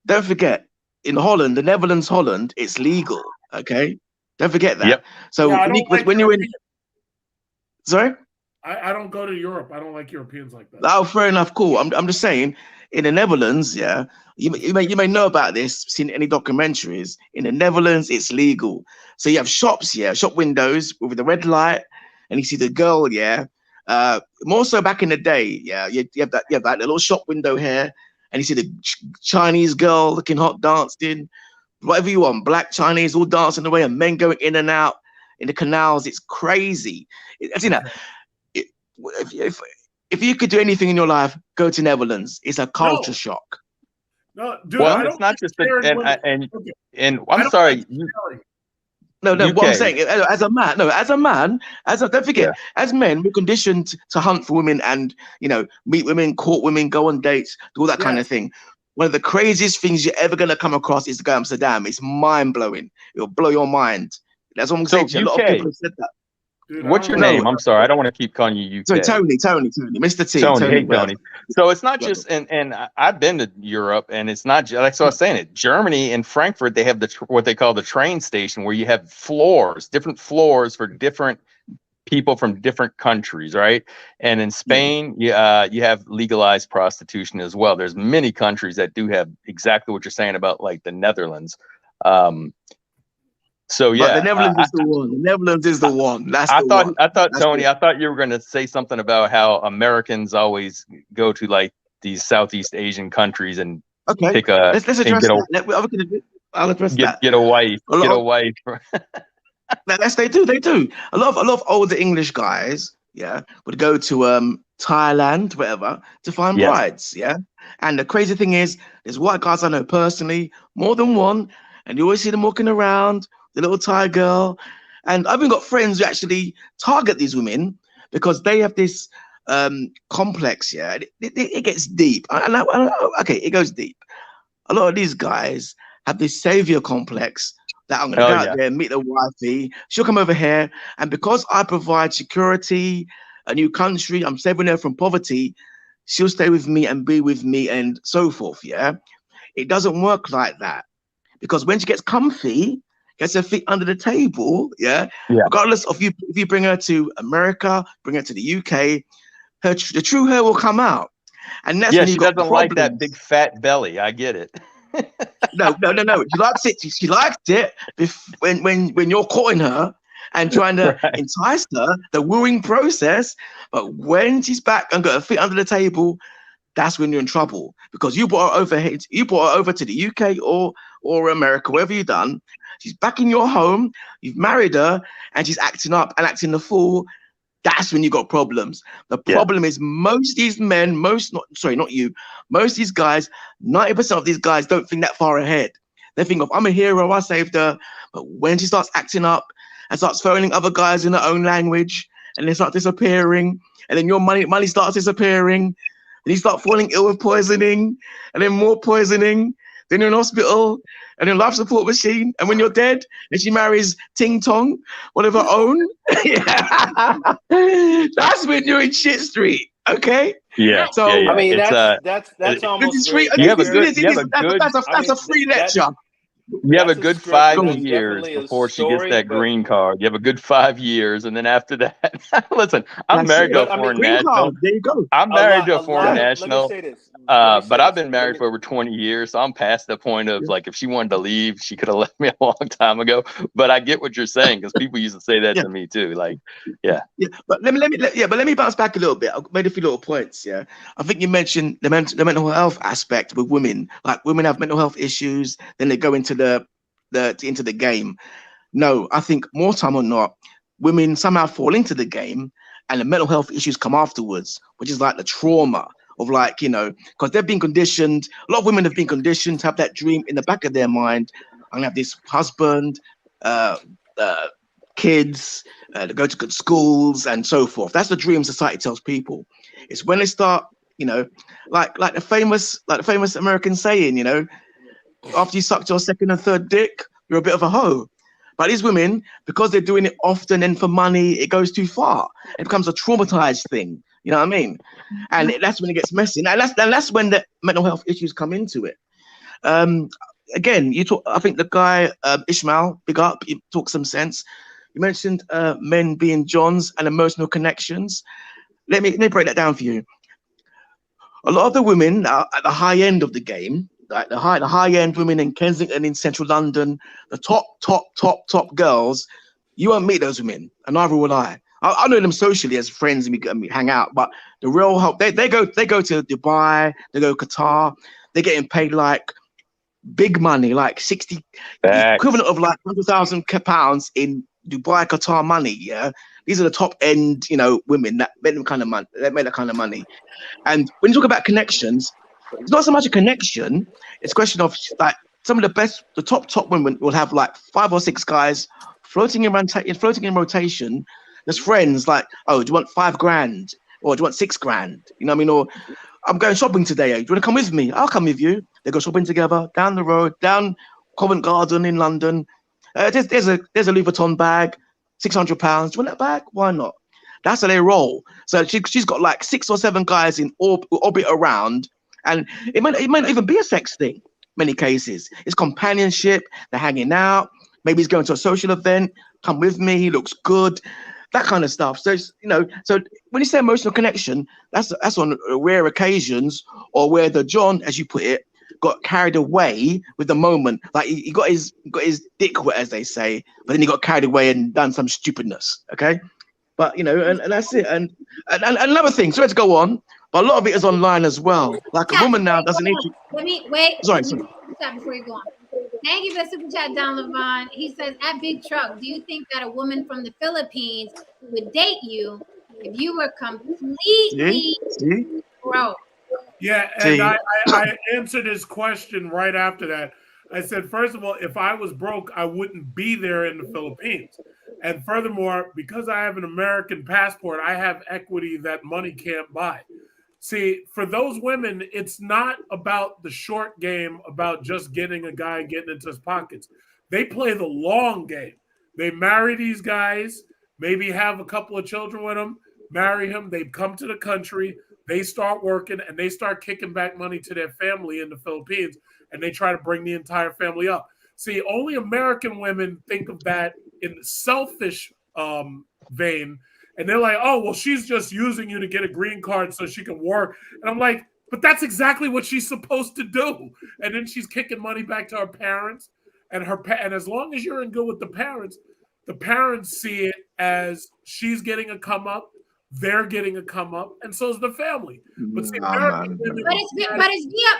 Don't forget, in Holland, the Netherlands, Holland, it's legal. Okay, don't forget that. Yep. So Yeah, I don't like when you're in, Europeans. sorry. I don't go to Europe. I don't like Europeans like that. Oh, fair enough. Cool. I'm just saying, in the Netherlands, yeah, you may know about this. Seen any documentaries? In the Netherlands, it's legal. So you have shops, yeah, shop windows with the red light, and you see the girl, yeah. More so back in the day, yeah. You have that little shop window here, and you see the Chinese girl looking hot dancing, whatever you want, black Chinese all dancing away, and men going in and out in the canals. It's crazy. You know. If you could do anything in your life, go to Netherlands. It's a culture shock. No, dude, Well, I it's don't not like just staring women. and I I'm don't sorry. like staring. No, what I'm UK. saying, as a man, don't forget, as men, we're conditioned to hunt for women and, meet women, court women, go on dates, do all that kind of thing. One of the craziest things you're ever going to come across is to go to Amsterdam. It's mind blowing. It'll blow your mind. That's what I'm saying. A lot of people have said that. Dude, What's your name? I'm sorry. I don't want to keep calling you UK. Sorry, Tony, Mr. T. Tony, hey, whatever. Tony. So it's not just, and I've been to Europe, and it's not just, like, so I was saying it, Germany and Frankfurt, they have what they call the train station, where you have different floors for different people from different countries, right? And in Spain, you have legalized prostitution as well. There's many countries that do have exactly what you're saying about, like, the Netherlands. So yeah, but the Netherlands is the one. The Netherlands is the one. I thought Tony, I thought you were going to say something about how Americans always go to, like, these Southeast Asian countries and pick a. Let's address that. I'll address that. Get a wife. Get a wife. Yes, they do. A lot of older English guys, would go to Thailand, whatever, to find brides, And the crazy thing is, there's white guys I know personally, more than one, and you always see them walking around. The little Thai girl, and I've even got friends who actually target these women because they have this complex. Yeah, it gets deep. Okay, it goes deep. A lot of these guys have this savior complex that I'm going to go out there and meet the wifey. She'll come over here, and because I provide security, a new country, I'm saving her from poverty. She'll stay with me and be with me, and so forth. Yeah, it doesn't work like that because when she gets comfy, gets her feet under the table, regardless of if you bring her to America, bring her to the UK, the true her will come out. And that's when she you got doesn't like that big fat belly. I get it. No. She likes it. She liked it when you're courting her and trying to entice her, the wooing process. But when she's back and got her feet under the table, that's when you're in trouble because you brought her over here. You brought her over to the UK or America, wherever you've done. She's back in your home, you've married her, and she's acting up and acting the fool. That's when you got problems. The problem is most of these men, most of these guys, 90% of these guys don't think that far ahead. They think of, I'm a hero, I saved her. But when she starts acting up and starts phoning other guys in her own language, and they start disappearing, and then your money starts disappearing, and you start falling ill with poisoning, and then more poisoning, then you're in hospital, and then life support machine, and when you're dead, and she marries Ting Tong, one of her own, that's when you're in shit street, okay? Yeah. So yeah. I mean, it's, that's almost that's a free lecture. You have a good 5 that's years definitely a before she gets story, that but- green card. You have a good 5 years, and then after that, listen, I'm married to a foreign national. There you go. I'm married to a foreign Let national. me say this. But I've been married for over 20 years, so I'm past the point of like, if she wanted to leave, she could have left me a long time ago. But I get what you're saying because people used to say that to me too. Like, But let me bounce back a little bit. I made a few little points. Yeah, I think you mentioned the mental health aspect with women. Like women have mental health issues, then they go into the game. No, I think more time or not, women somehow fall into the game, and the mental health issues come afterwards, which is like the trauma of because they've been conditioned. A lot of women have been conditioned to have that dream in the back of their mind. I'm gonna have this husband, kids, to go to good schools and so forth. That's the dream society tells people. It's when they start, like the famous American saying, after you sucked your second and third dick, you're a bit of a hoe. But these women, because they're doing it often and for money, it goes too far. It becomes a traumatized thing. You know what I mean? And that's when it gets messy. And that's when the mental health issues come into it. again, you talk. I think the guy Ishmael, big up, he talks some sense. You mentioned men being Johns and emotional connections. Let me break that down for you. A lot of the women are at the high end of the game, like the high end women in Kensington, in central London, the top girls. You won't meet those women, and neither will I. I know them socially as friends, and we hang out. But the real help, they go to Dubai, they go to Qatar, they're getting paid like big money, like 60, the equivalent of like 100,000 pounds in Dubai, Qatar money. Yeah, these are the top end, women that make them kind of money. They make that kind of money. And when you talk about connections, it's not so much a connection. It's a question of like some of the top women will have like 5 or 6 guys floating in rotation. There's friends like, oh, do you want 5 grand or do you want 6 grand? You know what I mean? Or I'm going shopping today. Do you want to come with me? I'll come with you. They go shopping together down the road, down Covent Garden in London. There's a Louis Vuitton bag, £600. Do you want that bag? Why not? That's how they roll. So she's got like 6 or 7 guys in orbit around, and it might not even be a sex thing. Many cases, it's companionship. They're hanging out. Maybe he's going to a social event. Come with me. He looks good. That kind of stuff. So so when you say emotional connection, that's on rare occasions, or where the John, as you put it, got carried away with the moment. Like he got his dick wet, as they say, but then he got carried away and done some stupidness. Okay, but and that's it. And another thing, sorry to go on, but a lot of it is online as well. Like a woman now doesn't need to. Let me wait. Sorry. Before you go on. Thank you for the super chat, Don Levon. He says, at Big Truck, do you think that a woman from the Philippines would date you if you were completely broke? Yeah, and I answered his question right after that. I said, first of all, if I was broke, I wouldn't be there in the Philippines. And furthermore, because I have an American passport, I have equity that money can't buy. See, for those women, it's not about the short game, about just getting a guy and getting into his pockets. They play the long game. They marry these guys, maybe have a couple of children with them, marry him. They come to the country, they start working, and they start kicking back money to their family in the Philippines, and they try to bring the entire family up. See, only American women think of that in the selfish vein. And they're like, oh, well, she's just using you to get a green card so she can work. And I'm like, but that's exactly what she's supposed to do. And then she's kicking money back to her parents. And as long as you're in good with the parents see it as she's getting a come up, they're getting a come up, and so is the family. But see, American women,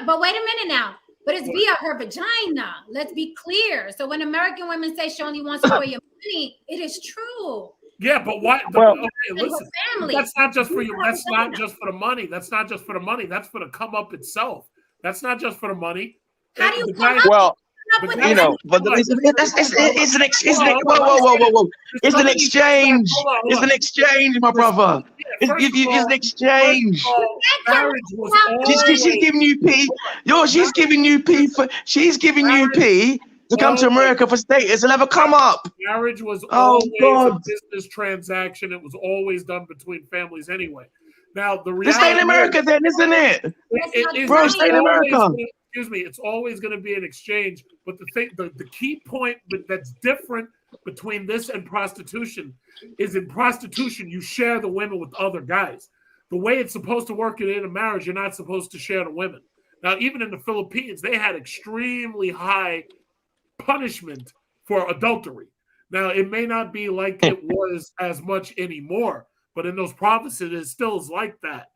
but wait a minute now. But it's via her vagina. Let's be clear. So when American women say she only wants you for your money, it is true. Yeah, but why? Well, okay, listen. That's not just for you. That's not just for the money. That's not just for the money. That's for the come up itself. That's not just for the money. How do you come up? Well, but it's an exchange. Whoa. It's an exchange. It's an exchange, my brother. It's an exchange. She's giving you P. She's giving you P to come to America for status and have a come up. Marriage was always a business transaction. It was always done between families anyway. Now the reality. Stay in America then, isn't it? Bro, stay in America. Excuse me. It's always going to be an exchange. But the key point that's different between this and prostitution is in prostitution you share the women with other guys. The way it's supposed to work in a marriage, you're not supposed to share the women. Now, even in the Philippines, they had extremely high punishment for adultery. Now, it may not be like it was as much anymore, but in those provinces, it still is like that.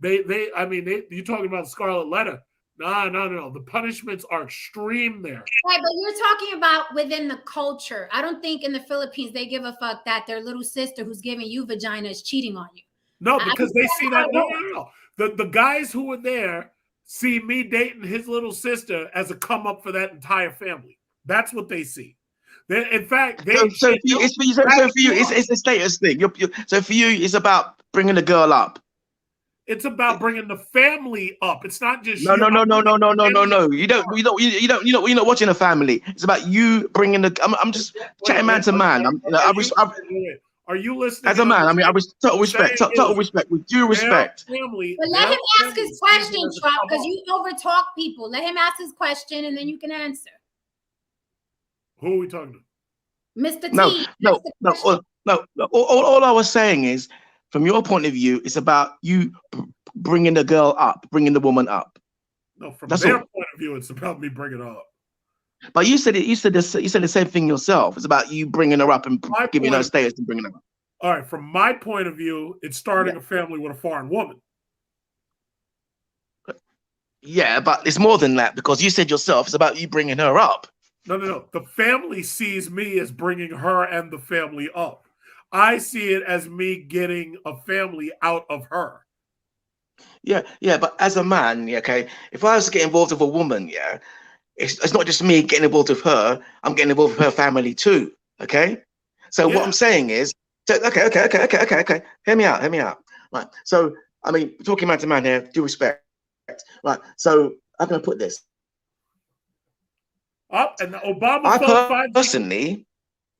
You're talking about Scarlet Letter. No. The punishments are extreme there. Right, but you're talking about within the culture. I don't think in the Philippines they give a fuck that their little sister who's giving you vagina is cheating on you. No, because they see that. No. The guys who are there see me dating his little sister as a come up for that entire family. That's what they see. In fact, it's a status thing. So for you, it's about bringing the girl up. It's about bringing the family up. It's not just no. You're not watching a family. It's about you bringing the. I'm just chatting man to man. Are you listening? As a man, I mean, I was total respect, with due respect. Family, but let him ask his question, Trump, because you overtalk people. Let him ask his question, and then you can answer. Who are we talking to? Mr. No, T. no, all I was saying is, from your point of view, it's about you bringing the girl up, bringing the woman up. No, from That's their all. point of view, it's about me bringing her up. But you said it. You said the same thing yourself. It's about you bringing her up and giving her status and bringing her up. All right, from my point of view, it's starting a family with a foreign woman. Yeah, but it's more than that, because you said yourself it's about you bringing her up. No. The family sees me as bringing her and the family up. I see it as me getting a family out of her. Yeah, but as a man, okay, if I was to get involved with a woman, it's not just me getting involved with her, I'm getting involved with her family too, okay? So what I'm saying is, okay, hear me out. Right, so, I mean, talking man to man here, due respect. Right, so how can I put this? And the Obama personally,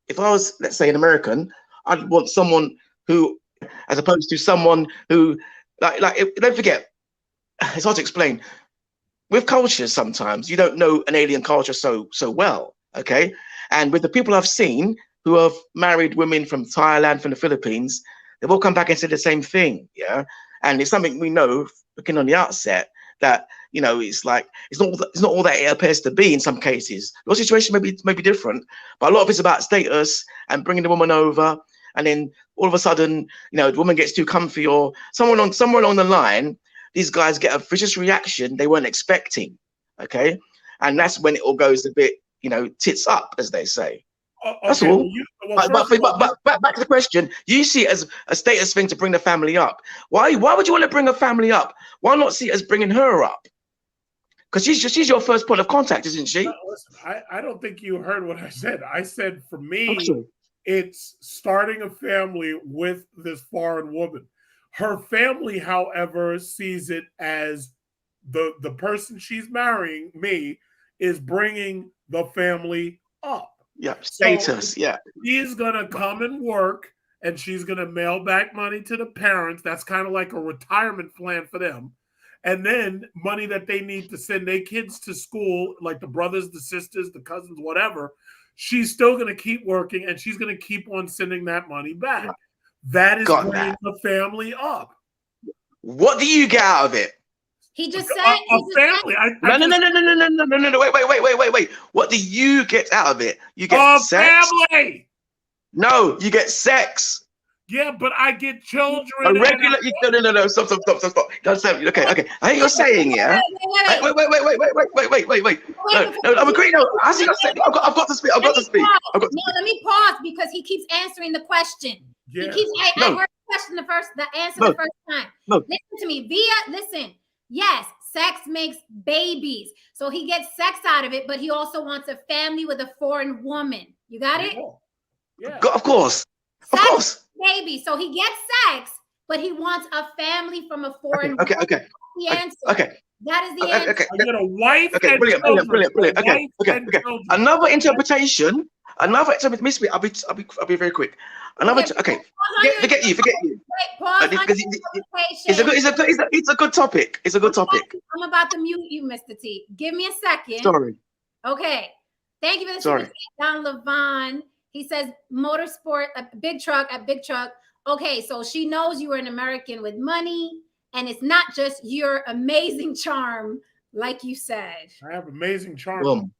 if I was, let's say, an American, I'd want someone who, as opposed to someone who, don't forget, it's hard to explain. With cultures, sometimes you don't know an alien culture so well, okay? And with the people I've seen who have married women from Thailand, from the Philippines, they've all come back and said the same thing, yeah? And it's something we know, looking on the outset, that, you know, it's like, it's not all that it appears to be in some cases. Your situation may be different, but a lot of it's about status and bringing the woman over, and then all of a sudden, you know, the woman gets too comfy, or somewhere along the line, these guys get a vicious reaction they weren't expecting, okay? And that's when it all goes a bit, you know, tits up, as they say. That's all. But back to the question, you see it as a status thing to bring the family up. Why would you want to bring a family up? Why not see it as bringing her up? Because she's your first point of contact, isn't she? No, listen, I don't think you heard what I said. I said, for me, it's starting a family with this foreign woman. Her family, however, sees it as the person she's marrying, me, is bringing the family up. Yeah, status, so she's gonna come and work, and she's gonna mail back money to the parents. That's kind of like a retirement plan for them. And then money that they need to send their kids to school, like the brothers, the sisters, the cousins, whatever, she's still gonna keep working, and she's gonna keep on sending that money back. That is bringing the family up. What do you get out of it? He just said a family. No. Wait. What do you get out of it? You get a sex? Family. No, you get sex. Yeah, but I get children. A regular. No. Stop. Don't say. Okay. I hear you're saying, yeah. Wait. No, I'm agreeing. No, I see you're saying. I've got to speak. No, let me pause because he keeps answering the question. Yeah. He keeps. I heard the answer the first time. Listen to me, listen. Yes, sex makes babies. So he gets sex out of it, but he also wants a family with a foreign woman. You got it? Yeah. Of course. Baby. So he gets sex, but he wants a family from a foreign woman. Okay. The answer. Okay. That is the answer. I get a wife. Okay, brilliant. Okay. Another interpretation. Miss me. I'll be very quick. Okay. Forget you. It's a good topic. I'm about to mute you, Mr. T. Give me a second. Sorry. Okay. Thank you for the Don Levon. He says motorsport, a big truck. Okay, so she knows you are an American with money, and it's not just your amazing charm, like you said. I have amazing charm.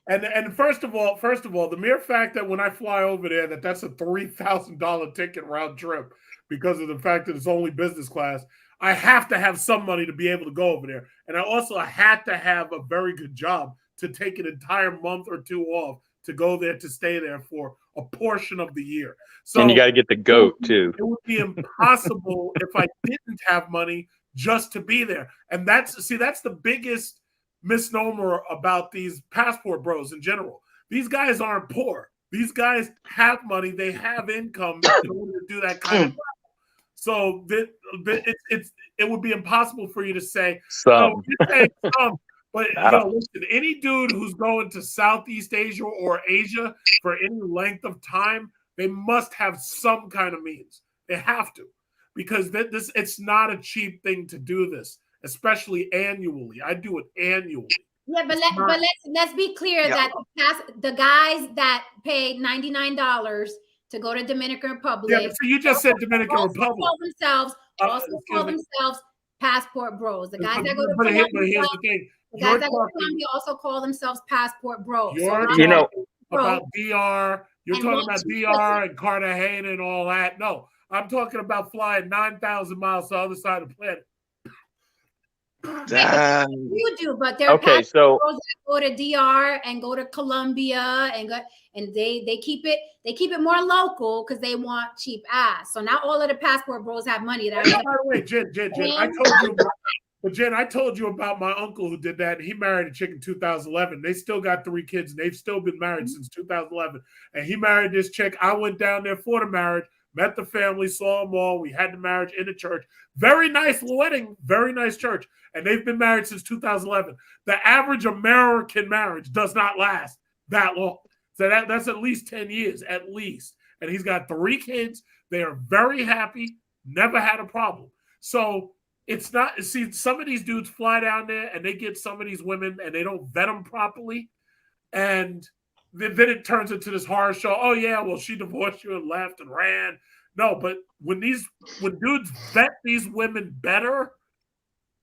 And first of all, the mere fact that when I fly over there, that's a $3,000 ticket round trip because of the fact that it's only business class. I have to have some money to be able to go over there, and I also had to have a very good job to take an entire month or two off to go there, to stay there for a portion of the year. So, and you got to get the goat too. It would be impossible if I didn't have money just to be there. And that's the biggest misnomer about these passport bros in general. These guys aren't poor. These guys have money. They have income in order to do that kind of stuff. So it would be impossible for you to say some. But listen, any dude who's going to Southeast Asia or Asia for any length of time, they must have some kind of means. They have to, because it's not a cheap thing to do this, especially annually. I do it annually. Yeah, but let's be clear that the guys that pay $99 to go to Dominican Republic. Yeah, so you just said Dominican Republic. Also call themselves passport bros. The guys that go to but here's Colombia, the thing. the guys that go to Colombia also call themselves passport bros. You're So talking about DR. You're talking about DR and Cartagena and all that. No, I'm talking about flying 9,000 miles to the other side of the planet. Damn. You do, but there are passport bros that go to DR and go to Colombia and they keep it more local because they want cheap ass. So not all of the passport bros have money. By the way, Jen, I told you about my uncle who did that. He married a chick in 2011. They still got 3 kids, and they've still been married since 2011. And he married this chick. I went down there for the marriage, met the family, saw them all. We had the marriage in the church. Very nice wedding, very nice church. And they've been married since 2011. The average American marriage does not last that long. So that's at least 10 years, at least. And he's got 3 kids. They are very happy, never had a problem. So it's not, see, some of these dudes fly down there and they get some of these women and they don't vet them properly. And then it turns into this horror show. Oh, yeah, well, she divorced you and left and ran. No, but when dudes vet these women better,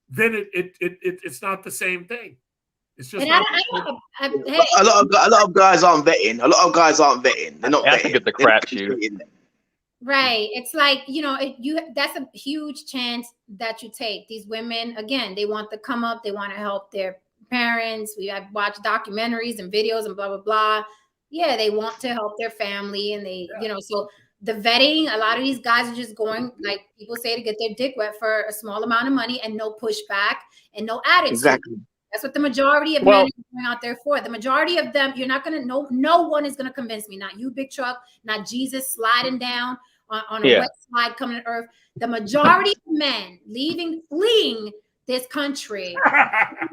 then it's not the same thing. It's just a lot of guys aren't vetting. A lot of guys aren't vetting. They're not vetting. To get the crap shoot. Right. It's like, that's a huge chance that you take. These women, again, they want to come up, they want to help their parents. I've watched documentaries and videos and blah, blah, blah. Yeah, they want to help their family and they, so the vetting, a lot of these guys are just going, like people say, to get their dick wet for a small amount of money and no pushback and no attitude. Exactly. That's what the majority of men are going out there for. The majority of them, you're not going to, no one is going to convince me. Not you, big truck, not Jesus sliding down on a wet slide coming to earth. The majority of men fleeing this country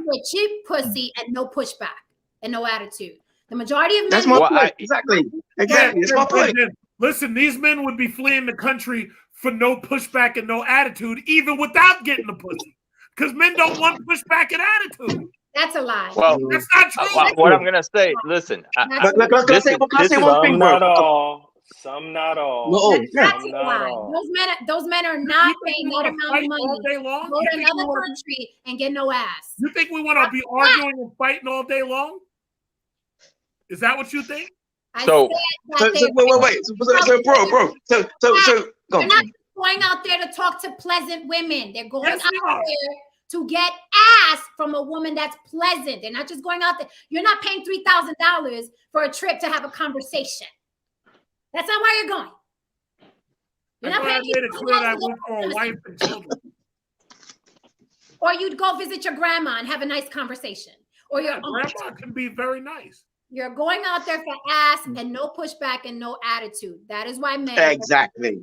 with cheap pussy and no pushback and no attitude. The majority of men. That's my point. Exactly. That's my point. Listen, these men would be fleeing the country for no pushback and no attitude, even without getting the pussy. Because men don't want pushback and attitude. That's a lie. Well, that's not true. What I'm gonna say, listen. Can I say one thing, bro? Not all. Some, not all. No, that's a lie. Those men are not paying that amount of money. All day long? Go to another country and get no ass. You think we want to be arguing and fighting all day long? Is that what you think? Wait. So, bro. So, they're not going out there to talk to pleasant women. They're going out there to get ass from a woman that's pleasant. They're not just going out there. You're not paying $3,000 for a trip to have a conversation. That's not where you're going. You're not paying. I made it clear that I went for a wife and children. Or you'd go visit your grandma and have a nice conversation. Or your grandma can be very nice. You're going out there for ass and no pushback and no attitude. That is why men. Exactly.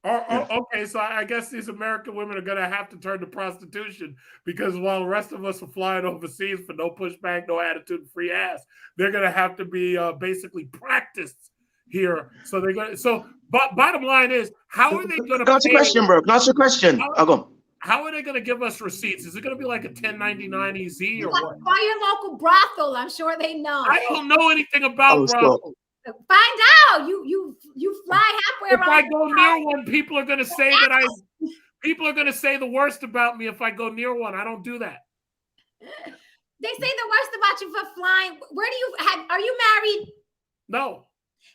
Okay, so I guess these American women are going to have to turn to prostitution because while the rest of us are flying overseas for no pushback, no attitude, free ass, they're going to have to be basically practiced here. So they're going to. So, but bottom line is, how are they going to? Can I ask a question, bro? Can I ask a question? I'll go. How are they going to give us receipts? Is it going to be like a 1099 EZ or what? Call your local brothel. I'm sure they know. I don't know anything about brothels. Find out. You fly halfway around. If I go near one, people are going to say people are going to say the worst about me if I go near one. I don't do that. They say the worst about you for flying. Are you married? No.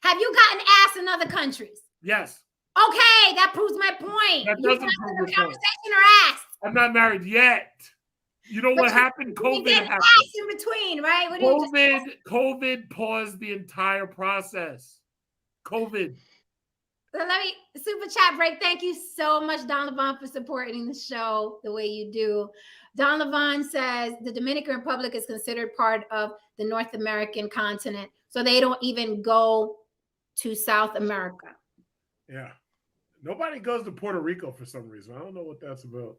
Have you gotten ass in other countries? Yes. Okay, that proves my point. That doesn't prove the conversation or ass. I'm not married yet. You know what happened? COVID happened. Ass in between, right? COVID paused the entire process. COVID. So let me super chat break. Thank you so much, Don Levon, for supporting the show the way you do. Don Levon says the Dominican Republic is considered part of the North American continent, so they don't even go to South America. Yeah. Nobody goes to Puerto Rico for some reason. I don't know what that's about.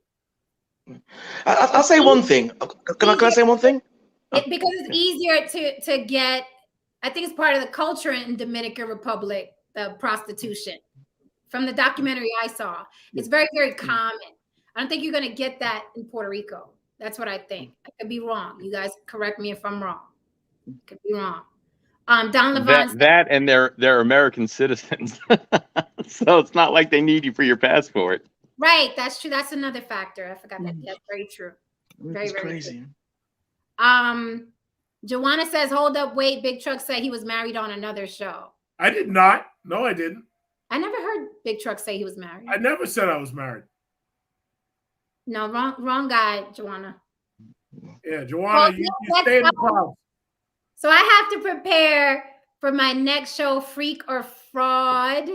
I'll say one thing. Can I say one thing? Because it's easier to get, I think it's part of the culture in Dominican Republic, the prostitution. From the documentary I saw, it's very, very common. I don't think you're going to get that in Puerto Rico. That's what I think. I could be wrong. You guys correct me if I'm wrong. Could be wrong. Don Levon said, That and they're American citizens, so it's not like they need you for your passport. right. That's true. That's another factor. I forgot that. That's very true. Very, It's very crazy. true. Joanna says, hold up, wait. Big Truck said he was married on another show. I did not. No, I didn't. I never heard Big Truck say he was married. I never said I was married. No, wrong guy, Joanna. Yeah, Joanna, you stay in the clouds. So I have to prepare for my next show, Freak or Fraud.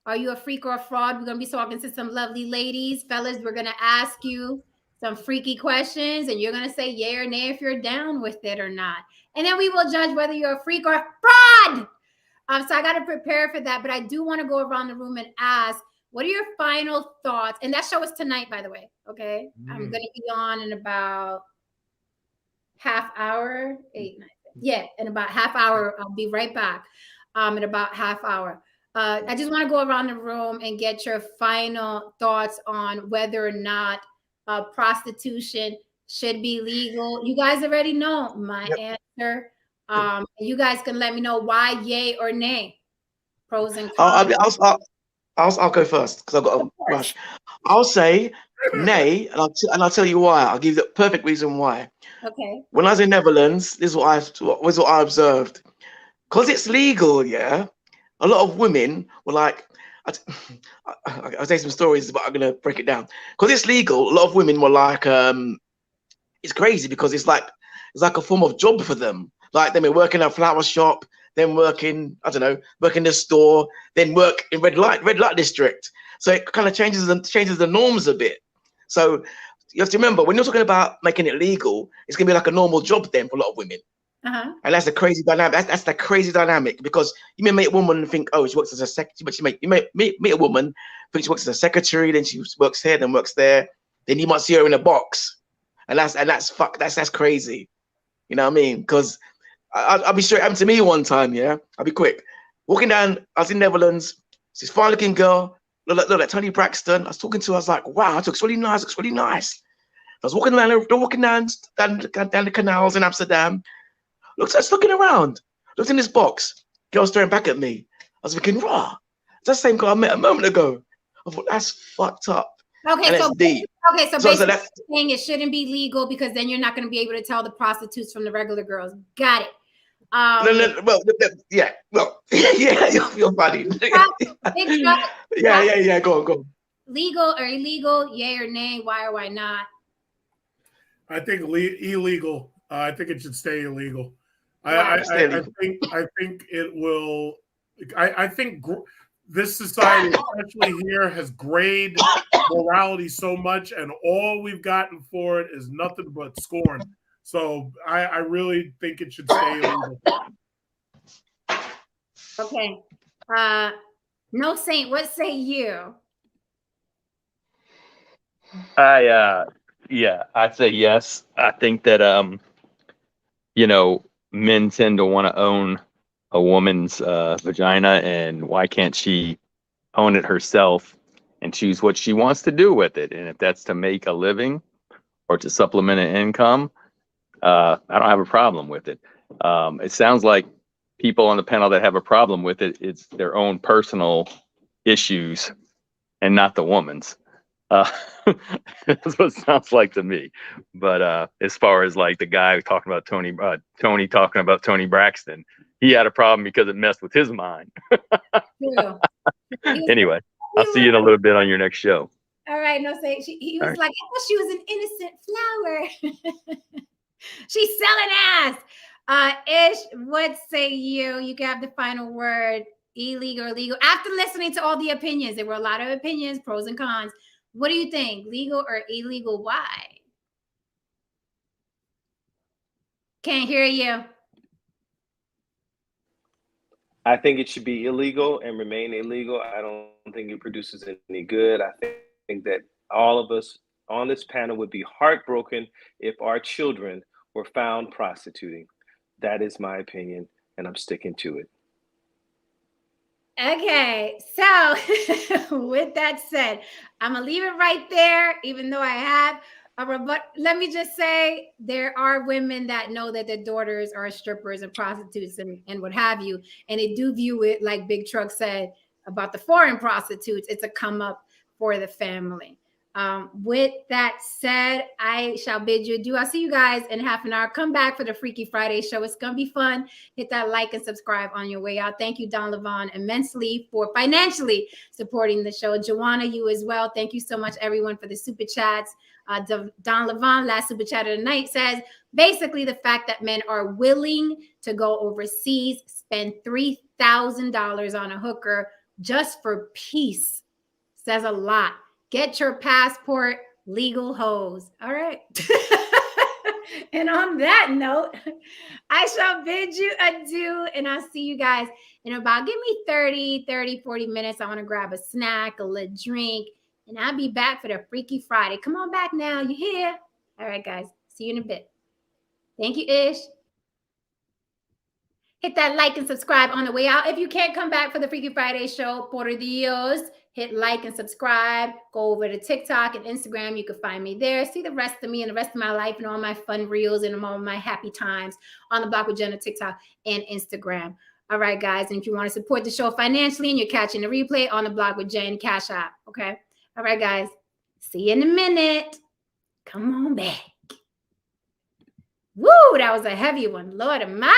Are you a freak or a fraud? We're going to be talking to some lovely ladies. Fellas, we're going to ask you some freaky questions, and you're going to say yay or nay if you're down with it or not. And then we will judge whether you're a freak or a fraud. So I got to prepare for that, but I do want to go around the room and ask, what are your final thoughts? And that show is tonight, by the way, okay? I'm going to be on in about half hour, 8, 9. Yeah, in about half hour. I'll be right back in about half hour. I just want to go around the room and get your final thoughts on whether or not prostitution should be legal. You guys already know my answer. You guys can let me know why, yay or nay. Pros and cons. I'll go first because I've got a rush. I'll say nay, and I'll tell you why. I'll give you the perfect reason why. Okay. When I was in Netherlands, this is what I observed. Because it's legal, yeah. A lot of women were like, I'll tell you some stories, but I'm gonna break it down. Because it's legal, a lot of women were like, it's crazy because it's like a form of job for them. Like they may work in a flower shop, then work in, I don't know, work in the store, then work in red light district. So it kind of changes the norms a bit. So you have to remember when you're talking about making it legal, it's gonna be like a normal job then for a lot of women. And that's the crazy dynamic. That's the crazy dynamic because you may meet a woman and think, oh, she works as a secretary, but you may meet a woman, think she works as a secretary, then she works here, then works there, then you might see her in a box, and that's crazy. You know what I mean? Because I'll be straight. It happened to me one time. Yeah, I'll be quick. Walking down, I was in Netherlands. This fine-looking girl, look like Tony Braxton. I was talking to her. I was like, wow, it looks really nice. Looks really nice. I was walking down the canals in Amsterdam. I was looking around. Looked in this box. Girl staring back at me. I was thinking, raw. It's the same girl I met a moment ago. I thought that's fucked up. Okay, so deep. Basically that's saying it shouldn't be legal because then you're not going to be able to tell the prostitutes from the regular girls. Got it. Yeah, you're funny. Yeah. Go on. Legal or illegal? Yay or nay? Why or why not? I think illegal. I think it should stay illegal. Wow, I think it will. I think this society, especially here, has grayed morality so much, and all we've gotten for it is nothing but scorn. So I really think it should stay illegal. Okay. No Saint, what say you? I say yes. I think that men tend to want to own a woman's vagina, and why can't she own it herself and choose what she wants to do with it? And if that's to make a living or to supplement an income, I don't have a problem with it. It sounds like people on the panel that have a problem with it, it's their own personal issues and not the woman's. That's what it sounds like to me. But as far as like the guy talking about Tony talking about Tony Braxton, he had a problem because it messed with his mind. Anyway, I'll see you in a little bit on your next show. All right, no Saint. He was like, I thought she was an innocent flower. She's selling ass. Ish, what say you? You can have the final word. Illegal or legal? After listening to all the opinions, there were a lot of opinions, pros and cons. What do you think? Legal or illegal? Why? Can't hear you. I think it should be illegal and remain illegal. I don't think it produces any good. I think that all of us on this panel would be heartbroken if our children were found prostituting. That is my opinion, and I'm sticking to it. Okay, so with that said, I'm gonna leave it right there, even though I have But let me just say, there are women that know that their daughters are strippers and prostitutes and what have you, and they do view it, like Big Truck said about the foreign prostitutes, it's a come up for the family. With that said, I shall bid you adieu. I'll see you guys in half an hour. Come back for the Freaky Friday show. It's going to be fun. Hit that like and subscribe on your way out. Thank you, Don Levon, immensely for financially supporting the show. Joanna, you as well. Thank you so much, everyone, for the super chats. Don Levon, last super chat of the night, says, basically the fact that men are willing to go overseas, spend $3,000 on a hooker just for peace says a lot. Get your passport, legal hoes. All right. And on that note, I shall bid you adieu, and I'll see you guys in about, give me 40 minutes. I want to grab a snack, a little drink, and I'll be back for the Freaky Friday. Come on back now. You here? All right, guys. See you in a bit. Thank you, Ish. Hit that like and subscribe on the way out. If you can't come back for the Freaky Friday show, por Dios, hit like and subscribe. Go over to TikTok and Instagram. You can find me there. See the rest of me and the rest of my life and all my fun reels and all my happy times on the Block with Jenna, TikTok and Instagram. All right, guys. And if you want to support the show financially and you're catching the replay on the Block with Jen, Cash App. Okay. All right, guys. See you in a minute. Come on back. Woo, that was a heavy one. Lord Almighty.